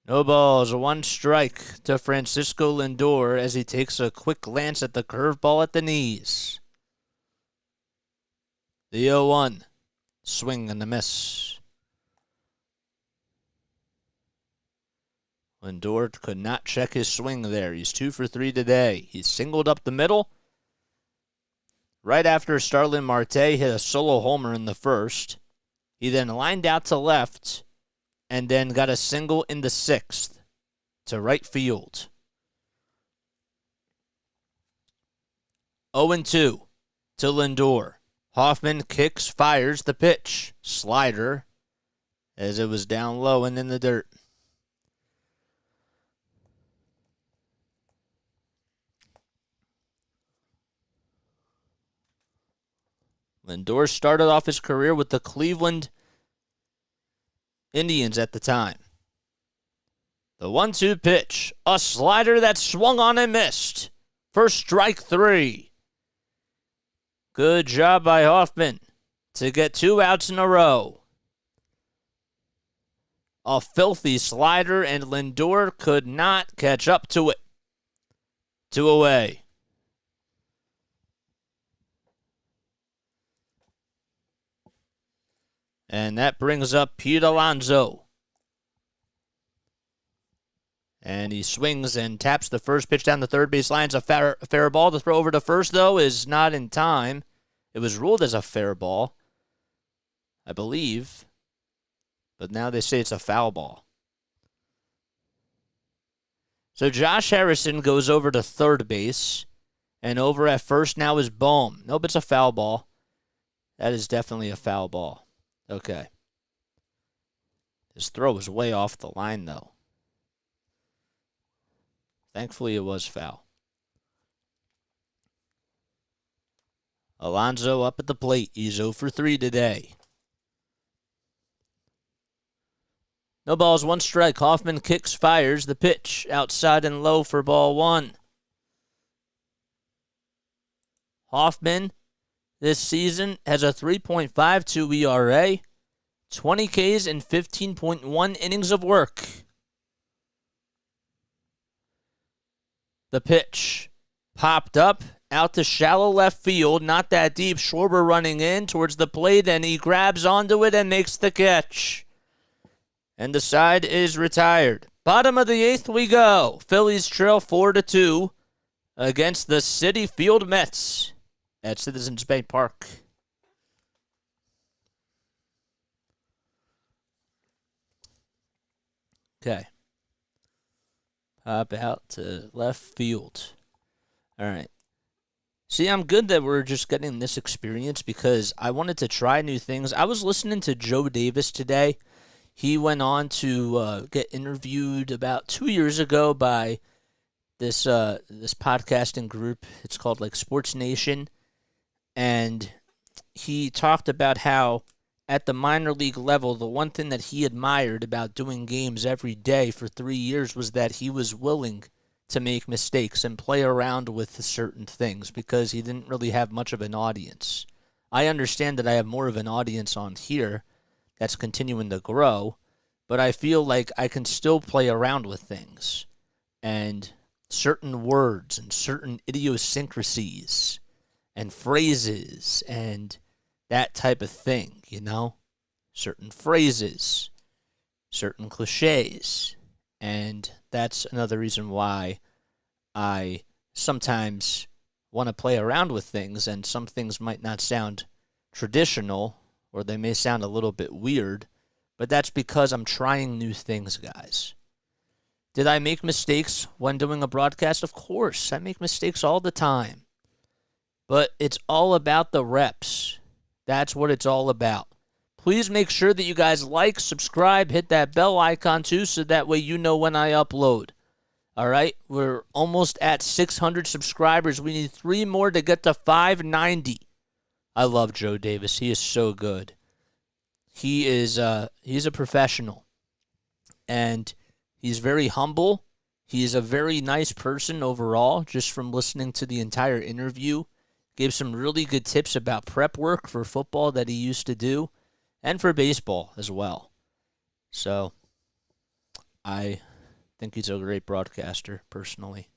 Speaker 1: No balls, 1 strike to Francisco Lindor as he takes a quick glance at the curveball at the knees. The 0-1. Swing and a miss. Lindor could not check his swing there. He's 2 for 3 today. He singled up the middle. Right after Starling Marte hit a solo homer in the first, he then lined out to left and then got a single in the 6th to right field. 0-2 to Lindor. Hoffman kicks, fires the pitch. Slider as it was down low and in the dirt. Lindor started off his career with the Cleveland Indians at the time. The 1-2 pitch, a slider that swung on and missed for strike 3. Good job by Hoffman to get 2 outs in a row. A filthy slider, and Lindor could not catch up to it. 2 away. And that brings up Pete Alonso. And he swings and taps the first pitch down the third base line. It's a fair ball. To throw over to first, though, is not in time. It was ruled as a fair ball, I believe. But now they say it's a foul ball. So Josh Harrison goes over to third base. And over at first now is Bohm. Nope, it's a foul ball. That is definitely a foul ball. Okay. His throw was way off the line, though. Thankfully, it was foul. Alonso up at the plate. He's 0 for 3 today. No balls, 1 strike. Hoffman kicks, fires the pitch. Outside and low for ball 1. Hoffman this season has a 3.52 ERA, 20 Ks, and 15.1 innings of work. The pitch popped up out to shallow left field, not that deep. Schwarber running in towards the plate, and he grabs onto it and makes the catch. And the side is retired. Bottom of the 8th we go. Phillies trail 4-2 against the Citi Field Mets. at Citizens Bank Park. Okay. Pop out to left field. All right. See, I'm good that we're just getting this experience because I wanted to try new things. I was listening to Joe Davis today. He went on to get interviewed about 2 years ago by this podcasting group. It's called like Sports Nation, and he talked about how at the minor league level, the one thing that he admired about doing games every day for 3 years was that he was willing to make mistakes and play around with certain things because he didn't really have much of an audience. I understand that I have more of an audience on here that's continuing to grow, but I feel like I can still play around with things and certain words and certain idiosyncrasies and phrases and that type of thing, you know? Certain phrases, certain cliches. And that's another reason why I sometimes want to play around with things, and some things might not sound traditional, or they may sound a little bit weird, but that's because I'm trying new things, guys. Did I make mistakes when doing a broadcast? Of course, I make mistakes all the time. But it's all about the reps. That's what it's all about. Please make sure that you guys like, subscribe, hit that bell icon too, so that way you know when I upload. All right? We're almost at 600 subscribers. We need 3 more to get to 590. I love Joe Davis. He is so good. He's a professional. And he's very humble. He's a very nice person overall, just from listening to the entire interview. Gave some really good tips about prep work for football that he used to do, and for baseball as well. So, I think he's a great broadcaster, personally.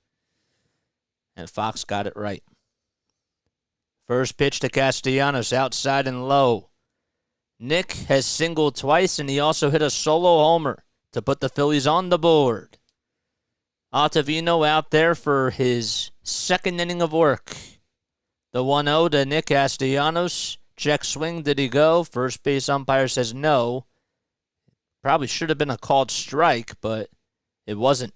Speaker 1: And Fox got it right. First pitch to Castellanos, outside and low. Nick has singled twice, and he also hit a solo homer to put the Phillies on the board. Ottavino out there for his second inning of work. The 1-0 to Nick Castellanos. Check swing, did he go? First base umpire says no. Probably should have been a called strike, but it wasn't.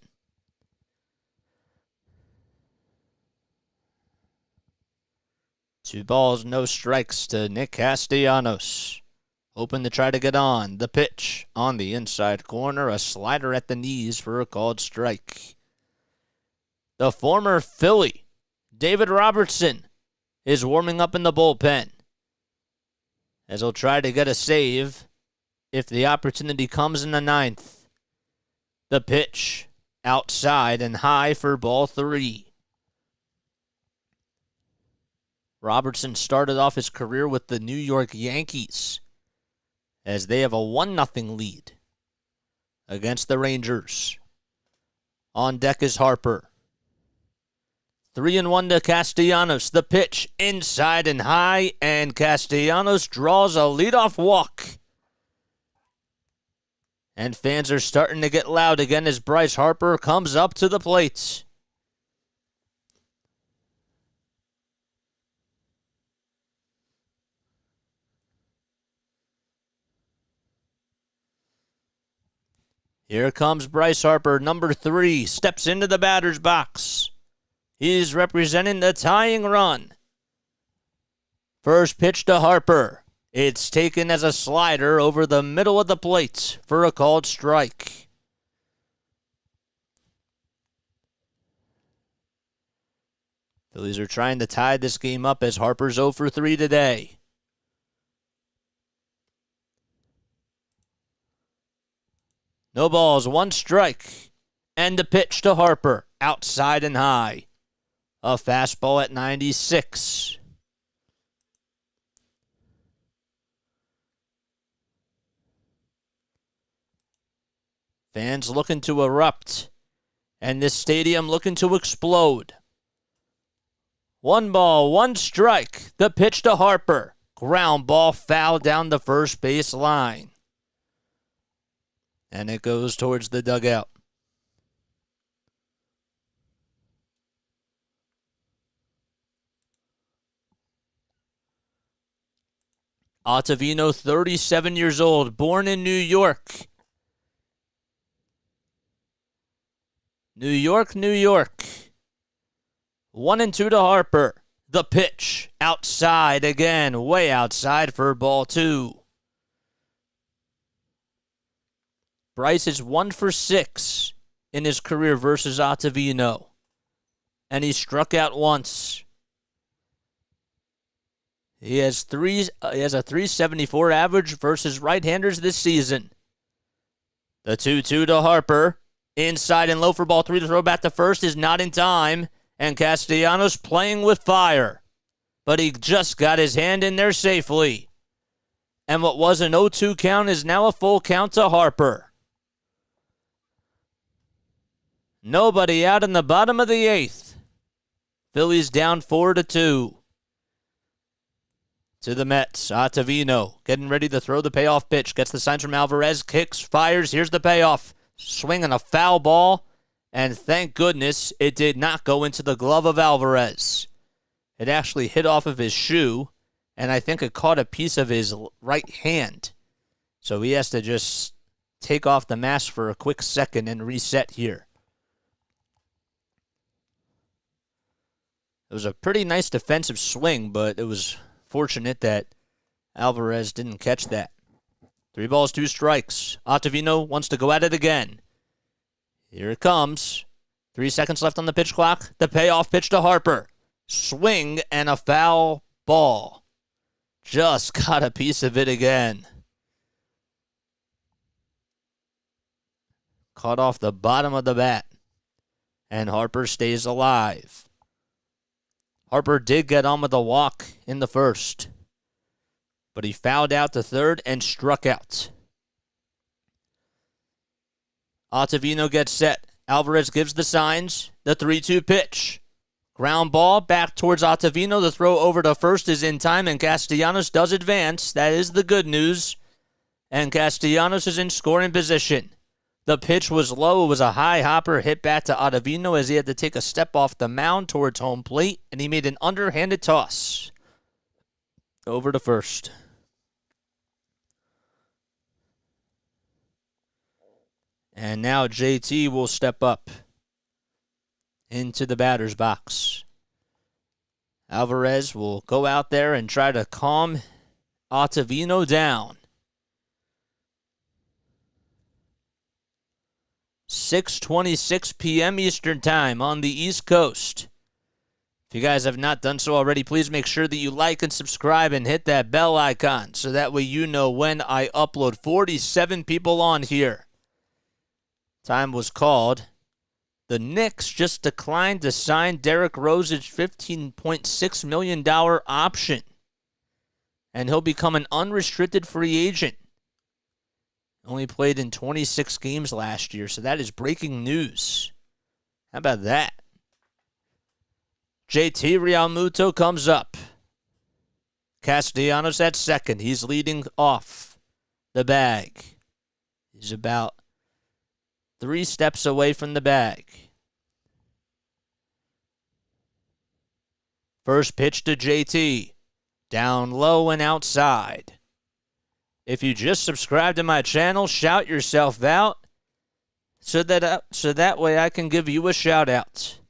Speaker 1: Two balls, no strikes to Nick Castellanos. Hoping to try to get on. The pitch on the inside corner. A slider at the knees for a called strike. The former Philly, David Robertson, is warming up in the bullpen, as he'll try to get a save if the opportunity comes in the 9th. The pitch outside and high for ball 3. Robertson started off his career with the New York Yankees, as they have a 1-0 lead against the Rangers. On deck is Harper. 3-1 to Castellanos. The pitch inside and high, and Castellanos draws a leadoff walk. And fans are starting to get loud again as Bryce Harper comes up to the plate. Here comes Bryce Harper, number 3, steps into the batter's box. He's representing the tying run. First pitch to Harper. It's taken as a slider over the middle of the plate for a called strike. Phillies are trying to tie this game up as Harper's 0 for 3 today. No balls, 1 strike. And the pitch to Harper, outside and high. A fastball at 96. Fans looking to erupt, and this stadium looking to explode. 1 ball, 1 strike. The pitch to Harper. Ground ball foul down the first base line. And it goes towards the dugout. Ottavino, 37 years old, born in New York. New York, New York. 1-2 to Harper. The pitch. Outside again. Way outside for ball 2. Bryce is 1 for 6 in his career versus Ottavino. And he struck out once. He has a 374 average versus right-handers this season. The 2-2 to Harper. Inside and low for ball 3. The throw back to first is not in time. And Castellanos playing with fire. But he just got his hand in there safely. And what was an 0-2 count is now a full count to Harper. Nobody out in the bottom of the 8th. Phillies down 4-2. To the Mets. Ottavino getting ready to throw the payoff pitch. Gets the signs from Alvarez. Kicks, fires. Here's the payoff. Swinging a foul ball. And thank goodness it did not go into the glove of Alvarez. It actually hit off of his shoe. And I think it caught a piece of his right hand. So he has to just take off the mask for a quick second and reset here. It was a pretty nice defensive swing, but it was fortunate that Alvarez didn't catch that. 3 balls, 2 strikes. Ottavino wants to go at it again. Here it comes. 3 seconds left on the pitch clock. The payoff pitch to Harper. Swing and a foul ball. Just got a piece of it again. Caught off the bottom of the bat. And Harper stays alive. Harper did get on with a walk in the first, but he fouled out to third and struck out. Ottavino gets set. Alvarez gives the signs. The 3-2 pitch. Ground ball back towards Ottavino. The throw over to first is in time, and Castellanos does advance. That is the good news. And Castellanos is in scoring position. The pitch was low. It was a high hopper hit back to Ottavino as he had to take a step off the mound towards home plate, and he made an underhanded toss over to first. And now JT will step up into the batter's box. Alvarez will go out there and try to calm Ottavino down. 6:26 p.m. Eastern Time on the East Coast. If you guys have not done so already, please make sure that you like and subscribe and hit that bell icon so that way you know when I upload. 47 people on here. Time was called. The Knicks just declined to sign Derrick Rose's $15.6 million option, and he'll become an unrestricted free agent. Only played in 26 games last year, so that is breaking news. How about that? JT Realmuto comes up. Castellanos at second. He's leading off the bag. He's about 3 steps away from the bag. First pitch to JT. Down low and outside. If you just subscribe to my channel, shout yourself out so that way I can give you a shout out.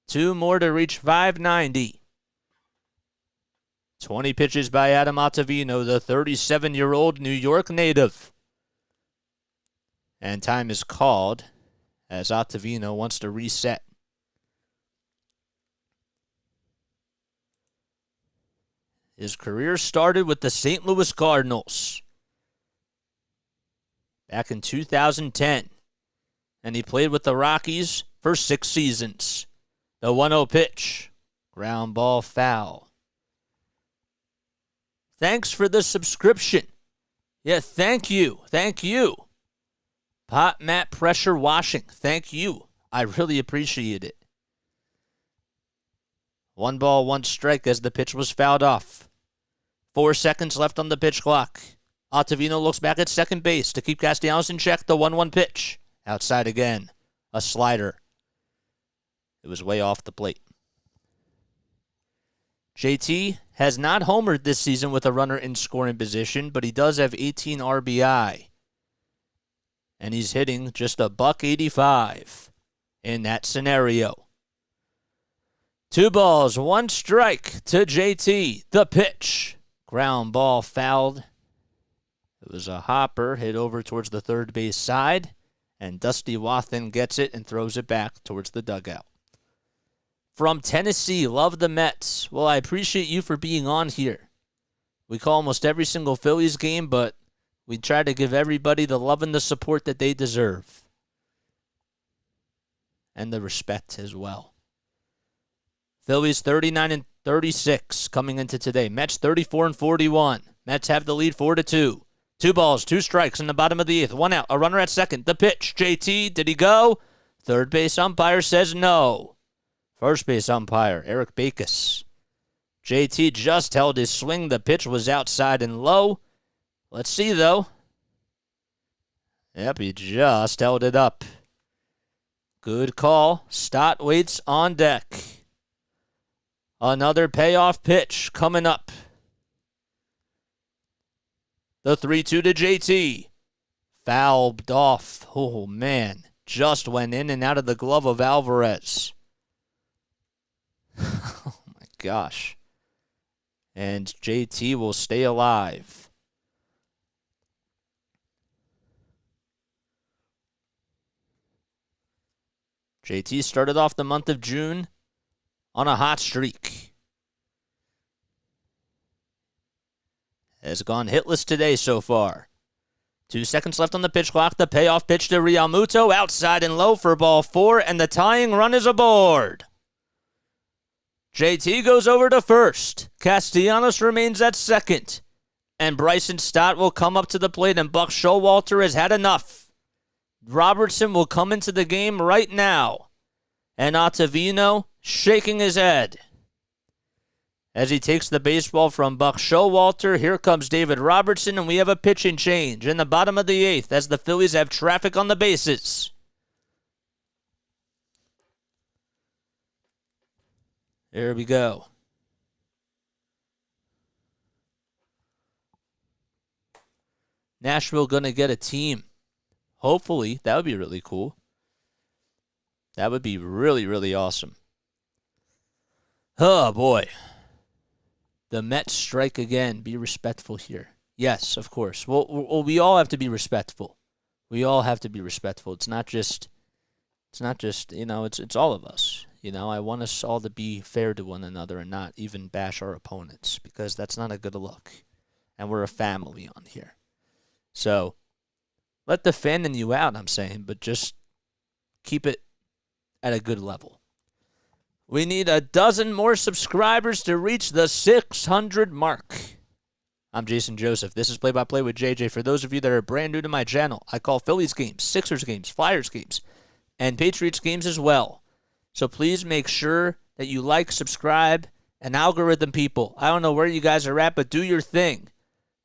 Speaker 1: 2 more to reach 590. 20 pitches by Adam Ottavino, the 37-year-old New York native. And time is called as Ottavino wants to reset. His career started with the St. Louis Cardinals back in 2010. And he played with the Rockies for 6 seasons. The 1-0 pitch. Ground ball foul. Thanks for the subscription. Yeah, thank you. Thank you. Pot Mat Pressure Washing. Thank you. I really appreciate it. 1 ball, 1 strike as the pitch was fouled off. 4 seconds left on the pitch clock. Ottavino looks back at second base to keep Castellanos in check. The 1-1 pitch. Outside again. A slider. It was way off the plate. JT has not homered this season with a runner in scoring position, but he does have 18 RBI. And he's hitting just a $185 in that scenario. 2 balls, 1 strike to JT. The pitch. Ground ball fouled. It was a hopper hit over towards the third base side. And Dusty Wathan gets it and throws it back towards the dugout. From Tennessee, love the Mets. Well, I appreciate you for being on here. We call almost every single Phillies game, but we try to give everybody the love and the support that they deserve. And the respect as well. Phillies 39-36 coming into today. Mets 34-41. Mets have the lead 4-2. 2 balls, 2 strikes in the bottom of the 8th. 1 out, a runner at second. The pitch. JT, did he go? Third base umpire says no. First base umpire, Eric Backus. JT just held his swing. The pitch was outside and low. Let's see, though. Yep, he just held it up. Good call. Stott waits on deck. Another payoff pitch coming up. The 3-2 to JT. Fouled off. Oh, man. Just went in and out of the glove of Alvarez. Oh, my gosh. And JT will stay alive. JT started off the month of June on a hot streak. Has gone hitless today so far. 2 seconds left on the pitch clock. The payoff pitch to Realmuto. Outside and low for ball 4, and the tying run is aboard. JT goes over to first. Castellanos remains at second. And Bryson Stott will come up to the plate, and Buck Showalter has had enough. Robertson will come into the game right now. And Ottavino shaking his head. As he takes the baseball from Buck Showalter, here comes David Robertson, and we have a pitching change in the bottom of the 8th as the Phillies have traffic on the bases. There we go. Nashville going to get a team. Hopefully, that would be really cool. That would be really, really awesome. Oh, boy. The Mets strike again. Be respectful here. Yes, of course. Well, we all have to be respectful. We all have to be respectful. It's not just, it's all of us. I want us all to be fair to one another and not even bash our opponents, because that's not a good look. And we're a family on here. So, let the fan in you out, I'm saying, but just keep it at a good level. We need 12 more subscribers to reach the 600 mark. I'm Jason Joseph. This is Play by Play with JJ. For those of you that are brand new to my channel, I call Phillies games, Sixers games, Flyers games, and Patriots games as well. So please make sure that you like, subscribe, and algorithm people. I don't know where you guys are at, but do your thing.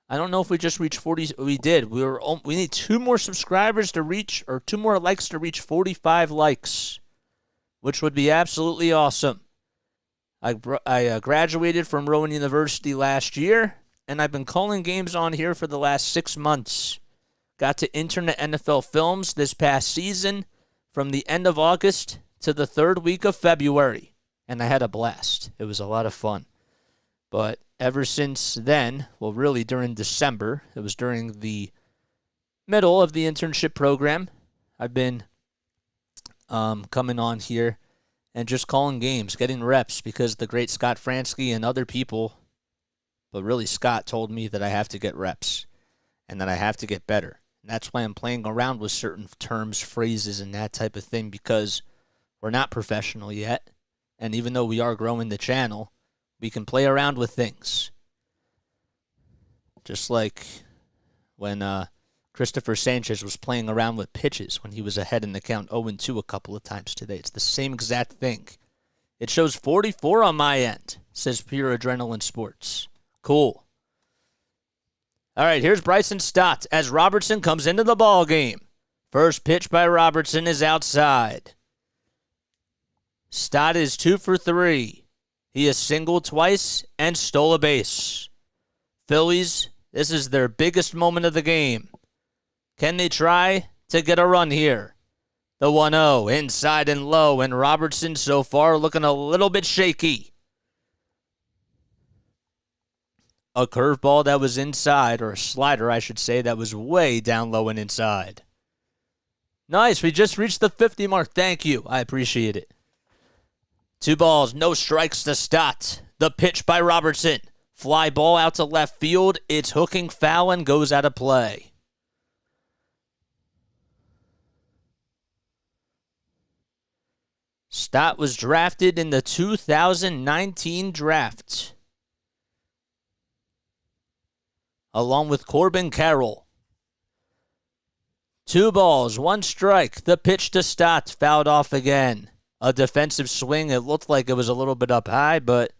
Speaker 1: I don't know if we just reached 40. We did. We need 2 more subscribers to reach, or 2 more likes to reach 45 likes, which would be absolutely awesome. I graduated from Rowan University last year, and I've been calling games on here for the last 6 months. Got to Internet NFL Films this past season from the end of August to the 3rd week of February, and I had a blast. It was a lot of fun. But ever since then, well, really during December, it was during the middle of the internship program, I've been coming on here and just calling games, getting reps, because the great Scott Fransky and other people, but really Scott, told me that I have to get reps and that I have to get better. And that's why I'm playing around with certain terms, phrases, and that type of thing, because we're not professional yet. And even though we are growing the channel, we can play around with things. Just like when Christopher Sanchez was playing around with pitches when he was ahead in the count 0-2 a couple of times today. It's the same exact thing. It shows 44 on my end, says Pure Adrenaline Sports. Cool. All right, here's Bryson Stott as Robertson comes into the ball game. First pitch by Robertson is outside. Stott is 2 for 3. He has singled twice and stole a base. Phillies, this is their biggest moment of the game. Can they try to get a run here? The 1-0 inside and low, and Robertson so far looking a little bit shaky. A curveball that was inside, or a slider, I should say, that was way down low and inside. Nice, we just reached the 50 mark. Thank you, I appreciate it. 2 balls, no strikes to Stott. The pitch by Robertson. Fly ball out to left field. It's hooking foul and goes out of play. Stott was drafted in the 2019 draft, along with Corbin Carroll. 2 balls, 1 strike. The pitch to Stott, fouled off again. A defensive swing. It looked like it was a little bit up high, but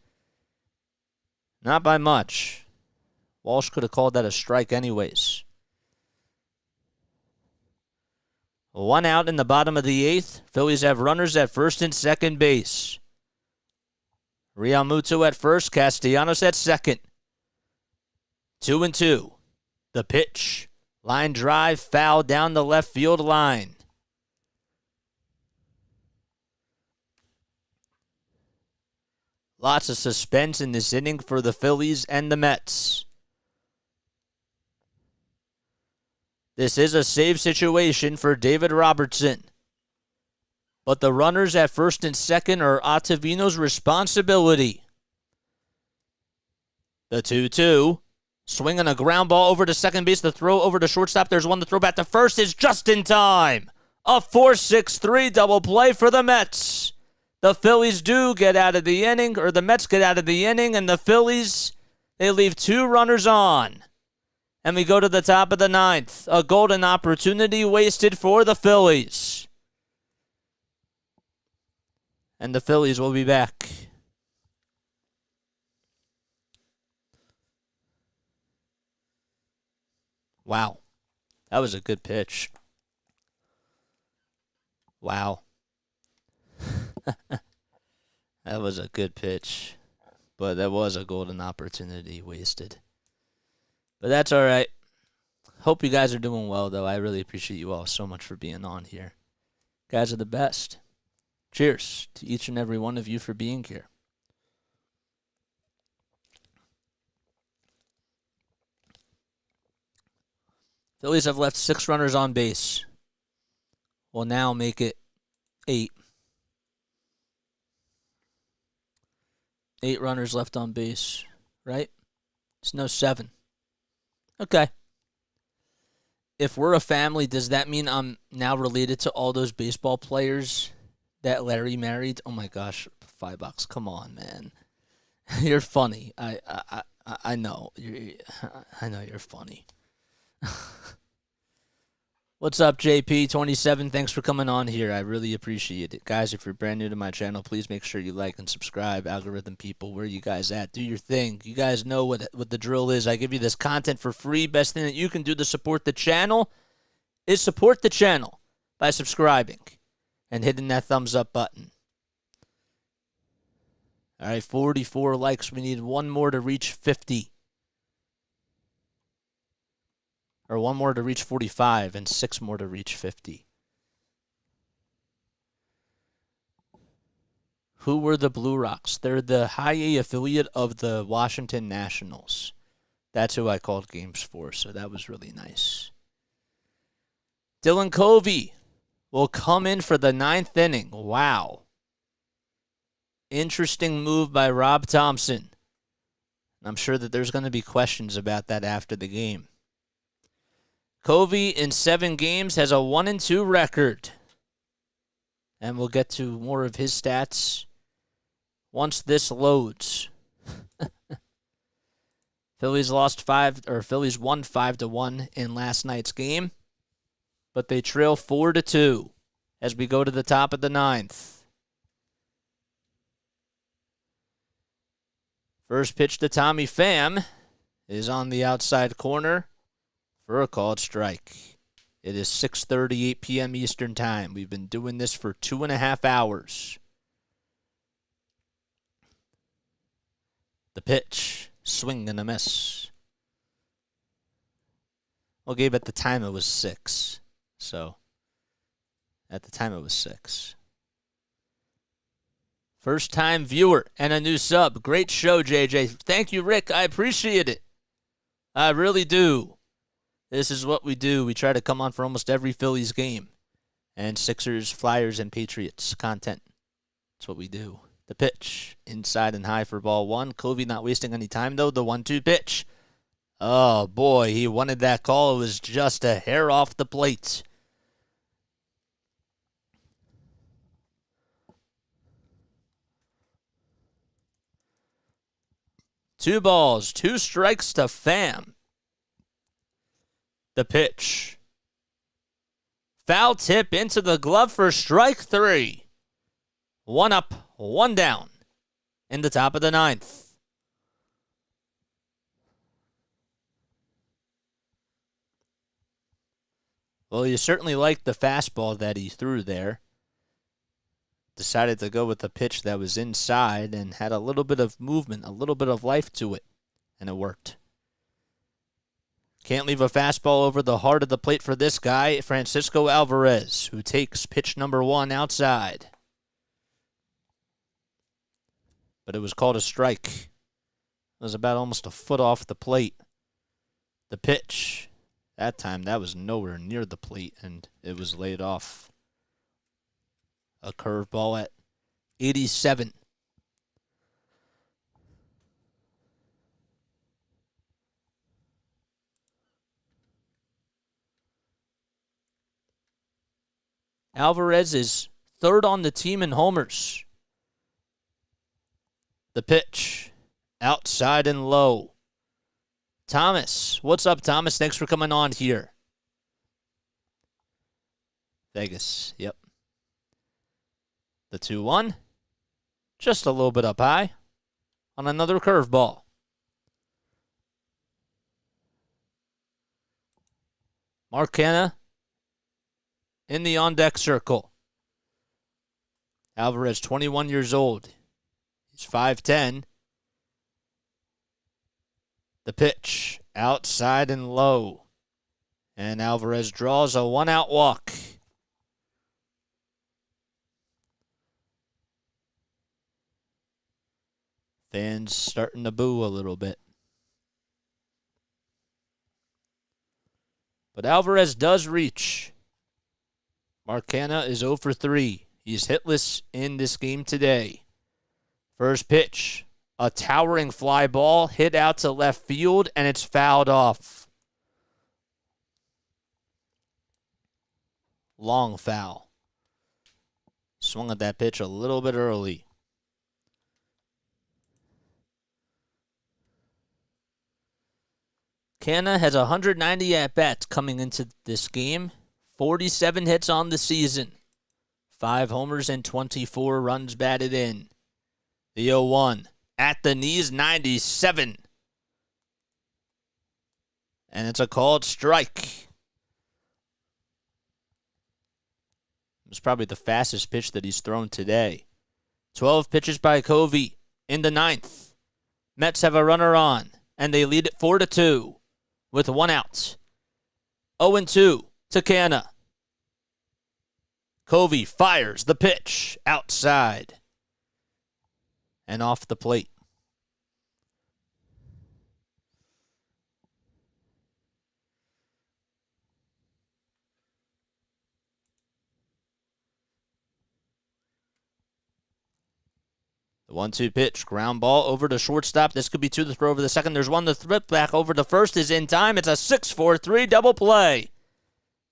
Speaker 1: not by much. Walsh could have called that a strike anyways. 1 out in the bottom of the 8th. Phillies have runners at first and second base. Realmuto at first, Castellanos at second. 2-2. The pitch. Line drive, foul down the left field line. Lots of suspense in this inning for the Phillies and the Mets. This is a save situation for David Robertson. But the runners at first and second are Ottavino's responsibility. The 2-2. Swinging a ground ball over to second base. The throw over to shortstop. There's one. The throw back to first is just in time. A 4-6-3 double play for the Mets. The Phillies do get out of the inning, or the Mets get out of the inning, and the Phillies, they leave 2 runners on. And we go to the top of the 9th. A golden opportunity wasted for the Phillies. And the Phillies will be back. Wow. That was a good pitch. Wow. That was a good pitch. But that was a golden opportunity wasted. But that's all right. Hope you guys are doing well, though. I really appreciate you all so much for being on here. You guys are the best. Cheers to each and every one of you for being here. Phillies have left 6 runners on base. Will now make it 8. 8 runners left on base, right? It's no 7. Okay. If we're a family, does that mean I'm now related to all those baseball players that Larry married? Oh my gosh, $5. Come on, man. You're funny. I know. I know you're funny. What's up, JP27? Thanks for coming on here. I really appreciate it. Guys, if you're brand new to my channel, please make sure you like and subscribe. Algorithm people, where you guys at? Do your thing. You guys know what the drill is. I give you this content for free. Best thing that you can do to support the channel is support the channel by subscribing and hitting that thumbs up button. All right, 44 likes. We need 1 more to reach 50. Or 1 more to reach 45 and 6 more to reach 50. Who were the Blue Rocks? They're the high A affiliate of the Washington Nationals. That's who I called games for, so that was really nice. Dylan Covey will come in for the 9th inning. Wow. Interesting move by Rob Thompson. I'm sure that there's going to be questions about that after the game. Covey in 7 games has a 1-2 record. And we'll get to more of his stats once this loads. Phillies won 5-1 in last night's game, but they trail 4-2 as we go to the top of the 9th. First pitch to Tommy Pham is on the outside corner for a called strike. It is 6:38 p.m. Eastern Time. We've been doing this for 2.5 hours. The pitch. Swing and a miss. Well, Gabe, at the time it was 6. So, at the time it was 6. First time viewer and a new sub. Great show, JJ. Thank you, Rick. I appreciate it. I really do. This is what we do. We try to come on for almost every Phillies game. And Sixers, Flyers, and Patriots content. That's what we do. The pitch. Inside and high for ball 1. Covey not wasting any time, though. The 1-2 pitch. Oh, boy. He wanted that call. It was just a hair off the plate. Two balls, 2 strikes to Pham. The pitch. Foul tip into the glove for strike 3. 1 up, 1 down in the top of the 9th. Well, you certainly liked the fastball that he threw there. Decided to go with a pitch that was inside and had a little bit of movement, a little bit of life to it, and it worked. Can't leave a fastball over the heart of the plate for this guy, Francisco Alvarez, who takes pitch number 1 outside. But it was called a strike. It was about almost a foot off the plate. The pitch, that time, that was nowhere near the plate, and it was laid off. A curveball at 87. Alvarez is 3rd on the team in homers. The pitch. Outside and low. Thomas. What's up, Thomas? Thanks for coming on here. Vegas. Yep. The 2-1, just a little bit up high on another curveball. Mark Canha in the on-deck circle. Alvarez, 21 years old. He's 5'10". The pitch, outside and low. And Alvarez draws a 1-out walk. Fans starting to boo a little bit. But Alvarez does reach. Mark Canha is 0 for 3. He's hitless in this game today. First pitch, a towering fly ball hit out to left field, and it's fouled off. Long foul. Swung at that pitch a little bit early. Canha has 190 at-bats coming into this game. 47 hits on the season. 5 homers and 24 runs batted in. The 0-1 at the knees, 97. And it's a called strike. It was probably the fastest pitch that he's thrown today. 12 pitches by Covey in the 9th. Mets have a runner on, and they lead it 4-2. With 1 out. 0-2 to Canha. Covey fires the pitch outside and off the plate. The 1-2 pitch, ground ball over to shortstop. This could be 2 to throw over the second. There's 1 to flip back over to first is in time. It's a 6-4-3 double play.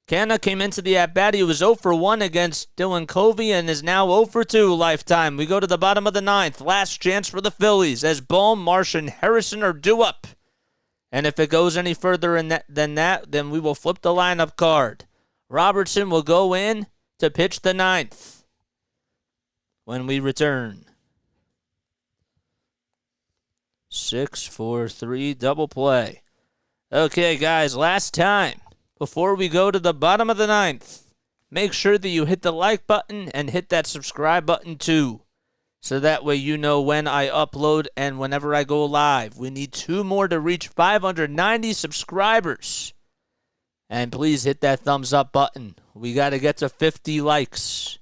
Speaker 1: Canha came into the at-bat. He was 0 for 1 against Dylan Covey and is now 0 for 2 lifetime. We go to the bottom of the 9th. Last chance for the Phillies as Bohm, Marsh, and Harrison are due up. And if it goes any further than that, then we will flip the lineup card. Robertson will go in to pitch the 9th when we return. 6-4-3 double play. Okay, guys, last time before we go to the bottom of the 9th. Make sure that you hit the like button and hit that subscribe button too. so that way you know when I upload and whenever I go live. We need 2 more to reach 590 subscribers. And please hit that thumbs up button. We got to get to 50 likes.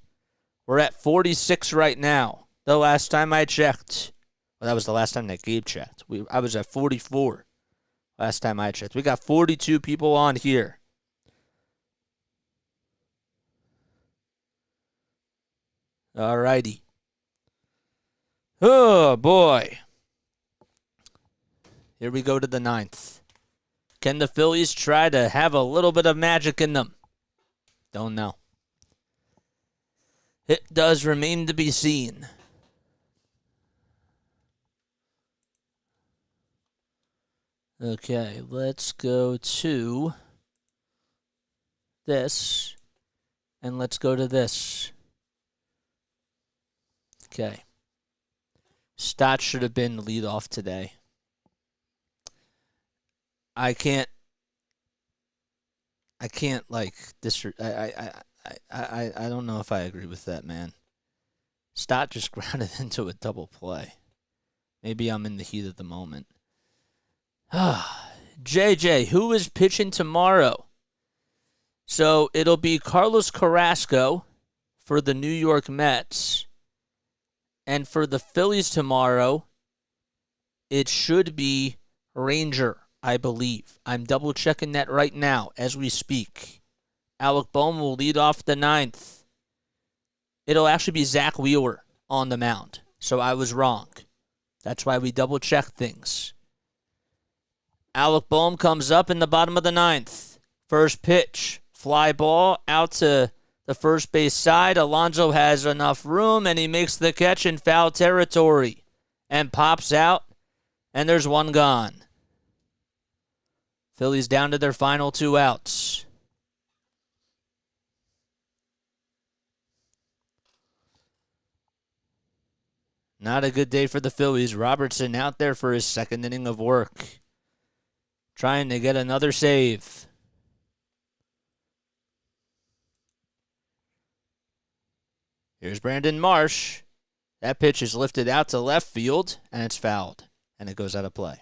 Speaker 1: We're at 46 right now. The last time I checked. Well, that was the last time that Gabe checked. I was at 44 last time I checked. We got 42 people on here. Alrighty. Oh, boy. Here we go to the 9th. Can the Phillies try to have a little bit of magic in them? Don't know. It does remain to be seen. Okay, let's go to this. And let's go to this. Okay. Stott should have been lead off today. I can't like this. I don't know if I agree with that, man. Stott just grounded into a double play. Maybe I'm in the heat of the moment. JJ, who is pitching tomorrow? So it'll be Carlos Carrasco for the New York Mets. And for the Phillies tomorrow, it should be Ranger, I believe. I'm double checking that right now as we speak. Alec Bohm will lead off the 9th. It'll actually be Zach Wheeler on the mound. So I was wrong. That's why we double check things. Alec Bohm comes up in the bottom of the 9th. First pitch, fly ball out to the first base side. Alonso has enough room, and he makes the catch in foul territory and pops out, and there's one gone. Phillies down to their final 2 outs. Not a good day for the Phillies. Robertson out there for his 2nd inning of work, trying to get another save. Here's Brandon Marsh. That pitch is lifted out to left field, and it's fouled, and it goes out of play.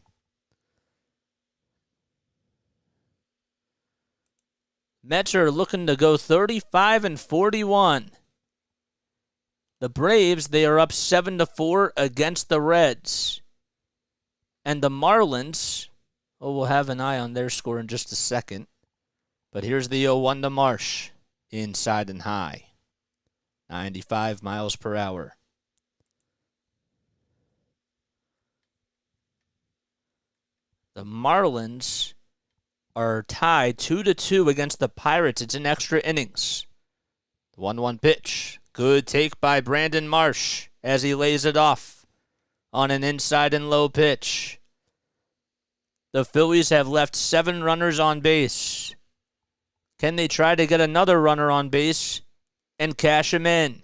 Speaker 1: Mets are looking to go 35-41. The Braves, they are up 7-4 against the Reds. And the Marlins, we'll have an eye on their score in just a second. But here's the 0-1 to Marsh. Inside and high. 95 miles per hour. The Marlins are tied 2-2 against the Pirates. It's in extra innings. The 1-1 pitch. Good take by Brandon Marsh as he lays it off on an inside and low pitch. The Phillies have left 7 runners on base. Can they try to get another runner on base and cash him in?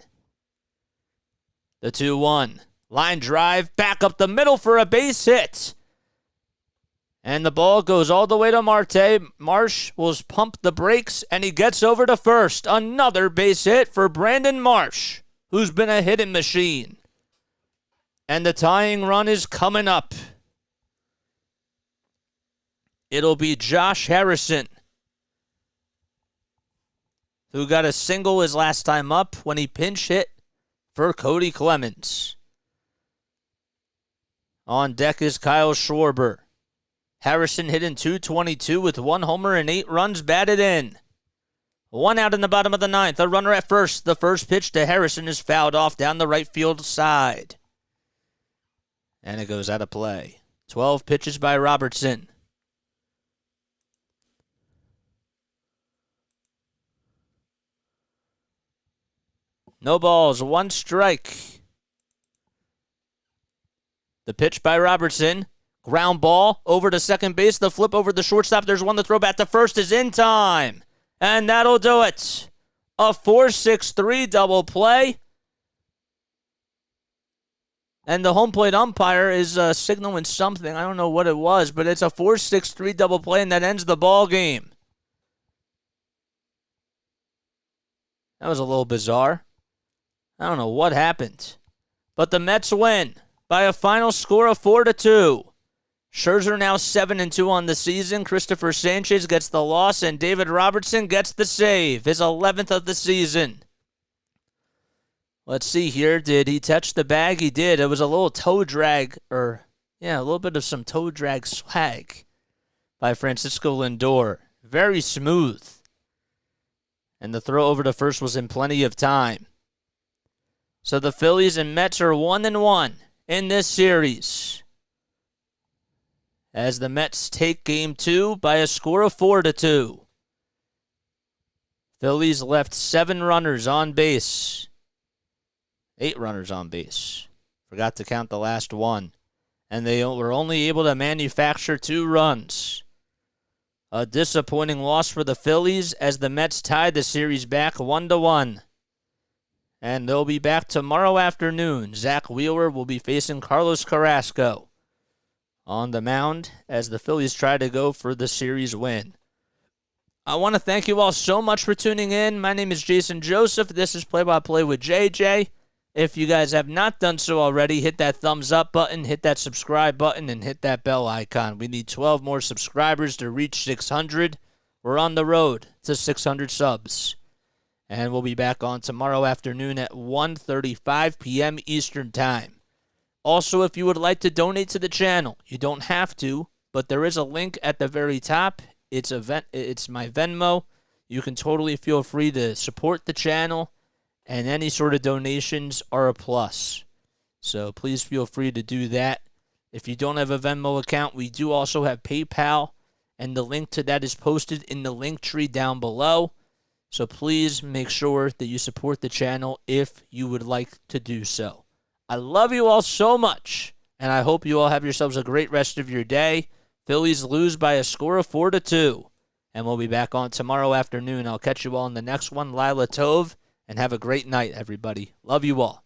Speaker 1: The 2-1. Line drive back up the middle for a base hit. And the ball goes all the way to Marte. Marsh will pump the brakes, and he gets over to first. Another base hit for Brandon Marsh, who's been a hitting machine. And the tying run is coming up. It'll be Josh Harrison, who got a single his last time up when he pinch hit for Cody Clemens. On deck is Kyle Schwarber. Harrison hitting .222 with 1 homer and 8 runs batted in. 1 out in the bottom of the 9th. A runner at first. The first pitch to Harrison is fouled off down the right field side. And it goes out of play. 12 pitches by Robertson. No balls, 1 strike. The pitch by Robertson. Ground ball over to second base. The flip over the shortstop. There's one to throw back to first is in time. And that'll do it. A 4-6-3 double play. And the home plate umpire is signaling something. I don't know what it was, but it's a 4-6-3 double play, and that ends the ball game. That was a little bizarre. I don't know what happened. But the Mets win by a final score of 4-2. Scherzer now 7-2 on the season. Christopher Sanchez gets the loss, and David Robertson gets the save, his 11th of the season. Let's see here. Did he touch the bag? He did. It was a little toe drag, a little bit of some toe drag swag by Francisco Lindor. Very smooth. And the throw over to first was in plenty of time. So the Phillies and Mets are 1-1 in this series, as the Mets take Game 2 by a score of 4-2. Phillies left 7 runners on base. 8 runners on base. Forgot to count the last one. And they were only able to manufacture 2 runs. A disappointing loss for the Phillies as the Mets tied the series back 1-1. And they'll be back tomorrow afternoon. Zach Wheeler will be facing Carlos Carrasco on the mound as the Phillies try to go for the series win. I want to thank you all so much for tuning in. My name is Jason Joseph. This is Play by Play with JJ. If you guys have not done so already, hit that thumbs up button, hit that subscribe button, and hit that bell icon. We need 12 more subscribers to reach 600. We're on the road to 600 subs. And we'll be back on tomorrow afternoon at 1:35 p.m. Eastern Time. Also, if you would like to donate to the channel, you don't have to, but there is a link at the very top. It's my Venmo. You can totally feel free to support the channel, and any sort of donations are a plus. So please feel free to do that. If you don't have a Venmo account, we do also have PayPal, and the link to that is posted in the link tree down below. So please make sure that you support the channel if you would like to do so. I love you all so much, and I hope you all have yourselves a great rest of your day. Phillies lose by a score of 4-2, and we'll be back on tomorrow afternoon. I'll catch you all in the next one. Lila Tov, and have a great night, everybody. Love you all.